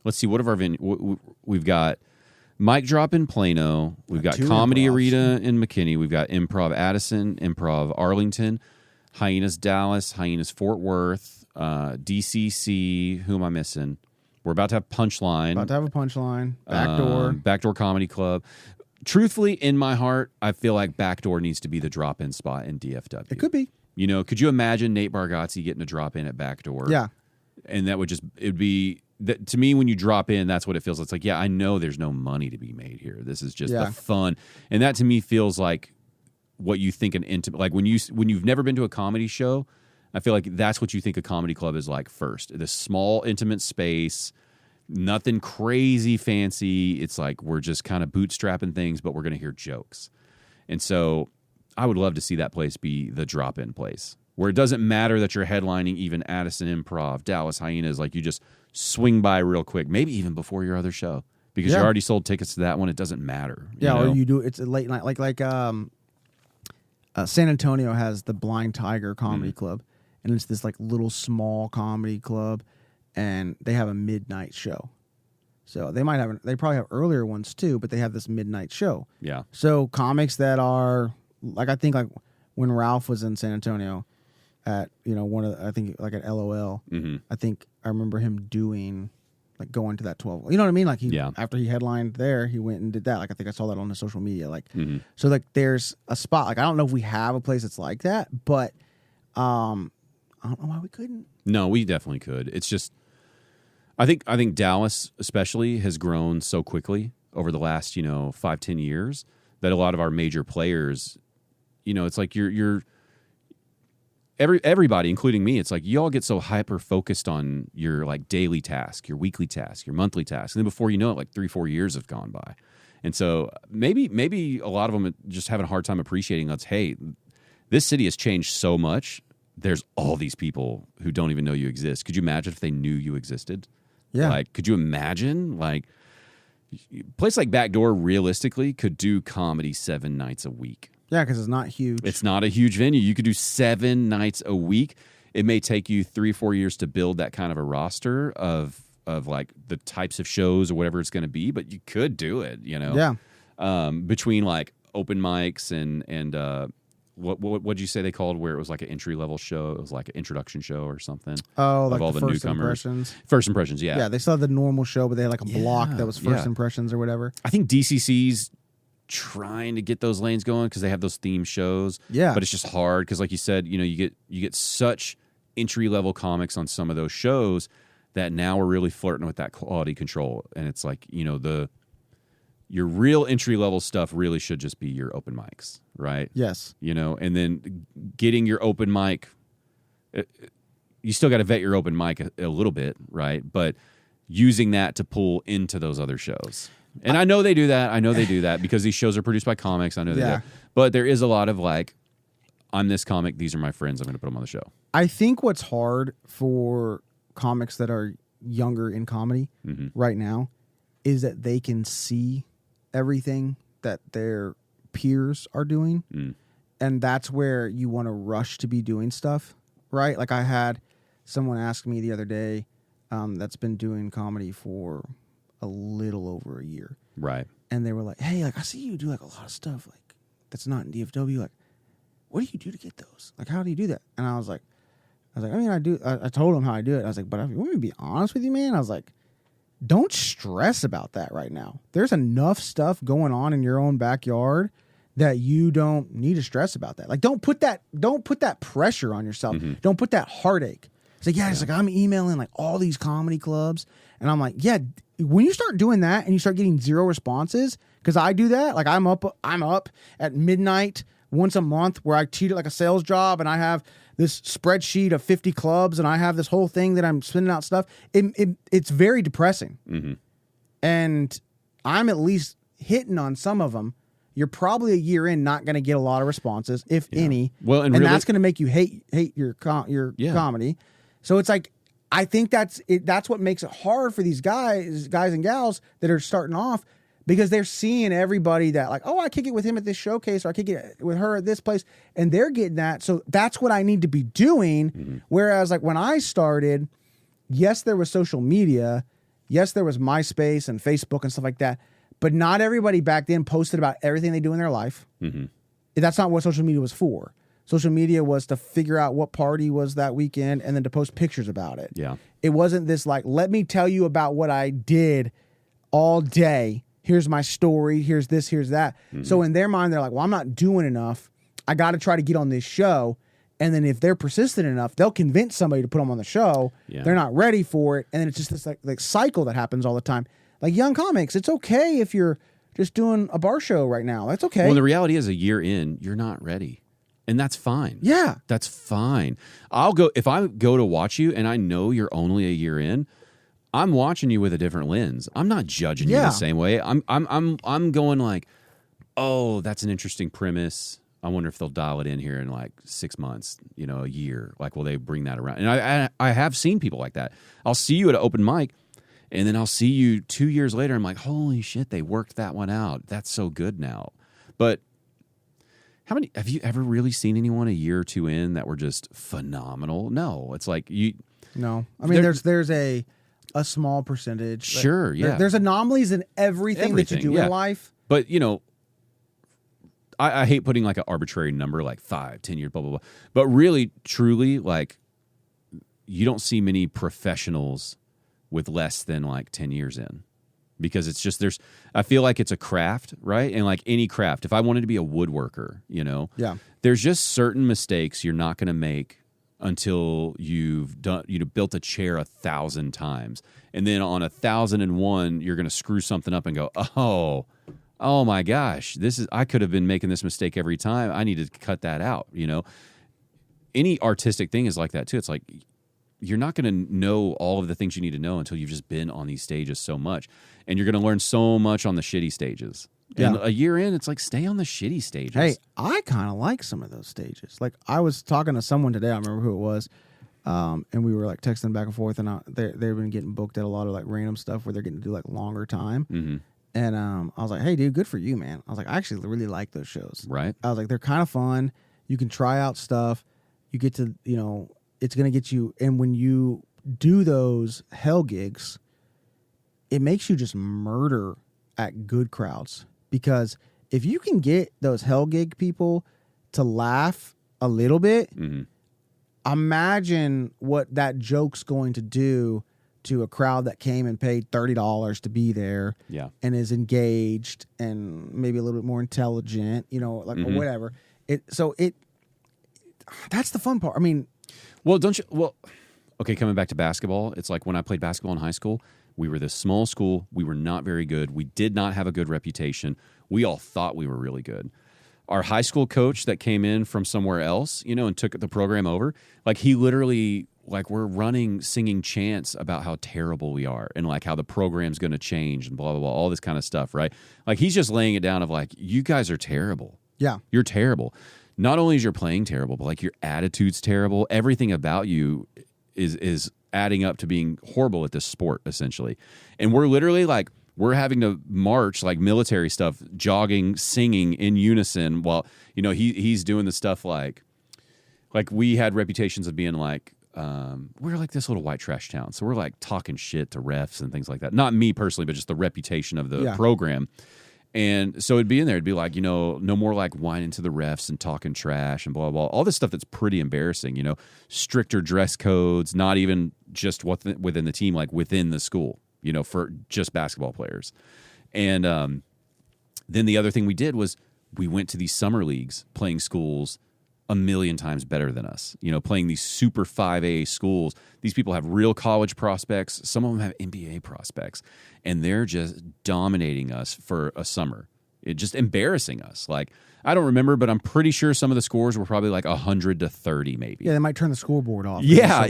let's see. What of our venue? We've got Mic Drop in Plano. We've got two Comedy improvs. Arena in McKinney. We've got Improv Addison, Improv Arlington, Hyenas Dallas, Hyenas Fort Worth, DCC. Who am I missing? We're about to have Punchline. About to have a Punchline. Backdoor. Backdoor Comedy Club. Truthfully, in my heart, I feel like Backdoor needs to be the drop-in spot in DFW. It could be. You know, could you imagine Nate Bargatze getting a drop-in at Backdoor? Yeah. And that would just, it'd be, that, to me, when you drop in, that's what it feels. It's like, yeah, I know there's no money to be made here. This is just the fun. And that to me feels like what you think an intimate, like when you've never been to a comedy show, I feel like that's what you think a comedy club is like first. This small, intimate space, nothing crazy fancy. It's like we're just kind of bootstrapping things, but we're going to hear jokes. And so I would love to see that place be the drop-in place where it doesn't matter that you're headlining even Addison Improv, Dallas Hyenas, like you just swing by real quick, maybe even before your other show because you already sold tickets to that one. It doesn't matter. Yeah, you know? or you do it's a late night like San Antonio has the Blind Tiger Comedy Club, and it's this like little small comedy club, and they have a midnight show. So they probably have earlier ones too, but they have this midnight show. Yeah. So comics that are like, I think like when Ralph was in San Antonio at, you know, I think like at LOL, I think I remember him doing like going to that 12, you know what I mean? Like after he headlined there, he went and did that. Like, I think I saw that on his social media. Like, so like there's a spot, like, I don't know if we have a place that's like that, but, I don't know why we couldn't. No, we definitely could. It's just, I think Dallas especially has grown so quickly over the last, 5-10 years that a lot of our major players, it's like everybody, including me, it's like you all get so hyper focused on your like daily task, your weekly task, your monthly task, and then before you know it, like 3-4 years have gone by, and so maybe a lot of them just having a hard time appreciating that. Hey, this city has changed so much. There's all these people who don't even know you exist. Could you imagine if they knew you existed? Yeah. Like, could you imagine like a place like Backdoor realistically could do comedy 7 nights a week? Yeah, because it's not huge. It's not a huge venue. You could do 7 nights a week. It may take you 3-4 years to build that kind of a roster of like the types of shows or whatever it's going to be, but you could do it, Yeah. Between like open mics and what'd you say they called where it was like an entry level show? It was like an introduction show or something. Oh, like of all the the first newcomers. impressions. First impressions, yeah. Yeah, they saw the normal show, but they had like a block that was first impressions or whatever. I think DCC's trying to get those lanes going because they have those theme shows. Yeah. But it's just hard because, like you said, you get such entry level comics on some of those shows that now we're really flirting with that quality control. And it's like, your real entry level stuff really should just be your open mics, right? Yes. And then getting your open mic, you still got to vet your open mic a little bit, right? But using that to pull into those other shows. And I know they do that. Because these shows are produced by comics. I know they do. But there is a lot of like, I'm this comic, these are my friends, I'm going to put them on the show. I think what's hard for comics that are younger in comedy right now is that they can see everything that their peers are doing. And that's where you want to rush to be doing stuff, right? Like I had someone ask me the other day that's been doing comedy for a little over a year. Right. And they were like, hey, like I see you do like a lot of stuff like that's not in DFW. Like, what do you do to get those? Like, how do you do that? And I was like, I mean, I told them how I do it. I was like, but if you want me to be honest with you, man, I was like, don't stress about that right now. There's enough stuff going on in your own backyard that you don't need to stress about that. Like, don't put that pressure on yourself. Don't put that heartache. It's like, it's like I'm emailing like all these comedy clubs, and I'm like, yeah, when you start doing that and you start getting 0 responses, because I do that. Like I'm up at midnight once a month where I treat it like a sales job, and I have this spreadsheet of 50 clubs, and I have this whole thing that I'm spinning out stuff. It's very depressing. And I'm at least hitting on some of them. You're probably a year in not going to get a lot of responses, if any. Well, and that's going to make you hate your comedy. So it's like, I think that's what makes it hard for these guys and gals that are starting off, because they're seeing everybody that like, oh, I kick it with him at this showcase, or I kick it with her at this place, and they're getting that. So that's what I need to be doing. Whereas like when I started, yes, there was social media, yes, there was MySpace and Facebook and stuff like that, But not everybody back then posted about everything they do in their life. Mm-hmm. That's not what social media was for. Social media was to figure out what party was that weekend and then to post pictures about it. Yeah. It wasn't this like, let me tell you about what I did all day. Here's my story. Here's this, here's that. Mm-hmm. So in their mind, they're like, well, I'm not doing enough. I got to try to get on this show. And then if they're persistent enough, they'll convince somebody to put them on the show. Yeah. They're not ready for it. And then it's just this like cycle that happens all the time. Like young comics, it's okay if you're just doing a bar show right now. That's okay. Well, the reality is a year in, you're not ready. And that's fine. Yeah. That's fine. If I go to watch you and I know you're only a year in, I'm watching you with a different lens. I'm not judging you the same way. I'm going like, oh, that's an interesting premise. I wonder if they'll dial it in here in like 6 months, a year. Like, will they bring that around? And I have seen people like that. I'll see you at an open mic, and then I'll see you 2 years later. I'm like, holy shit, they worked that one out. That's so good now. But have you ever really seen anyone a year or two in that were just phenomenal? No, it's like you. No, I mean, there's a small percentage. Sure, yeah. There's anomalies in everything that you do in life. But I hate putting like an arbitrary number like 5, 10 years, blah, blah, blah. But really, truly, like you don't see many professionals with less than like 10 years in. Because it's just I feel like it's a craft, right? And like any craft, if I wanted to be a woodworker, there's just certain mistakes you're not going to make until you've done, built a chair 1,000 times. And then on 1,001, you're going to screw something up and go, oh my gosh, I could have been making this mistake every time. I need to cut that out. Any artistic thing is like that too. It's like, you're not going to know all of the things you need to know until you've just been on these stages so much. And you're going to learn so much on the shitty stages. And a year in, it's like, stay on the shitty stages. Hey, I kind of like some of those stages. Like, I was talking to someone today, I don't remember who it was, and we were like texting back and forth, and they've been getting booked at a lot of like random stuff where they're getting to do like longer time. Mm-hmm. And I was like, hey, dude, good for you, man. I was like, I actually really like those shows. Right. I was like, they're kind of fun. You can try out stuff. You get to, it's going to get you. And when you do those hell gigs, it makes you just murder at good crowds. Because if you can get those hell gig people to laugh a little bit, mm-hmm. imagine what that joke's going to do to a crowd that came and paid $30 to be there and is engaged and maybe a little bit more intelligent, mm-hmm. or whatever. That's the fun part. I mean, okay, coming back to basketball, it's like when I played basketball in high school, we were this small school. We were not very good. We did not have a good reputation. We all thought we were really good. Our high school coach that came in from somewhere else, and took the program over, like he literally, like we're singing chants about how terrible we are and like how the program's going to change and blah, blah, blah, all this kind of stuff, right? Like he's just laying it down of like, you guys are terrible. Yeah. You're terrible. Not only is your playing terrible, but like your attitude's terrible. Everything about you is adding up to being horrible at this sport, essentially. And we're literally like, we're having to march like military stuff, jogging, singing in unison while, he's doing the stuff like we had reputations of being like, we're like this little white trash town. So we're like talking shit to refs and things like that. Not me personally, but just the reputation of the program. And so it'd be in there. It'd be like, no more like whining to the refs and talking trash and blah, blah, blah. All this stuff that's pretty embarrassing, stricter dress codes, not even just within the team, like within the school, for just basketball players. And then the other thing we did was we went to these summer leagues playing schools a million times better than us, playing these super 5A schools. These people have real college prospects. Some of them have NBA prospects, and they're just dominating us for a summer. It just embarrassing us. Like, I don't remember, but I'm pretty sure some of the scores were probably like 100-30 maybe. Yeah, they might turn the scoreboard off. Yeah.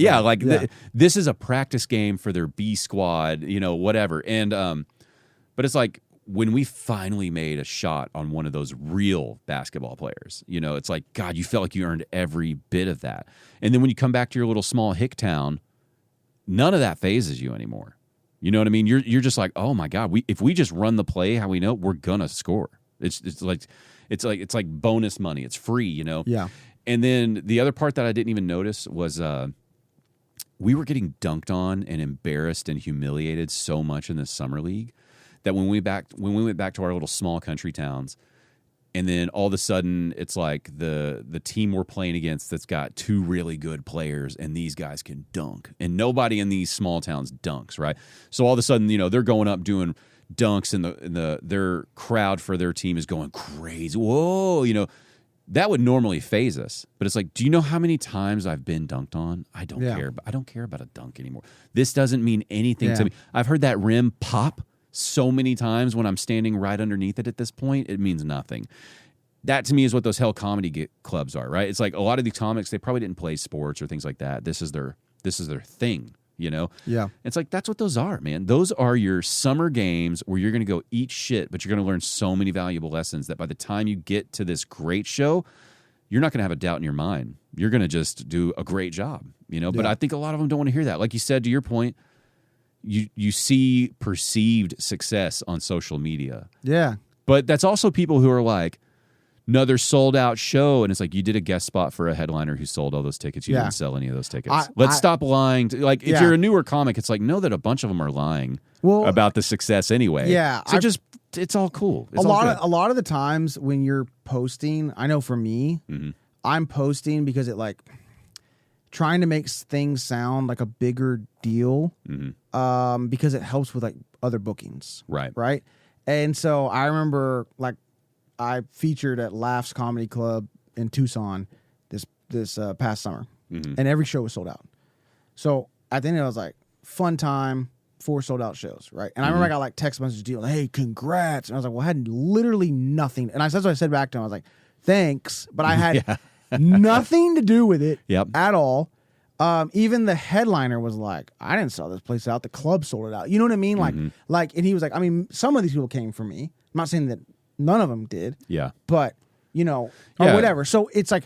This is a practice game for their B squad, whatever. And, but it's like, when we finally made a shot on one of those real basketball players, it's like, God, you felt like you earned every bit of that. And then when you come back to your little small hick town, none of that phases you anymore. You know what I mean? You're just like, oh my God, if we just run the play how we know, we're gonna score. It's like bonus money. It's free, Yeah. And then the other part that I didn't even notice was we were getting dunked on and embarrassed and humiliated so much in this summer league that when we went back to our little small country towns, and then all of a sudden it's like the team we're playing against that's got 2 really good players, and these guys can dunk, and nobody in these small towns dunks, right? So all of a sudden, they're going up doing dunks, and their crowd for their team is going crazy. Whoa, that would normally phase us, but it's like, do you know how many times I've been dunked on? I don't care. I don't care about a dunk anymore. This doesn't mean anything to me. I've heard that rim pop so many times when I'm standing right underneath it at this point. It means nothing. That to me is what those hell comedy clubs are, right? It's like a lot of these comics, they probably didn't play sports or things like that. This is their thing, Yeah. It's like, that's what those are, man. Those are your summer games where you're going to go eat shit, but you're going to learn so many valuable lessons that by the time you get to this great show, you're not going to have a doubt in your mind. You're going to just do a great job, But I think a lot of them don't want to hear that. Like you said, to your point, you see perceived success on social media. Yeah. But that's also people who are like, another sold out show, and it's like, you did a guest spot for a headliner who sold all those tickets. You didn't sell any of those tickets. Let's stop lying. If you're a newer comic, it's like, know that a bunch of them are lying about the success anyway. Yeah. So it's all cool. It's a all lot of the times when you're posting, I know for me, I'm posting because it trying to make things sound like a bigger deal, because it helps with like other bookings. Right. And so I remember I featured at Laughs Comedy Club in Tucson this past summer, and every show was sold out. So at the end, I was like, fun time, 4 sold out shows, right? And I remember I got text messages, hey, congrats. And I was like, well, I had literally nothing. And that's what I said back to him. I was like, thanks, but I had nothing to do with it at all. Even the headliner was like, I didn't sell this place out. The club sold it out. You know what I mean? And he was like, I mean, some of these people came from me. I'm not saying that none of them did. Yeah. But, or whatever. So it's like,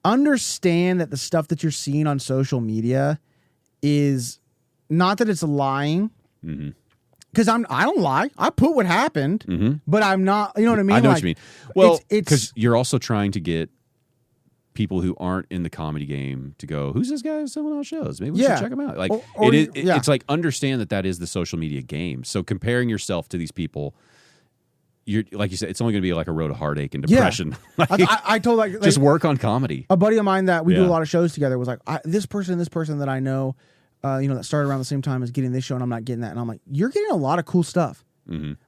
understand that the stuff that you're seeing on social media is not that it's lying. Because I don't lie. I put what happened, but I'm not, you know what I mean? I know what you mean. Well, because you're also trying to get people who aren't in the comedy game to go, who's this guy selling out shows? Maybe we should check him out. Like, it's like, understand that is the social media game. So comparing yourself to these people, you're like you said, it's only going to be like a road of heartache and depression. I told just work on comedy. A buddy of mine that we do a lot of shows together was like, this person that I know, that started around the same time as getting this show, and I'm not getting that. And I'm like, you're getting a lot of cool stuff.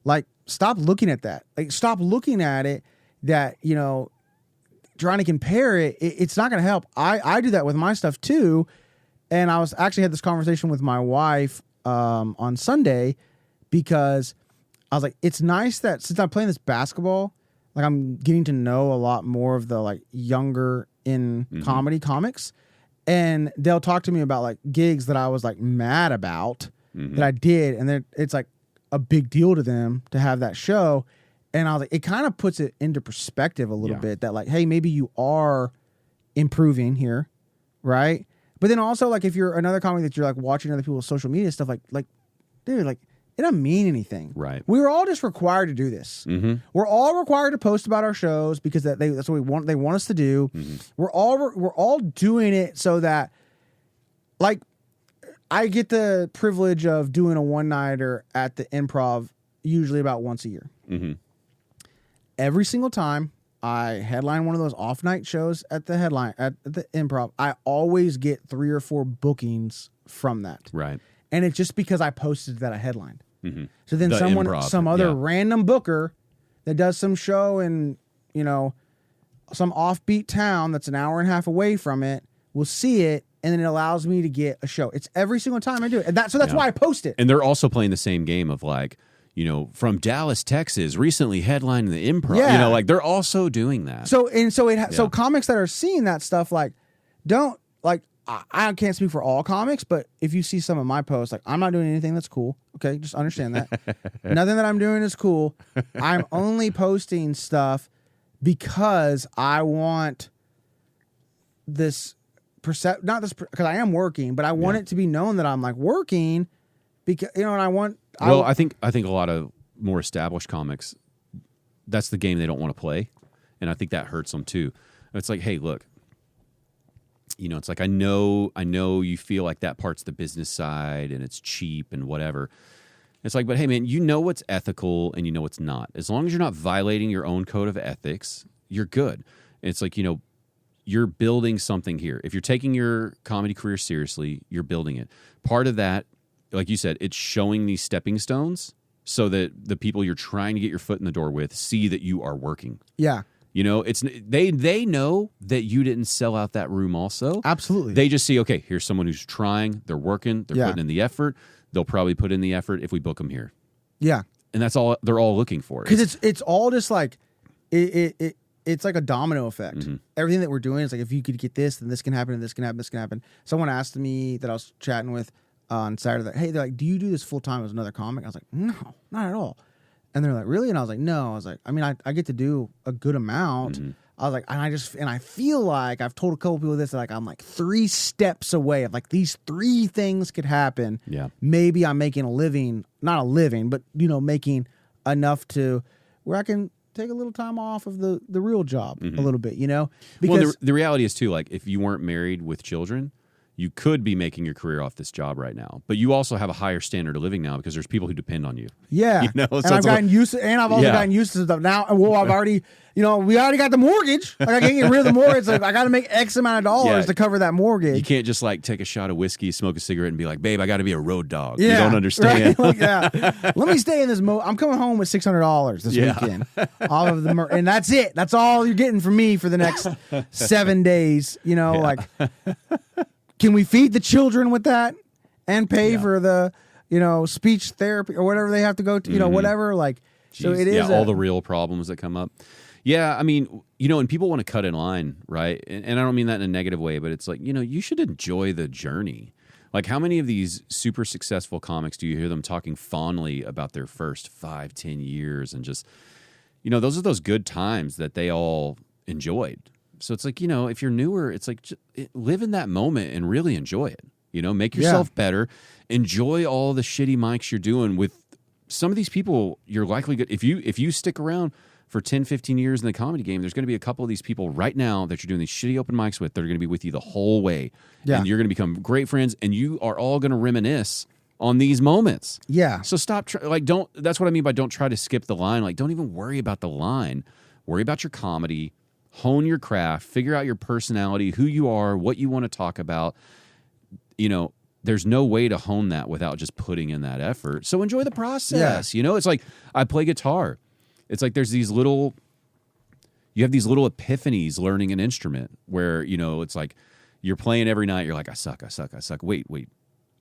Like, stop looking at that. Like, stop looking at it. That trying to compare it, it's not going to help. I do that with my stuff too, and I was actually had this conversation with my wife on Sunday because I was like, it's nice that since I'm playing this basketball, I'm getting to know a lot more of the younger in comedy comics, and they'll talk to me about gigs that I was mad about that I did, and it's a big deal to them to have that show. And I was like, it kind of puts it into perspective a little bit that hey, maybe you are improving here, right? But then also if you're another comic that you're watching other people's social media stuff, dude, it doesn't mean anything. Right. We were all just required to do this. We're all required to post about our shows because that's what we want. They want us to do. We're all doing it so that I get the privilege of doing a one-nighter at the Improv usually about once a year. Every single time I headline one of those off-night shows at the Improv, I always get 3 or 4 bookings from that. Right. And it's just because I posted that I headlined. So then Improv, some other random booker that does some show in, some offbeat town that's an hour and a half away from it will see it, and then it allows me to get a show. It's every single time I do it. And that's why I post it. And they're also playing the same game of from Dallas, Texas, recently headlining the Improv. Yeah. They're also doing that. So comics that are seeing that stuff, don't I can't speak for all comics, but if you see some of my posts, I'm not doing anything that's cool. Okay, just understand that. Nothing that I'm doing is cool. I'm only posting stuff because I want this because I am working, but I want it to be known that I'm working because and I want. I think a lot of more established comics, that's the game they don't want to play, and I think that hurts them too. It's like, hey, look. It's I know you feel like that part's the business side and it's cheap and whatever. It's like, but hey, man, you know what's ethical and you know what's not. As long as you're not violating your own code of ethics, you're good. It's like, you're building something here. If you're taking your comedy career seriously, you're building it. Part of that, like you said, it's showing these stepping stones so that the people you're trying to get your foot in the door with see that you are working. Yeah. It's they know that you didn't sell out that room also. Absolutely. They just see, okay, here's someone who's trying, they're working, they're putting in the effort. They'll probably put in the effort if we book them here. Yeah. And that's all they're all looking for. Because it's all just like it's like a domino effect. Mm-hmm. Everything that we're doing is like, if you could get this, then this can happen, and this can happen, this can happen. Someone asked me that I was chatting with on Saturday, hey, they're like, do you do this full time as another comic? I was like, no, not at all. And they're like, really? And I was like, no. I was like, I mean, I get to do a good amount. Mm-hmm. I was like, and I feel like I've told a couple people this, like I'm like 3 steps away of like these 3 things could happen. Yeah. Maybe I'm making a living, not a living, but making enough to where I can take a little time off of the real job a little bit, Because the reality is too, like if you weren't married with children, you could be making your career off this job right now, but you also have a higher standard of living now because there's people who depend on you. Yeah, and I've gotten used to, and I've also gotten used to stuff now. Well, I've already, we already got the mortgage. Like I can't get rid of the mortgage. Like I got to make X amount of dollars to cover that mortgage. You can't just like take a shot of whiskey, smoke a cigarette, and be like, "Babe, I got to be a road dog." Yeah, you don't understand. Right? Let me stay in this mode. I'm coming home with $600 this weekend off of the, and that's it. That's all you're getting from me for the next 7 days. Like. Can we feed the children with that and pay for the, speech therapy or whatever they have to go to, whatever? Like, jeez, so it is all the real problems that come up. Yeah, I mean, and people want to cut in line, right? And I don't mean that in a negative way, but it's like, you should enjoy the journey. Like, how many of these super successful comics do you hear them talking fondly about their first 5-10 years and just, those are those good times that they all enjoyed. So it's like, if you're newer, it's like live in that moment and really enjoy it. Make yourself better. Enjoy all the shitty mics you're doing with some of these people. You're likely good. If you stick around for 10, 15 years in the comedy game, there's going to be a couple of these people right now that you're doing these shitty open mics with that are going to be with you the whole way. Yeah. And you're going to become great friends, and you are all going to reminisce on these moments. Yeah. So stop. That's what I mean by don't try to skip the line. Like, don't even worry about the line. Worry about your comedy. Hone your craft, figure out your personality, who you are, what you want to talk about. There's no way to hone that without just putting in that effort. So enjoy the process. Yeah. It's like I play guitar. It's like you have these little epiphanies learning an instrument where, it's like you're playing every night. You're like, I suck. Wait.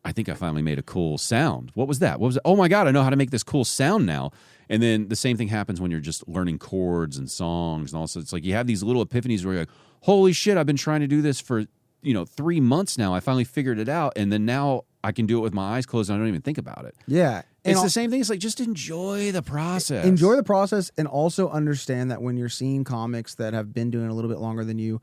I think I finally made a cool sound. What was that? What was it? Oh my God, I know how to make this cool sound now. And then the same thing happens when you're just learning chords and songs. And also it's like you have these little epiphanies where you're like, holy shit, I've been trying to do this for, 3 months now. I finally figured it out. And then now I can do it with my eyes closed and I don't even think about it. Yeah. It's the same thing. It's like, just enjoy the process. Enjoy the process and also understand that when you're seeing comics that have been doing a little bit longer than you,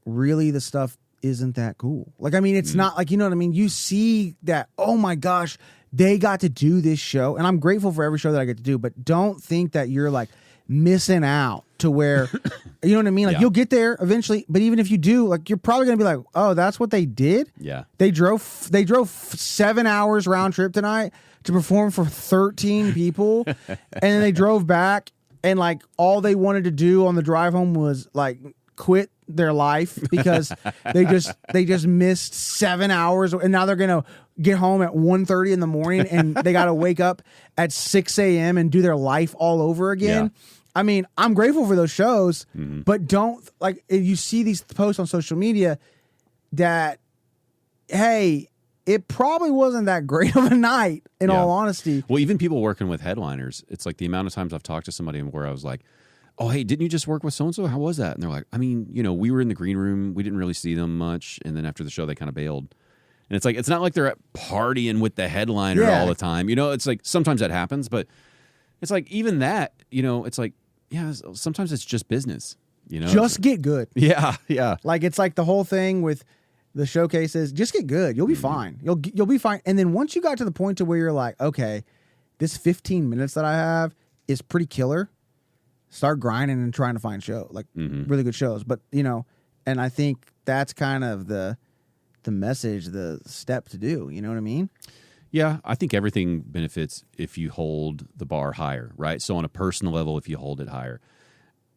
really the stuff isn't that cool. Like, I mean, it's not like, what I mean? You see that, oh my gosh, they got to do this show. And I'm grateful for every show that I get to do, but don't think that you're like missing out to where, you know what I mean? Like you'll get there eventually, but even if you do, like, you're probably going to be like, oh, that's what they did? Yeah. They drove 7 hours round trip tonight to perform for 13 people. And then they drove back and like all they wanted to do on the drive home was like quit their life because they just missed 7 hours and now they're gonna get home at 1:30 in the morning and they gotta wake up at 6 a.m. and do their life all over again. Yeah. I mean, I'm grateful for those shows, but don't, like, if you see these posts on social media that, hey, it probably wasn't that great of a night, in all honesty. Well, even people working with headliners, it's like the amount of times I've talked to somebody where I was like, oh, hey, didn't you just work with so-and-so? How was that? And they're like, I mean, we were in the green room. We didn't really see them much. And then after the show, they kind of bailed. And it's like, it's not like they're partying with the headliner all the time. It's like sometimes that happens, but it's like even that, it's like, yeah, sometimes it's just business, Just get good. Yeah, yeah. Like, it's like the whole thing with the showcases, just get good. You'll be fine. You'll be fine. And then once you got to the point to where you're like, okay, this 15 minutes that I have is pretty killer, start grinding and trying to find really good shows. But, and I think that's kind of the message, the step to do. You know what I mean? Yeah, I think everything benefits if you hold the bar higher, right? So on a personal level, if you hold it higher.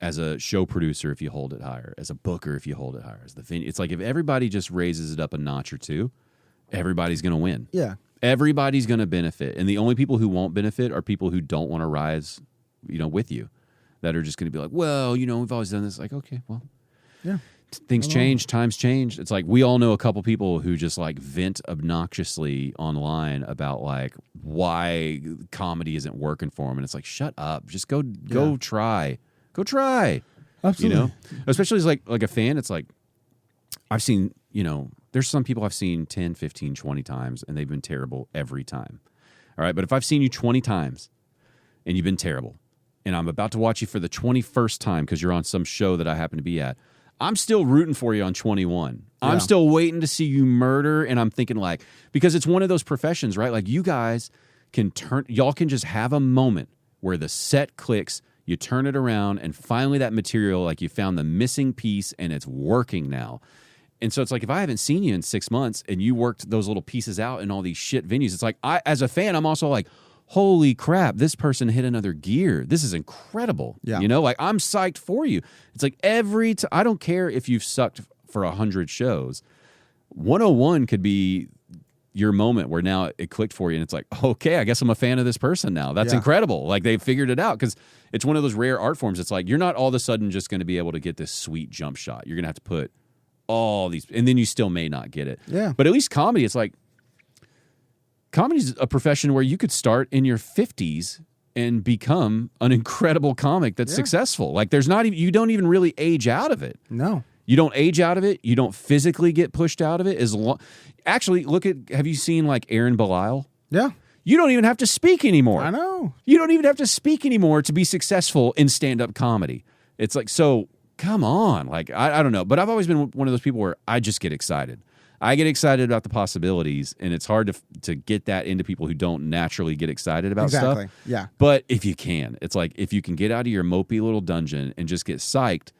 As a show producer, if you hold it higher. As a booker, if you hold it higher. As the venue. It's like if everybody just raises it up a notch or two, everybody's going to win. Yeah. Everybody's going to benefit. And the only people who won't benefit are people who don't want to rise, with you. That are just going to be like, well, we've always done this. Like, okay, well. Yeah. Things change, times change. It's like we all know a couple people who just like vent obnoxiously online about like why comedy isn't working for them, and it's like shut up, just go try, Absolutely. Especially as like a fan. It's like I've seen, there's some people I've seen 10, 15, 20 times, and they've been terrible every time. All right, but if I've seen you 20 times and you've been terrible, and I'm about to watch you for the 21st time because you're on some show that I happen to be at, I'm still rooting for you on 21. Yeah. I'm still waiting to see you murder, and I'm thinking like, because it's one of those professions, right? Like you guys y'all can just have a moment where the set clicks, you turn it around, and finally that material, like you found the missing piece and it's working now. And so it's like, if I haven't seen you in 6 months and you worked those little pieces out in all these shit venues, it's like, as a fan, I'm also like, holy crap, this person hit another gear. This is incredible. Yeah. Like I'm psyched for you. It's like I don't care if you've sucked for 100 shows. 101 could be your moment where now it clicked for you and it's like, okay, I guess I'm a fan of this person now. That's incredible. Like they figured it out, because it's one of those rare art forms. It's like you're not all of a sudden just going to be able to get this sweet jump shot. You're going to have to put all these, and then you still may not get it. Yeah. But at least comedy, it's like, comedy's a profession where you could start in your 50s and become an incredible comic that's successful. Like you don't even really age out of it. No. You don't age out of it. You don't physically get pushed out of it. Actually, have you seen like Aaron Belial? Yeah. You don't even have to speak anymore. I know. You don't even have to speak anymore to be successful in stand-up comedy. It's like, so come on. Like, I don't know. But I've always been one of those people where I just get excited. I get excited about the possibilities, and it's hard to get that into people who don't naturally get excited about stuff. Yeah. But if you can, it's like if you can get out of your mopey little dungeon and just get psyched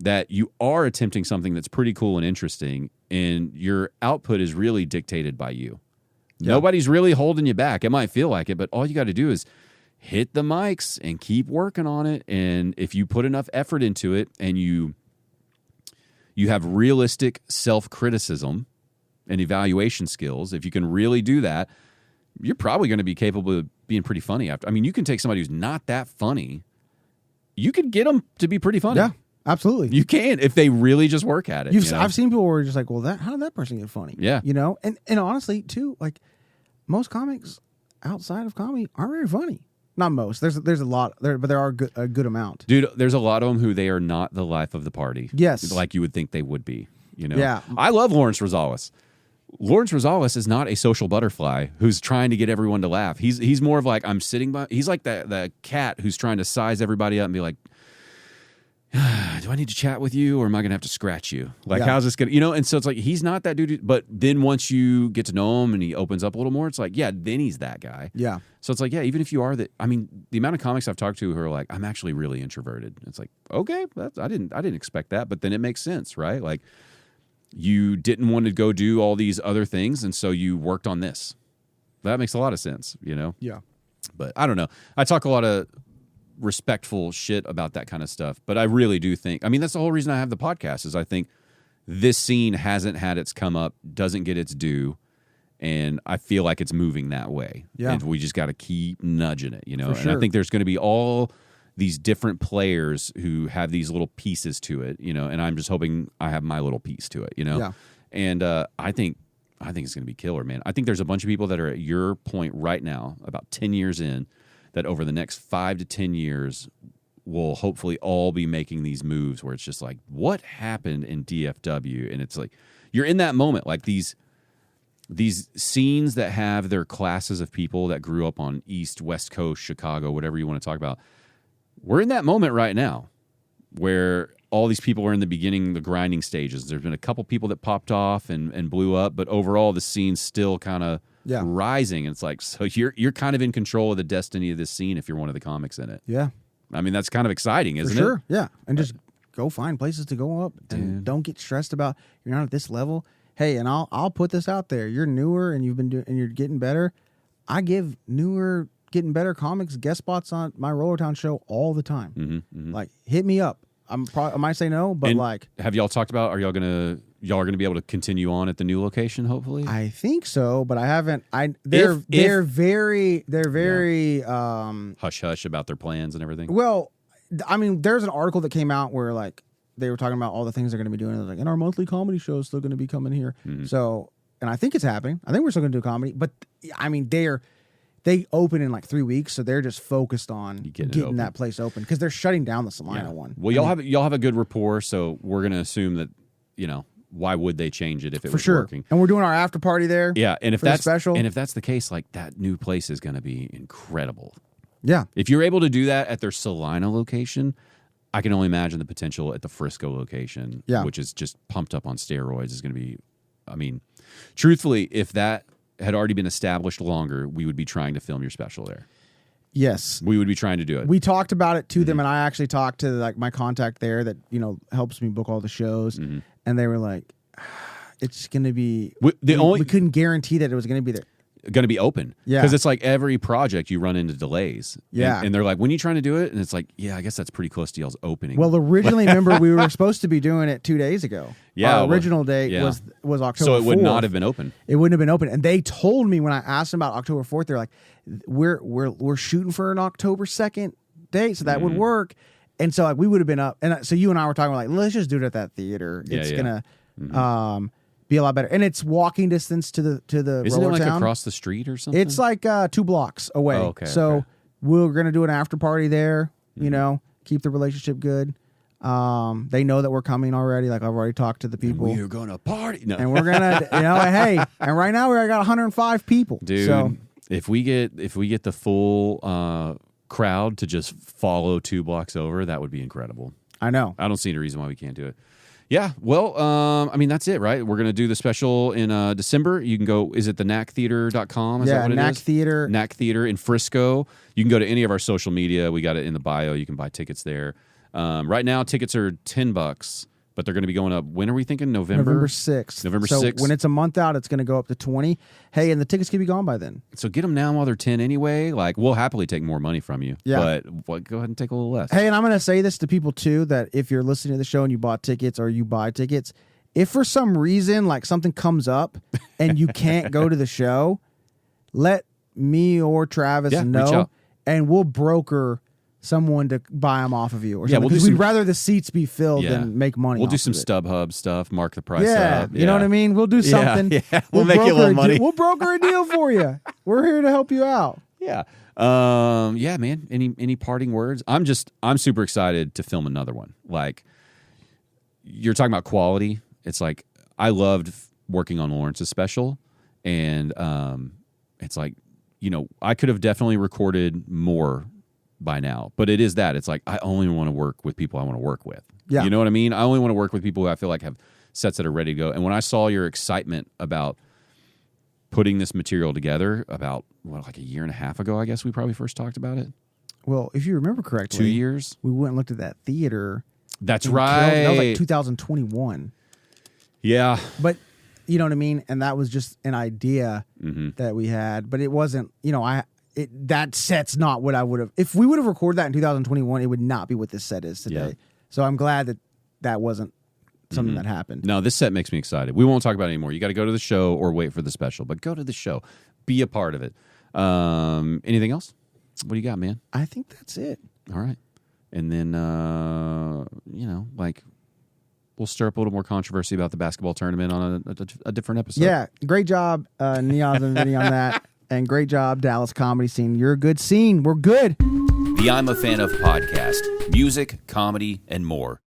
that you are attempting something that's pretty cool and interesting, and your output is really dictated by you. Yeah. Nobody's really holding you back. It might feel like it, but all you got to do is hit the mics and keep working on it. And if you put enough effort into it and you have realistic self-criticism and evaluation skills, if you can really do that, you're probably going to be capable of being pretty funny after. I mean, you can take somebody who's not that funny, you could get them to be pretty funny. Yeah, absolutely. You can, if they really just work at it. I've seen people where you're just like, well, how did that person get funny? Yeah. And honestly, too, like most comics outside of comedy aren't very funny. Not most. There's a lot there, but there are a good amount. Dude, there's a lot of them who they are not the life of the party. Yes. Like you would think they would be. Yeah. I love Lawrence Rosales. Lawrence Rosales is not a social butterfly who's trying to get everyone to laugh. He's more of like, I'm sitting by. He's like the cat who's trying to size everybody up and be like, do I need to chat with you, or am I going to have to scratch you? Like, how's this going to, and so it's like, he's not that dude. But then once you get to know him and he opens up a little more, it's like, yeah, then he's that guy. Yeah. So it's like, yeah, even if you are the amount of comics I've talked to who are like, I'm actually really introverted. It's like, okay, I didn't expect that, but then it makes sense, right? Like, you didn't want to go do all these other things, and so you worked on this. That makes a lot of sense, Yeah. But I don't know. I talk a lot of respectful shit about that kind of stuff, but I really do think, that's the whole reason I have the podcast, is I think this scene hasn't had its come up, doesn't get its due, and I feel like it's moving that way. Yeah. And we just got to keep nudging it, For And sure. I think there's going to be all these different players who have these little pieces to it, and I'm just hoping I have my little piece to it, Yeah. And I think it's going to be killer, man. I think there's a bunch of people that are at your point right now, about 10 years in, that over the next 5 to 10 years will hopefully all be making these moves where it's just like, what happened in DFW? And it's like, you're in that moment, like these scenes that have their classes of people that grew up on East, West Coast, Chicago, whatever you want to talk about. We're in that moment right now where all these people are in the beginning, the grinding stages. There's been a couple people that popped off and blew up, but overall the scene's still kind of rising. And it's like, so you're kind of in control of the destiny of this scene if you're one of the comics in it. Yeah. That's kind of exciting, isn't it? For sure. Yeah. And just go find places to go up and don't get stressed about you're not at this level. Hey, and I'll put this out there. You're newer and you've been doing and you're getting better. I give newer, getting better comics guest spots on my Roller Town show all the time. Like, hit me up. I might say no, but like, have y'all talked about? Are y'all gonna be able to continue on at the new location? Hopefully, I think so, but I haven't. They're very hush hush about their plans and everything. Well, I mean, there's an article that came out where like they were talking about all the things they're going to be doing. Like, and our monthly comedy show is still going to be coming here. So, and I think it's happening. I think we're still going to do comedy, but I mean, they open in like 3 weeks, so they're just focused on getting that place open because they're shutting down the Salina one. Well, y'all have a good rapport, so we're going to assume that why would they change it if it was working? And we're doing our after party there. Yeah, and if that's special, and if that's the case, like that new place is going to be incredible. Yeah, if you're able to do that at their Salina location, I can only imagine the potential at the Frisco location, which is just pumped up on steroids, is going to be. I mean, truthfully, if that had already been established longer, we would be trying to film your special there. Yes, we would be trying to do it. We talked about it to them, and I actually talked to like my contact there that helps me book all the shows, and they were like, "It's going to be." We couldn't guarantee that it was going to be there. Going to be open, because it's like every project you run into delays, and they're like, when are you trying to do it? And it's like, I guess that's pretty close to y'all's opening. Well, originally, remember, we were supposed to be doing it 2 days ago. Our original date was October 4th. So it would not have been open. It wouldn't have been open. And they told me when I asked them about October 4th, they're like, we're shooting for an October 2nd date, so that would work. And so like we would have been up, and so you and I were talking like, let's just do it at that theater. It's gonna be a lot better, and it's walking distance to the Isn't Roller it like Town. Across the street or something? It's like 2 blocks away. Oh, okay. So we're gonna do an after party there. Keep the relationship good. They know that we're coming already. Like I've already talked to the people. And we're gonna party, and we're gonna, hey. And right now we got 105 people, dude. So, if we get the full crowd to just follow 2 blocks over, that would be incredible. I know. I don't see any reason why we can't do it. Yeah, well, I mean, that's it, right? We're going to do the special in December. You can go, is it the knacktheater.com? Is that what it Knack is? Theater. Knack Theater in Frisco. You can go to any of our social media. We got it in the bio. You can buy tickets there. Right now, tickets are $10, but they're going to be going up. When are we thinking? November 6th. November so 6th. When it's a month out, it's going to go up to 20. Hey, and the tickets can be gone by then. So get them now while they're 10 anyway. Like, we'll happily take more money from you. Yeah. But go ahead and take a little less. Hey, and I'm going to say this to people too, that if you're listening to the show and you bought tickets or you buy tickets, if for some reason like something comes up and you can't go to the show, let me or Travis know, and we'll broker someone to buy them off of you or something. Because we'd rather the seats be filled than make money. We'll do some StubHub stuff, mark the price up. You know what I mean? We'll do something. Yeah. We'll make you a little money. We'll broker a deal for you. We're here to help you out. Yeah. Yeah, man. Any parting words? I'm super excited to film another one. Like, you're talking about quality. It's like, I loved working on Lawrence's special, and it's like, I could have definitely recorded more by now, but it is that it's like I only want to work with people I want to work with. You know what I mean? I only want to work with people who I feel like have sets that are ready to go. And when I saw your excitement about putting this material together about like a year and a half ago, I guess we probably first talked about it. Well, if you remember correctly, 2 years we went and looked at that theater. That's right. That was like 2021. Yeah, but you know what I mean. And that was just an idea that we had, but it wasn't. That set's not what I would have. If we would have recorded that in 2021, it would not be what this set is today. Yeah. So I'm glad that wasn't something that happened. No, this set makes me excited. We won't talk about it anymore. You got to go to the show or wait for the special, but go to the show. Be a part of it. Anything else? What do you got, man? I think that's it. All right. And then, we'll stir up a little more controversy about the basketball tournament on a different episode. Yeah. Great job, Neon and Vinny on that. And great job, Dallas comedy scene. You're a good scene. We're good. The I'm a Fan of podcast, music, comedy, and more.